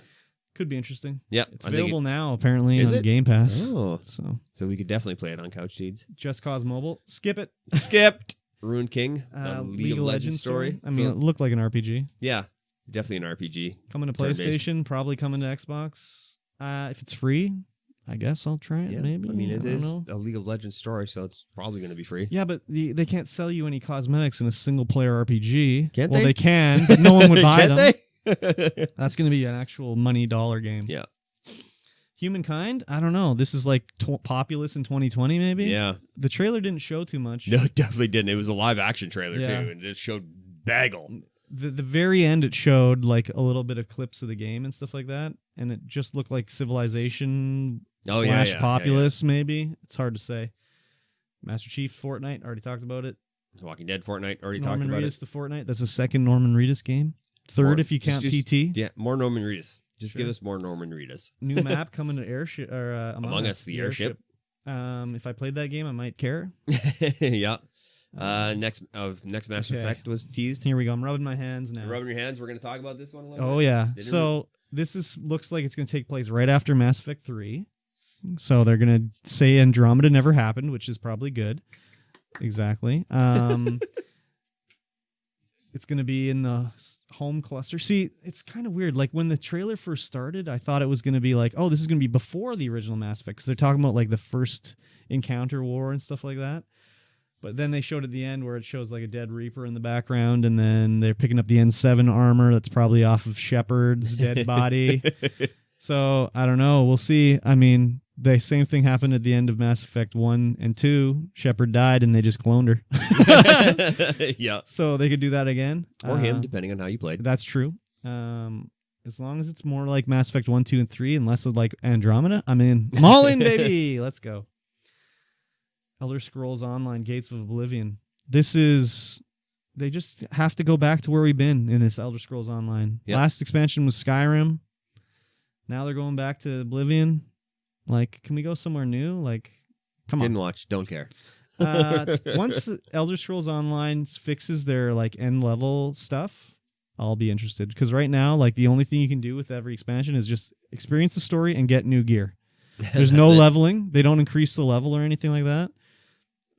Could be interesting. Yeah. It's available now, apparently, on Game Pass. Oh. So we could definitely play it on Couch Dudes. Just Cause Mobile. Skip it. Skipped. Ruined King. The League of Legends story. I mean, it looked like an RPG. Yeah. Definitely an RPG. Coming to PlayStation, probably coming to Xbox. If it's free, I guess I'll try it, maybe. I mean, it is a League of Legends story, so it's probably going to be free. Yeah, but they can't sell you any cosmetics in a single-player RPG. Can't they? Well, they can, but no one would buy them. They? That's going to be an actual money dollar game. Yeah. Humankind? I don't know. This is like Populous in 2020, maybe? Yeah. The trailer didn't show too much. No, it definitely didn't. It was a live-action trailer, too, and it showed bagel. The very end, it showed like a little bit of clips of the game and stuff like that, and it just looked like Civilization / Populous, maybe. It's hard to say. Master Chief, Fortnite, already talked about it. Walking Dead, Fortnite, already Norman talked about Reedus to Fortnite. That's the second Norman Reedus game. Third, if you count PT. Yeah, more Norman Reedus. Just give us more Norman Reedus. New map coming to Airship or Among Us, the airship. If I played that game, I might care. Yeah. Next Mass Effect was teased. Here we go. I'm rubbing my hands now. You're rubbing your hands. We're going to talk about this one a little bit. Oh yeah. So this looks like it's going to take place right after Mass Effect 3. So they're going to say Andromeda never happened, which is probably good. Exactly. It's going to be in the home cluster. See, it's kind of weird. Like when the trailer first started, I thought it was going to be like, oh, this is going to be before the original Mass Effect because they're talking about like the first encounter war and stuff like that. But then they showed at the end where it shows like a dead Reaper in the background, and then they're picking up the N7 armor that's probably off of Shepard's dead body. So I don't know. We'll see. I mean, the same thing happened at the end of Mass Effect 1 and 2. Shepard died, and they just cloned her. Yeah. So they could do that again. Or him, depending on how you played. That's true. As long as it's more like Mass Effect 1, 2, and 3, and less of like Andromeda, I'm in. I'm all in, baby. Let's go. Elder Scrolls Online, Gates of Oblivion. They just have to go back to where we've been in this Elder Scrolls Online. Yep. Last expansion was Skyrim. Now they're going back to Oblivion. Like, can we go somewhere new? Like, come on. Didn't watch, don't care. Once Elder Scrolls Online fixes their like end level stuff, I'll be interested. Because right now, like the only thing you can do with every expansion is just experience the story and get new gear. There's no leveling. They don't increase the level or anything like that,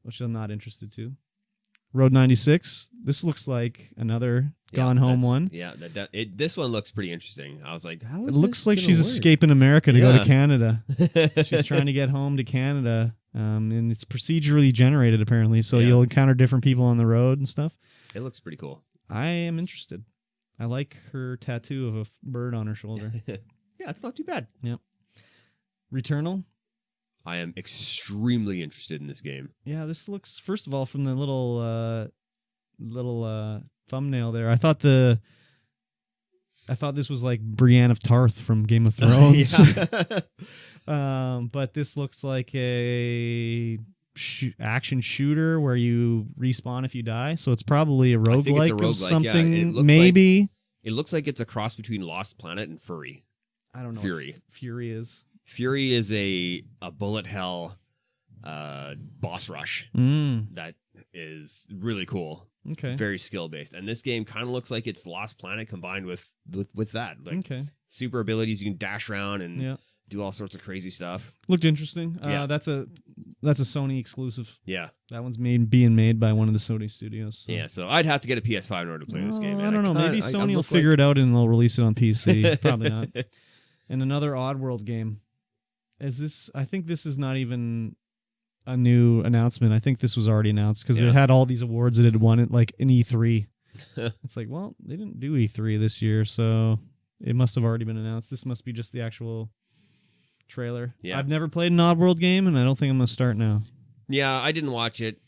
which I'm not interested to. Road 96. This looks like another Gone Home one. Yeah, this one looks pretty interesting. I was like, how is it looks like she's escaping America to go to Canada. She's trying to get home to Canada. And it's procedurally generated apparently, so you'll encounter different people on the road and stuff. It looks pretty cool. I am interested. I like her tattoo of a bird on her shoulder. Yeah, it's not too bad. Yep. Returnal. I am extremely interested in this game. Yeah, this looks, first of all, from the little thumbnail there, I thought this was like Brienne of Tarth from Game of Thrones. But this looks like a action shooter where you respawn if you die. So it's probably a roguelike of something, maybe. It looks like it's a cross between Lost Planet and Furry. I don't know. Fury. Fury is a bullet hell boss rush that is really cool. Okay. Very skill based. And this game kind of looks like it's Lost Planet combined with that. Like super abilities, you can dash around and do all sorts of crazy stuff. Looked interesting. That's a Sony exclusive. Yeah. That one's being made by one of the Sony studios. So. Yeah, so I'd have to get a PS5 in order to play this game. I don't know. Maybe Sony will figure it out and they'll release it on PC. Probably not. And another Oddworld game. I think this is not even a new announcement. I think this was already announced because it had all these awards that had won it like in E3. It's like, well, they didn't do E3 this year, so it must have already been announced. This must be just the actual trailer. Yeah. I've never played an Oddworld game, and I don't think I'm going to start now. Yeah, I didn't watch it.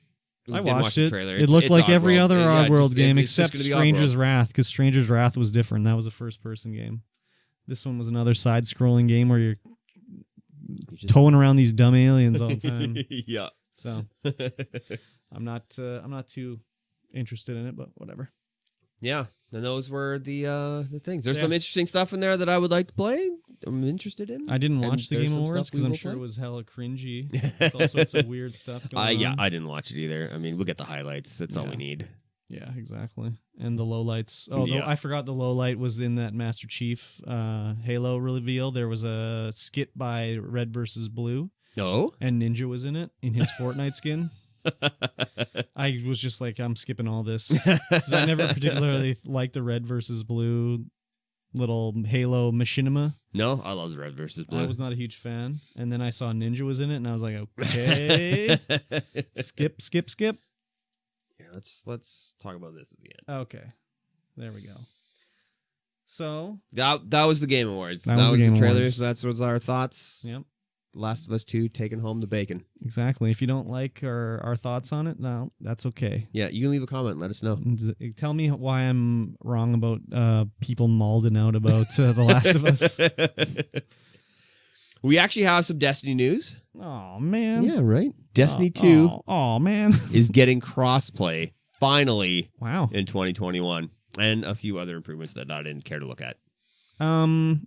I watched it. It looked like every other Oddworld game except Stranger's Wrath, because Stranger's Wrath was different. That was a first-person game. This one was another side-scrolling game where you're towing around these dumb aliens all the time. Yeah. So I'm not too interested in it, but whatever. Yeah. And those were the things. There's some interesting stuff in there that I would like to play. I'm interested in. I didn't watch the Game Awards because I'm sure it was hella cringy. With all sorts of weird stuff going on. Yeah, I didn't watch it either. I mean, we'll get the highlights. That's all we need. Yeah, exactly. And the lowlights. Oh, I forgot the lowlight was in that Master Chief Halo reveal. There was a skit by Red vs. Blue. Oh? And Ninja was in it, in his Fortnite skin. I was just like, I'm skipping all this. Because I never particularly liked the Red vs. Blue little Halo machinima. No, I love the Red vs. Blue. I was not a huge fan. And then I saw Ninja was in it, and I was like, okay. Skip. Yeah, let's talk about this at the end. Okay. There we go. So that was the Game Awards. That was the trailers. That was our thoughts. Yep. Last of Us 2 taking home the bacon. Exactly. If you don't like our thoughts on it, no, that's okay. Yeah, you can leave a comment and let us know. Tell me why I'm wrong about people malding out about The Last of Us. We actually have some Destiny news. Oh, man. Yeah, right? Destiny 2 man. is getting crossplay, finally, wow, in 2021. And a few other improvements that I didn't care to look at.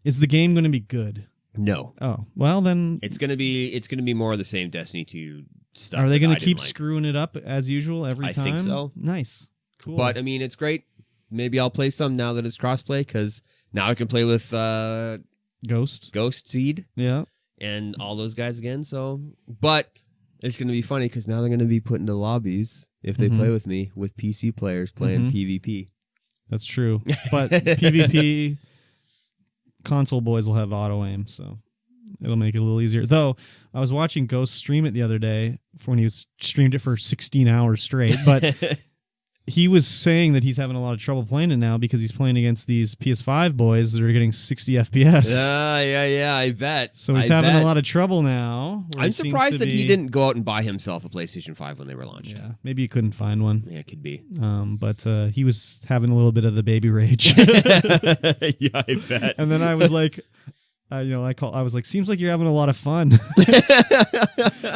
Is the game going to be good? No. Oh, well then it's gonna be more of the same Destiny 2 stuff. Are they gonna keep screwing it up as usual every time? I think so. Nice. Cool. But I mean, it's great. Maybe I'll play some now that it's crossplay, because now I can play with Ghost Seed. Yeah. And all those guys again. So but it's gonna be funny because now they're gonna be put into lobbies if they play with me with PC players playing PvP. That's true. But PvP console boys will have auto aim, so it'll make it a little easier. Though I was watching Ghost stream it the other day when he streamed it for 16 hours straight, but he was saying that he's having a lot of trouble playing it now because he's playing against these PS5 boys that are getting 60 FPS. Yeah, I bet. So he's having a lot of trouble now. I'm surprised that he didn't go out and buy himself a PlayStation 5 when they were launched. Yeah, maybe he couldn't find one. Yeah, it could be. But he was having a little bit of the baby rage. Yeah, I bet. And then I was like, I was like, seems like you're having a lot of fun.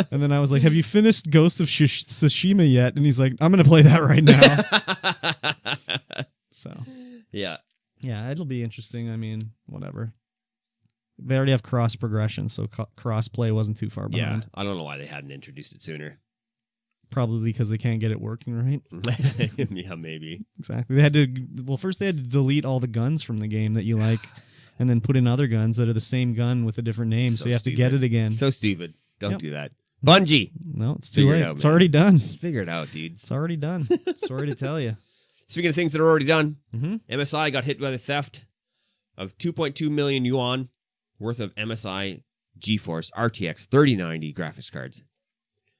And then I was like, have you finished Ghost of Tsushima yet? And he's like, I'm going to play that right now. So, yeah, it'll be interesting. I mean, whatever. They already have cross progression, so cross play wasn't too far behind. Yeah, I don't know why they hadn't introduced it sooner. Probably because they can't get it working right. Yeah, maybe. Exactly. First they had to delete all the guns from the game that you like. And then put in other guns that are the same gun with a different name, so you have to get it again. So stupid. Don't do that. Bungie. No, it's too late. It's already done. Just figure it out, dudes. It's already done. Sorry to tell you. Speaking of things that are already done, MSI got hit by the theft of 2.2 million yuan worth of MSI GeForce RTX 3090 graphics cards.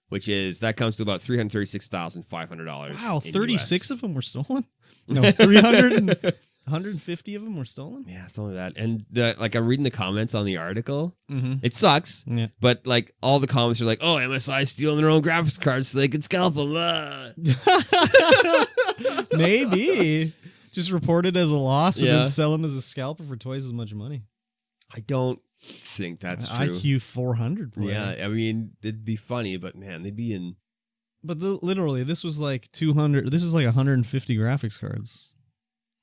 that comes to about $336,500. Wow, 36 of them were stolen? No, 150 of them were stolen? Yeah, something like that. And I'm reading the comments on the article. Mm-hmm. It sucks, but like all the comments are like, "Oh, MSI stealing their own graphics cards so they can scalp them." Maybe. Just report it as a loss and then sell them as a scalper for twice as much money. I don't think that's true. IQ 400 player. Yeah, I mean, it'd be funny, but man, they'd be in. But literally, this was like 200. This is like 150 graphics cards.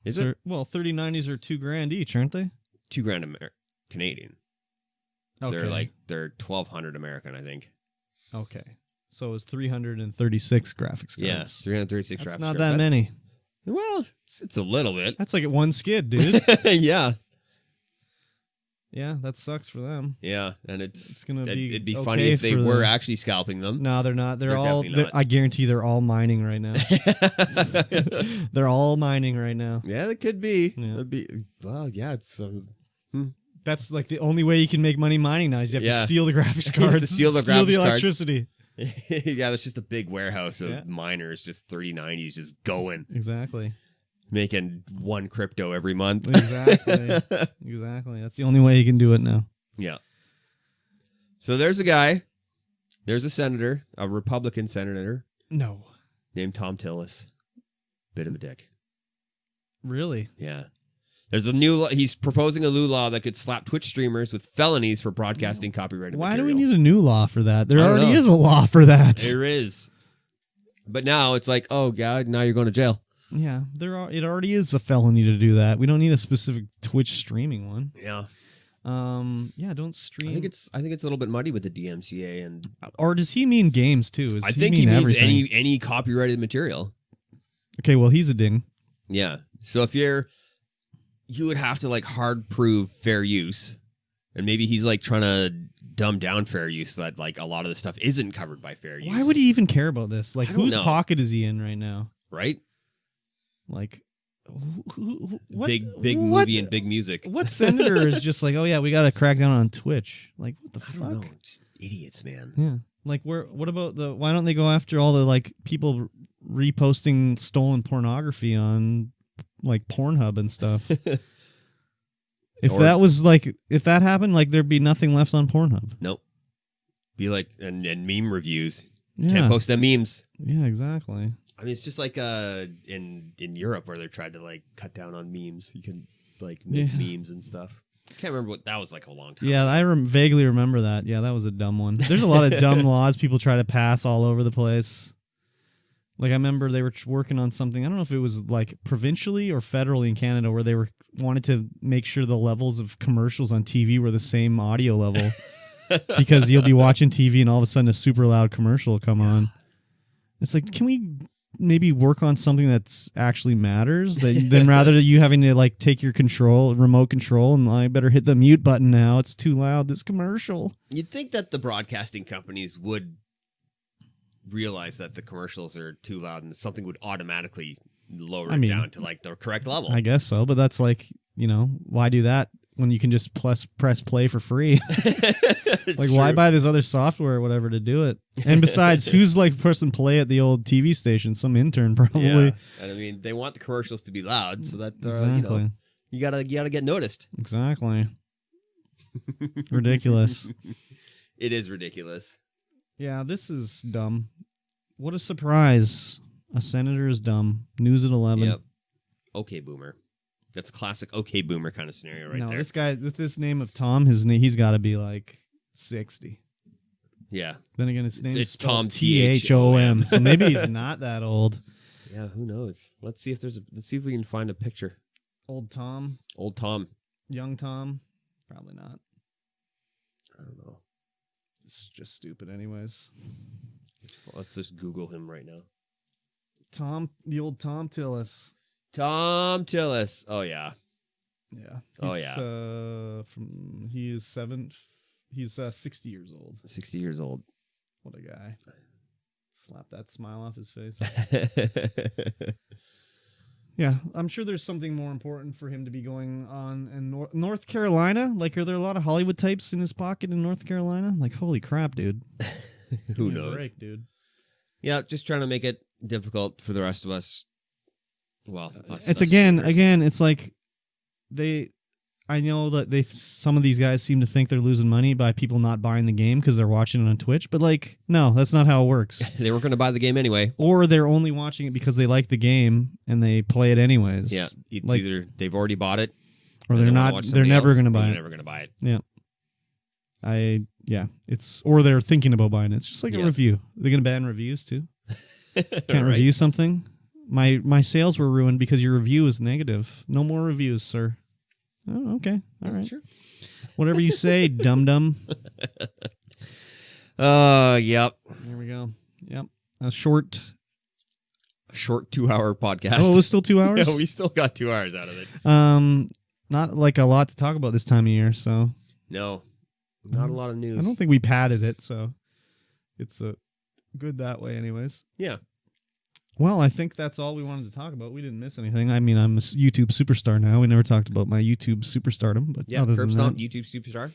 Is it? Well, 3090s are $2,000 each, aren't they? $2,000 Canadian. Okay. They're 1,200 American, I think. Okay. So it was 336 graphics cards. Yeah, 336 graphics cards. That's not that many. Well, it's a little bit. That's like one skid, dude. Yeah. Yeah, that sucks for them. Yeah, and it's gonna be. It'd be funny if they were actually scalping them. No, they're not. They're all. Not. I guarantee they're all mining right now. They're all mining right now. Yeah, it could be. Yeah. It'd be. Well, yeah, it's. That's like the only way you can make money mining now. Is you have to steal the graphics cards, steal the electricity. Yeah, it's just a big warehouse of miners, just 3090s, just going. Exactly. Making one crypto every month. Exactly. That's the only way you can do it now. Yeah. So there's a guy. There's a senator, a Republican senator. No. Named Tom Tillis. Bit of a dick. Really? Yeah. There's a new. He's proposing a new law that could slap Twitch streamers with felonies for broadcasting copyrighted material. Why do we need a new law for that? There already is a law for that. There is. But now it's like, oh God, now you're going to jail. Yeah, it already is a felony to do that. We don't need a specific Twitch streaming one. Yeah. Don't stream. I think it's a little bit muddy with the DMCA and. Or does he mean games too? I think he means any copyrighted material. Okay, well he's a ding. Yeah. So if you would have to like hard prove fair use, and maybe he's like trying to dumb down fair use so that like a lot of the stuff isn't covered by fair use. Why would he even care about this? Like, whose pocket is he in right now? Right. Like, what, big movie and big music. What senator is just like, oh yeah, we got to crack down on Twitch? Like, what the fuck? I don't know. Just idiots, man. Yeah. Like, what about why don't they go after all the like people reposting stolen pornography on like Pornhub and stuff? If that happened, like there'd be nothing left on Pornhub. Nope. Be like and meme reviews. Yeah. Can't post them memes. Yeah, exactly. I mean, it's just like in Europe where they're trying to like cut down on memes. You can like make memes and stuff. I can't remember what that was like a long time ago. Yeah, I vaguely remember that. Yeah, that was a dumb one. There's a lot of dumb laws people try to pass all over the place. Like I remember they were working on something. I don't know if it was like provincially or federally in Canada where they wanted to make sure the levels of commercials on TV were the same audio level. Because you'll be watching TV and all of a sudden a super loud commercial will come on. It's like, can we maybe work on something that's actually matters than rather than you having to like take your remote control and I better hit the mute button now. It's too loud, this commercial. You'd think that the broadcasting companies would realize that the commercials are too loud and something would automatically lower it down to like the correct level. I guess so, but that's like, why do that when you can just press play for free? Like, why buy this other software or whatever to do it? And besides, who's like pressing play at the old TV station? Some intern probably. Yeah. And I mean, they want the commercials to be loud so that exactly. you gotta get noticed. Exactly. Ridiculous. It is ridiculous. Yeah, this is dumb. What a surprise. A senator is dumb. News at 11. Yep. Okay, boomer. That's classic okay boomer kind of scenario right there. No, this guy with this name of Tom, he's got to be like 60. Yeah. Then again, his name is Tom Thom. So maybe he's not that old. Yeah, who knows? Let's see if we can find a picture. Old Tom. Young Tom. Probably not. I don't know. This is just stupid anyways. Let's just Google him right now. The old Tom Tillis. Tom Tillis. Oh yeah. Yeah. He's 60 years old. 60 years old. What a guy. Slap that smile off his face. Yeah, I'm sure there's something more important for him to be going on in North Carolina. Like, are there a lot of Hollywood types in his pocket in North Carolina? Like, holy crap, dude. Who knows? Break, dude. Yeah, just trying to make it difficult for the rest of us. Well, it's again, it's like I know that some of these guys seem to think they're losing money by people not buying the game because they're watching it on Twitch, but like, no, that's not how it works. They weren't going to buy the game anyway. Or they're only watching it because they like the game and they play it anyways. Yeah, it's like, either they've already bought it, or they're not. They're never going to buy it. They're never going to buy it. Yeah. Or they're thinking about buying it. It's just like a review. They're going to ban reviews too. Can't review something. My sales were ruined because your review is negative. No more reviews, sir. Oh, okay. All right. Sure. Whatever you say, dum-dum. Yep. There we go. Yep. A short 2-hour podcast. Oh, it was still 2 hours? Yeah, we still got 2 hours out of it. Not like a lot to talk about this time of year, so. No. Not a lot of news. I don't think we padded it, so it's good that way anyways. Yeah. Well, I think that's all we wanted to talk about. We didn't miss anything. I mean, I'm a YouTube superstar now. We never talked about my YouTube superstardom, but yeah, other Curb than Stomp, that, YouTube superstar.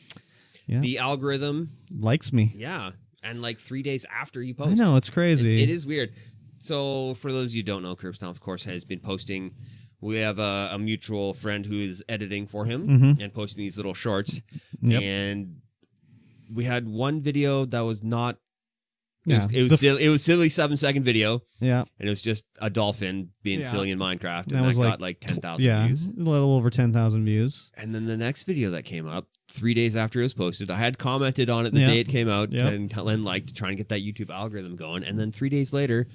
Yeah. The algorithm likes me. Yeah, and like 3 days after you post. I know, it's crazy. It is weird. So, for those of you who don't know, Curb Stomp, of course, has been posting. We have a mutual friend who is editing for him and posting these little shorts. Yep. And we had one video that was not. Yeah. It was silly 7-second video. Yeah. And it was just a dolphin being silly in Minecraft. And that got like 10,000 views. A little over 10,000 views. And then the next video that came up 3 days after it was posted, I had commented on it the day it came out and like to try and get that YouTube algorithm going. And then 3 days later,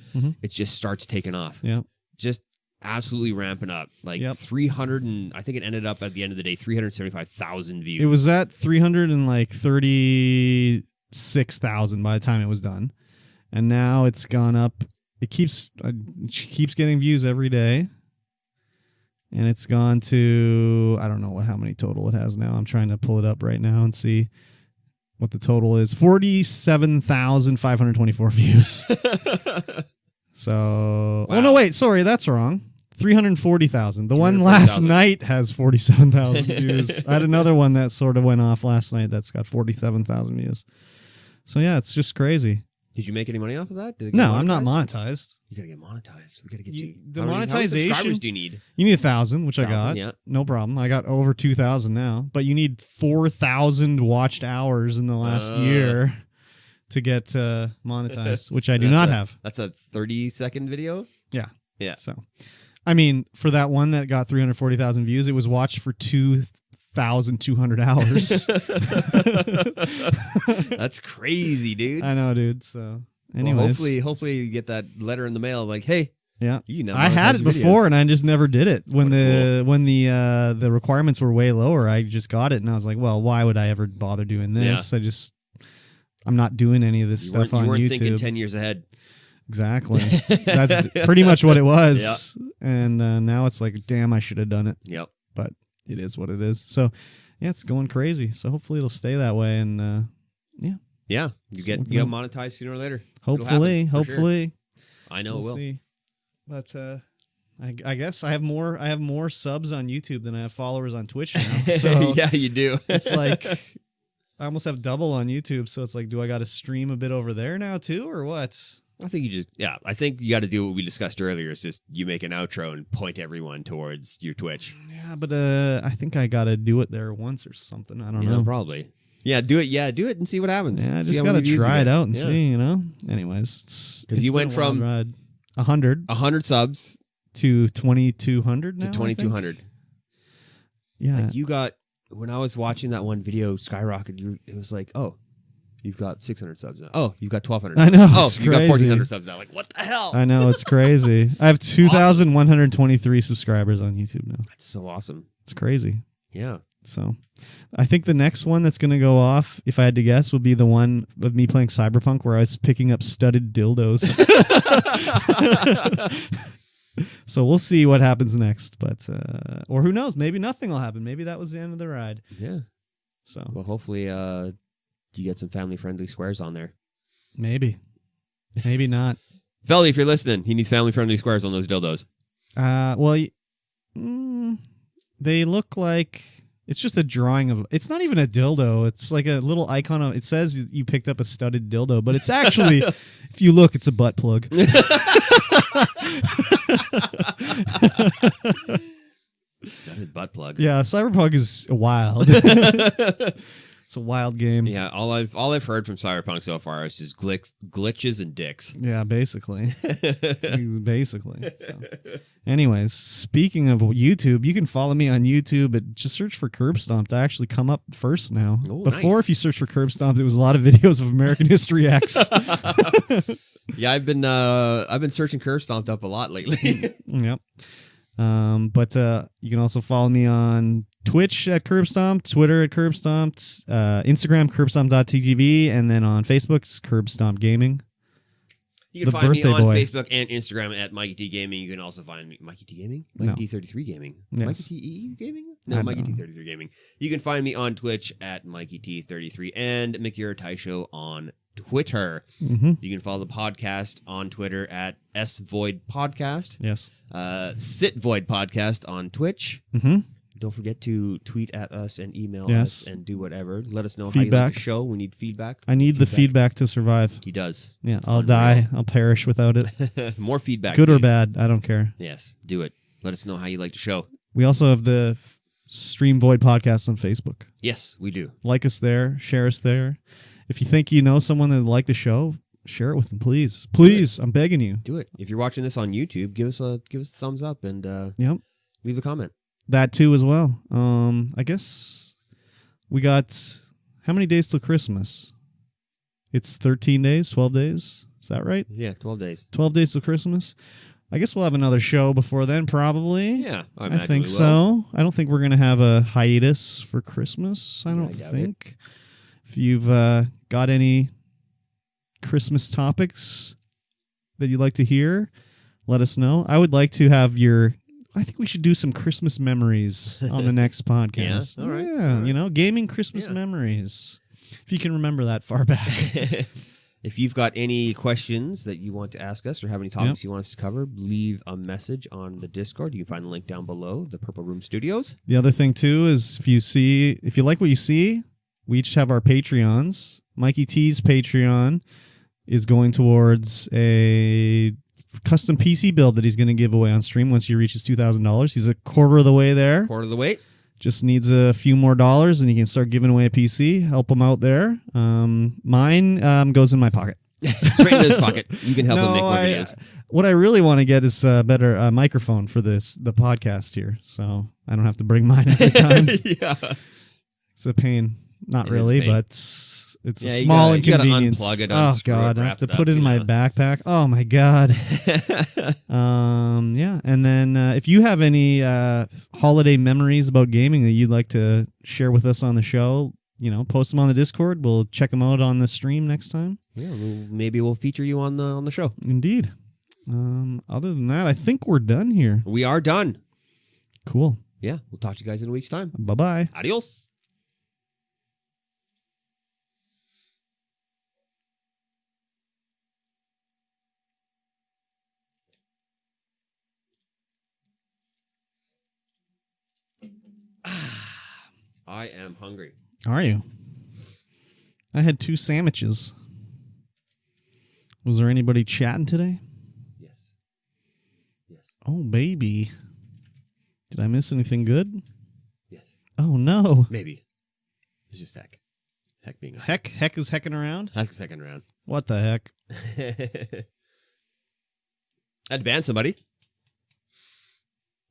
it just starts taking off. Yeah. Just absolutely ramping up. Like 300 and I think it ended up at the end of the day 375,000 views. It was at 336,000 by the time it was done. And now it's gone up. It keeps getting views every day. And it's gone to, I don't know how many total it has now. I'm trying to pull it up right now and see what the total is. 47,524 views. So, wow. Oh no, wait, sorry, that's wrong. 340,000. The one last night has 47,000 views. I had another one that sort of went off last night that's got 47,000 views. So yeah, it's just crazy. Did you make any money off of that? No, I'm not monetized. You gotta get monetized. We gotta get you. The monetization. How many subscribers do you need? You need 1,000, which I got. Yeah. No problem. I got over 2,000 now. But you need 4,000 watched hours in the last year to get monetized, which I do not have. That's a 30-second video? Yeah. Yeah. So, I mean, for that one that got 340,000 views, it was watched for 2,200 hours. That's crazy, dude. I know, dude. So, anyways. Well, hopefully you get that letter in the mail like, hey, yeah, I had it before and I just never did it. When the requirements were way lower, I just got it and I was like, well, why would I ever bother doing this? Yeah. I'm not doing any of this stuff on YouTube. You weren't thinking 10 years ahead. Exactly. That's pretty much what it was. Yep. And now it's like, damn, I should have done it. Yep. But it is what it is. So, yeah, it's going crazy. So hopefully it'll stay that way. And yeah. Yeah. You get monetized sooner or later. Hopefully. Sure. I know we'll it will. See. But I guess I have more subs on YouTube than I have followers on Twitch now. So yeah, you do. It's like I almost have double on YouTube. So it's like, do I got to stream a bit over there now too, or what? I think you got to do what we discussed earlier. It's just you make an outro and point everyone towards your Twitch. Yeah, but I think I got to do it there once or something. I don't know. Probably. Yeah, do it. Yeah, do it and see what happens. Yeah, I just got to try it out and see, Anyways. Because you went from 100 subs to 2,200 now, to 2,200. Yeah. Like you got, when I was watching that one video skyrocket, it was like, oh, you've got 600 subs now. Oh, you've got 1,200. I know. Oh, you got 1,400 subs now. Like, what the hell? I know, it's crazy. I have 2,123 subscribers on YouTube now. That's so awesome. It's crazy. Yeah. So, I think the next one that's going to go off, if I had to guess, would be the one of me playing Cyberpunk where I was picking up studded dildos. So we'll see what happens next, but or who knows? Maybe nothing will happen. Maybe that was the end of the ride. Yeah. So well, hopefully, you get some family-friendly squares on there. Maybe not. Felly, if you're listening, he needs family-friendly squares on those dildos. Well, they look like It's just a drawing of. It's not even a dildo. It's like a little icon of. It says you picked up a studded dildo, but it's actually, if you look, it's a butt plug. Studded butt plug. Yeah, Cyberpunk is wild. It's a wild game. Yeah, all I've heard from Cyberpunk so far is just glitches and dicks. Yeah, basically. Basically. So. Anyways, speaking of YouTube, you can follow me on YouTube, but just search for Curb Stomped. I actually come up first now. Oh, Before, nice. if you search for Curb Stomped, it was a lot of videos of American History X. Yeah, I've been searching Curb Stomped up a lot lately. Yep. But you can also follow me on Twitch at Curb Stomped, Twitter at Curb Stomped, Instagram curbstomp.tv, and then on Facebook it's Curb Stomp Gaming. You can find me on Facebook and Instagram at Mikey T Gaming. You can also find me Mikey T Gaming, Mikey T33 Gaming, Yes. Mikey T Gaming. No, Mikey T33 Gaming. You can find me on Twitch at Mikey T33 and Mikira Taisho on Twitter. Mm-hmm. You can follow the podcast on Twitter at SVoid Podcast. Yes. Sit Void Podcast on Twitch. Mm-hmm. Don't forget to tweet at us and email Yes. us and do whatever. Let us know how you Feedback. like the show. We need feedback. I need the feedback to survive. He does. Yeah, It's I'll unreal. die. I'll perish without it. More feedback. Good or please. bad, I don't care. Yes, do it. Let us know how you like the show. We also have the Stream Void podcast on Facebook. Yes, we do. Like us there, share us there. If you think you know someone that would like the show, share it with them, please. Please, I'm begging you. Do it. If you're watching this on YouTube, give us a thumbs up and Yep. leave a comment. That too as well. I guess we got how many days till Christmas? It's 13 days, 12 days. Is that right? Yeah, 12 days. 12 days till Christmas. I guess we'll have another show before then, probably. Yeah, I I think we will. so. I don't think we're going to have a hiatus for Christmas. I don't doubt think. If you've got any Christmas topics that you'd like to hear, let us know. I would like to have I think we should do some Christmas memories on the next podcast. Yeah, all right, Yeah, all right. you know, gaming Christmas Yeah. memories. If you can remember that far back. If you've got any questions that you want to ask us or have any topics you want us to cover, leave a message on the Discord. You can find the link down below, the Purple Room Studios. The other thing too is if you like what you see, we each have our Patreons. Mikey T's Patreon is going towards a custom PC build that he's going to give away on stream once he reaches $2,000. He's a quarter of the way there. Quarter of the weight. Just needs a few more dollars and he can start giving away a PC. Help him out there. Mine goes in my pocket. Straight into his pocket. You can help him make more videos. What I really want to get is a better microphone for the podcast here, so I don't have to bring mine every time. Yeah. It's a pain. Not It really, is a pain. but it's a Yeah, you small gotta inconvenience. unplug it, Oh unscrew it, God, I wrap have to it put up, it in my backpack. Oh my God. Yeah, and then if you have any holiday memories about gaming that you'd like to share with us on the show, post them on the Discord. We'll check them out on the stream next time. Yeah, maybe we'll feature you on the show. Indeed. Other than that, I think we're done here. We are done. Cool. Yeah, we'll talk to you guys in a week's time. Bye-bye. Adios. I am hungry. Are you? I had 2 sandwiches. Was there anybody chatting today? Yes. Yes. Oh, baby. Did I miss anything good? Yes. Oh, no. Maybe. It's just heck. Heck being a Heck is hecking around? heck second round. What the heck? I had to ban somebody.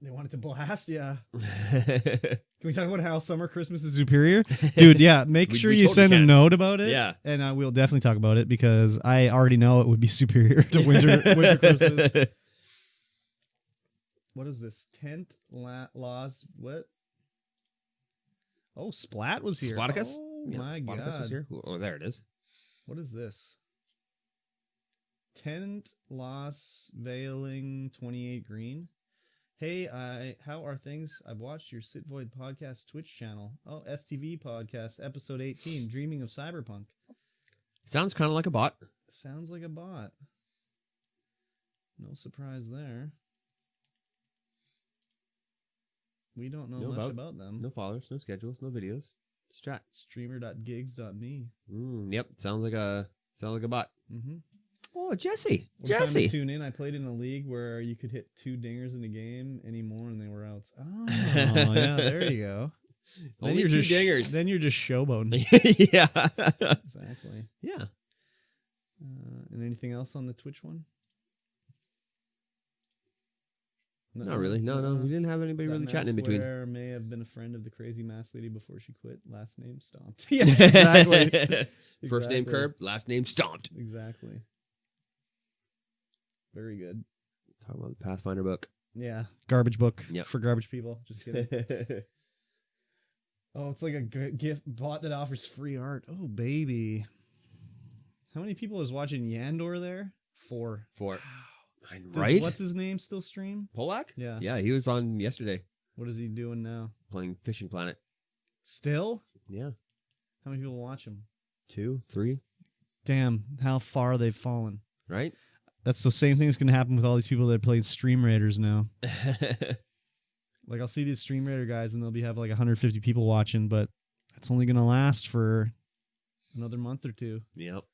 They wanted to blast? Yeah. Can we talk about how summer Christmas is superior? Dude, yeah. Make We sure totally you send a can. note about it. Yeah. And we'll definitely talk about it because I already know it would be superior to winter Christmas. What is this? Tent laws? What? Oh, Splat was here. Splaticus? Oh, Yeah, my Splaticus God. was here. Oh, there it is. What is this? Tent loss veiling 28 green. Hey, how are things? I've watched your Sit Void podcast Twitch channel. Oh, STVPodcast, episode 18, Dreaming of Cyberpunk. Sounds kind of like a bot. Sounds like a bot. No surprise there. We don't know much about them. No followers, no schedules, no videos. Just chat. Streamer.gigs.me. Yep. Sounds like a bot. Mm-hmm. Oh, Jesse. One time to tune in, I played in a league where you could hit 2 dingers in a game anymore and they were outs. Oh, yeah, there you go. Only 2 dingers. Then you're just showboating. Yeah. Exactly. Yeah. And anything else on the Twitch one? Not really. No. We didn't have anybody really chatting in between. May have been a friend of the crazy mask lady before she quit. Last name stomped. Yes, exactly. First name curbed, last name stomped. Exactly. Very good. Talking about the Pathfinder book. Yeah. Garbage book Yep. for garbage people. Just kidding. Oh, it's like a gift bot that offers free art. Oh, baby. How many people is watching Yandor there? 4. Right? What's his name still stream? Polak? Yeah. Yeah, he was on yesterday. What is he doing now? Playing Fishing Planet. Still? Yeah. How many people watch him? 2, 3. Damn, how far they've fallen. Right? That's the same thing that's going to happen with all these people that play Stream Raiders now. Like, I'll see these Stream Raider guys and they'll have like 150 people watching, but that's only going to last for another month or 2. Yep.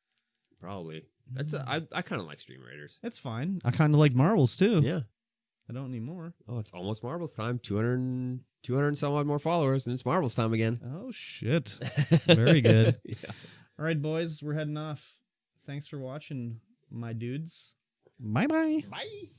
Probably. I kind of like Stream Raiders. That's fine. I kind of like Marvels too. Yeah. I don't need more. Oh, it's almost Marvel's time. 200 and some odd more followers, and it's Marvel's time again. Oh, shit. Very good. Yeah. All right, boys, we're heading off. Thanks for watching, my dudes. Bye-bye. Bye.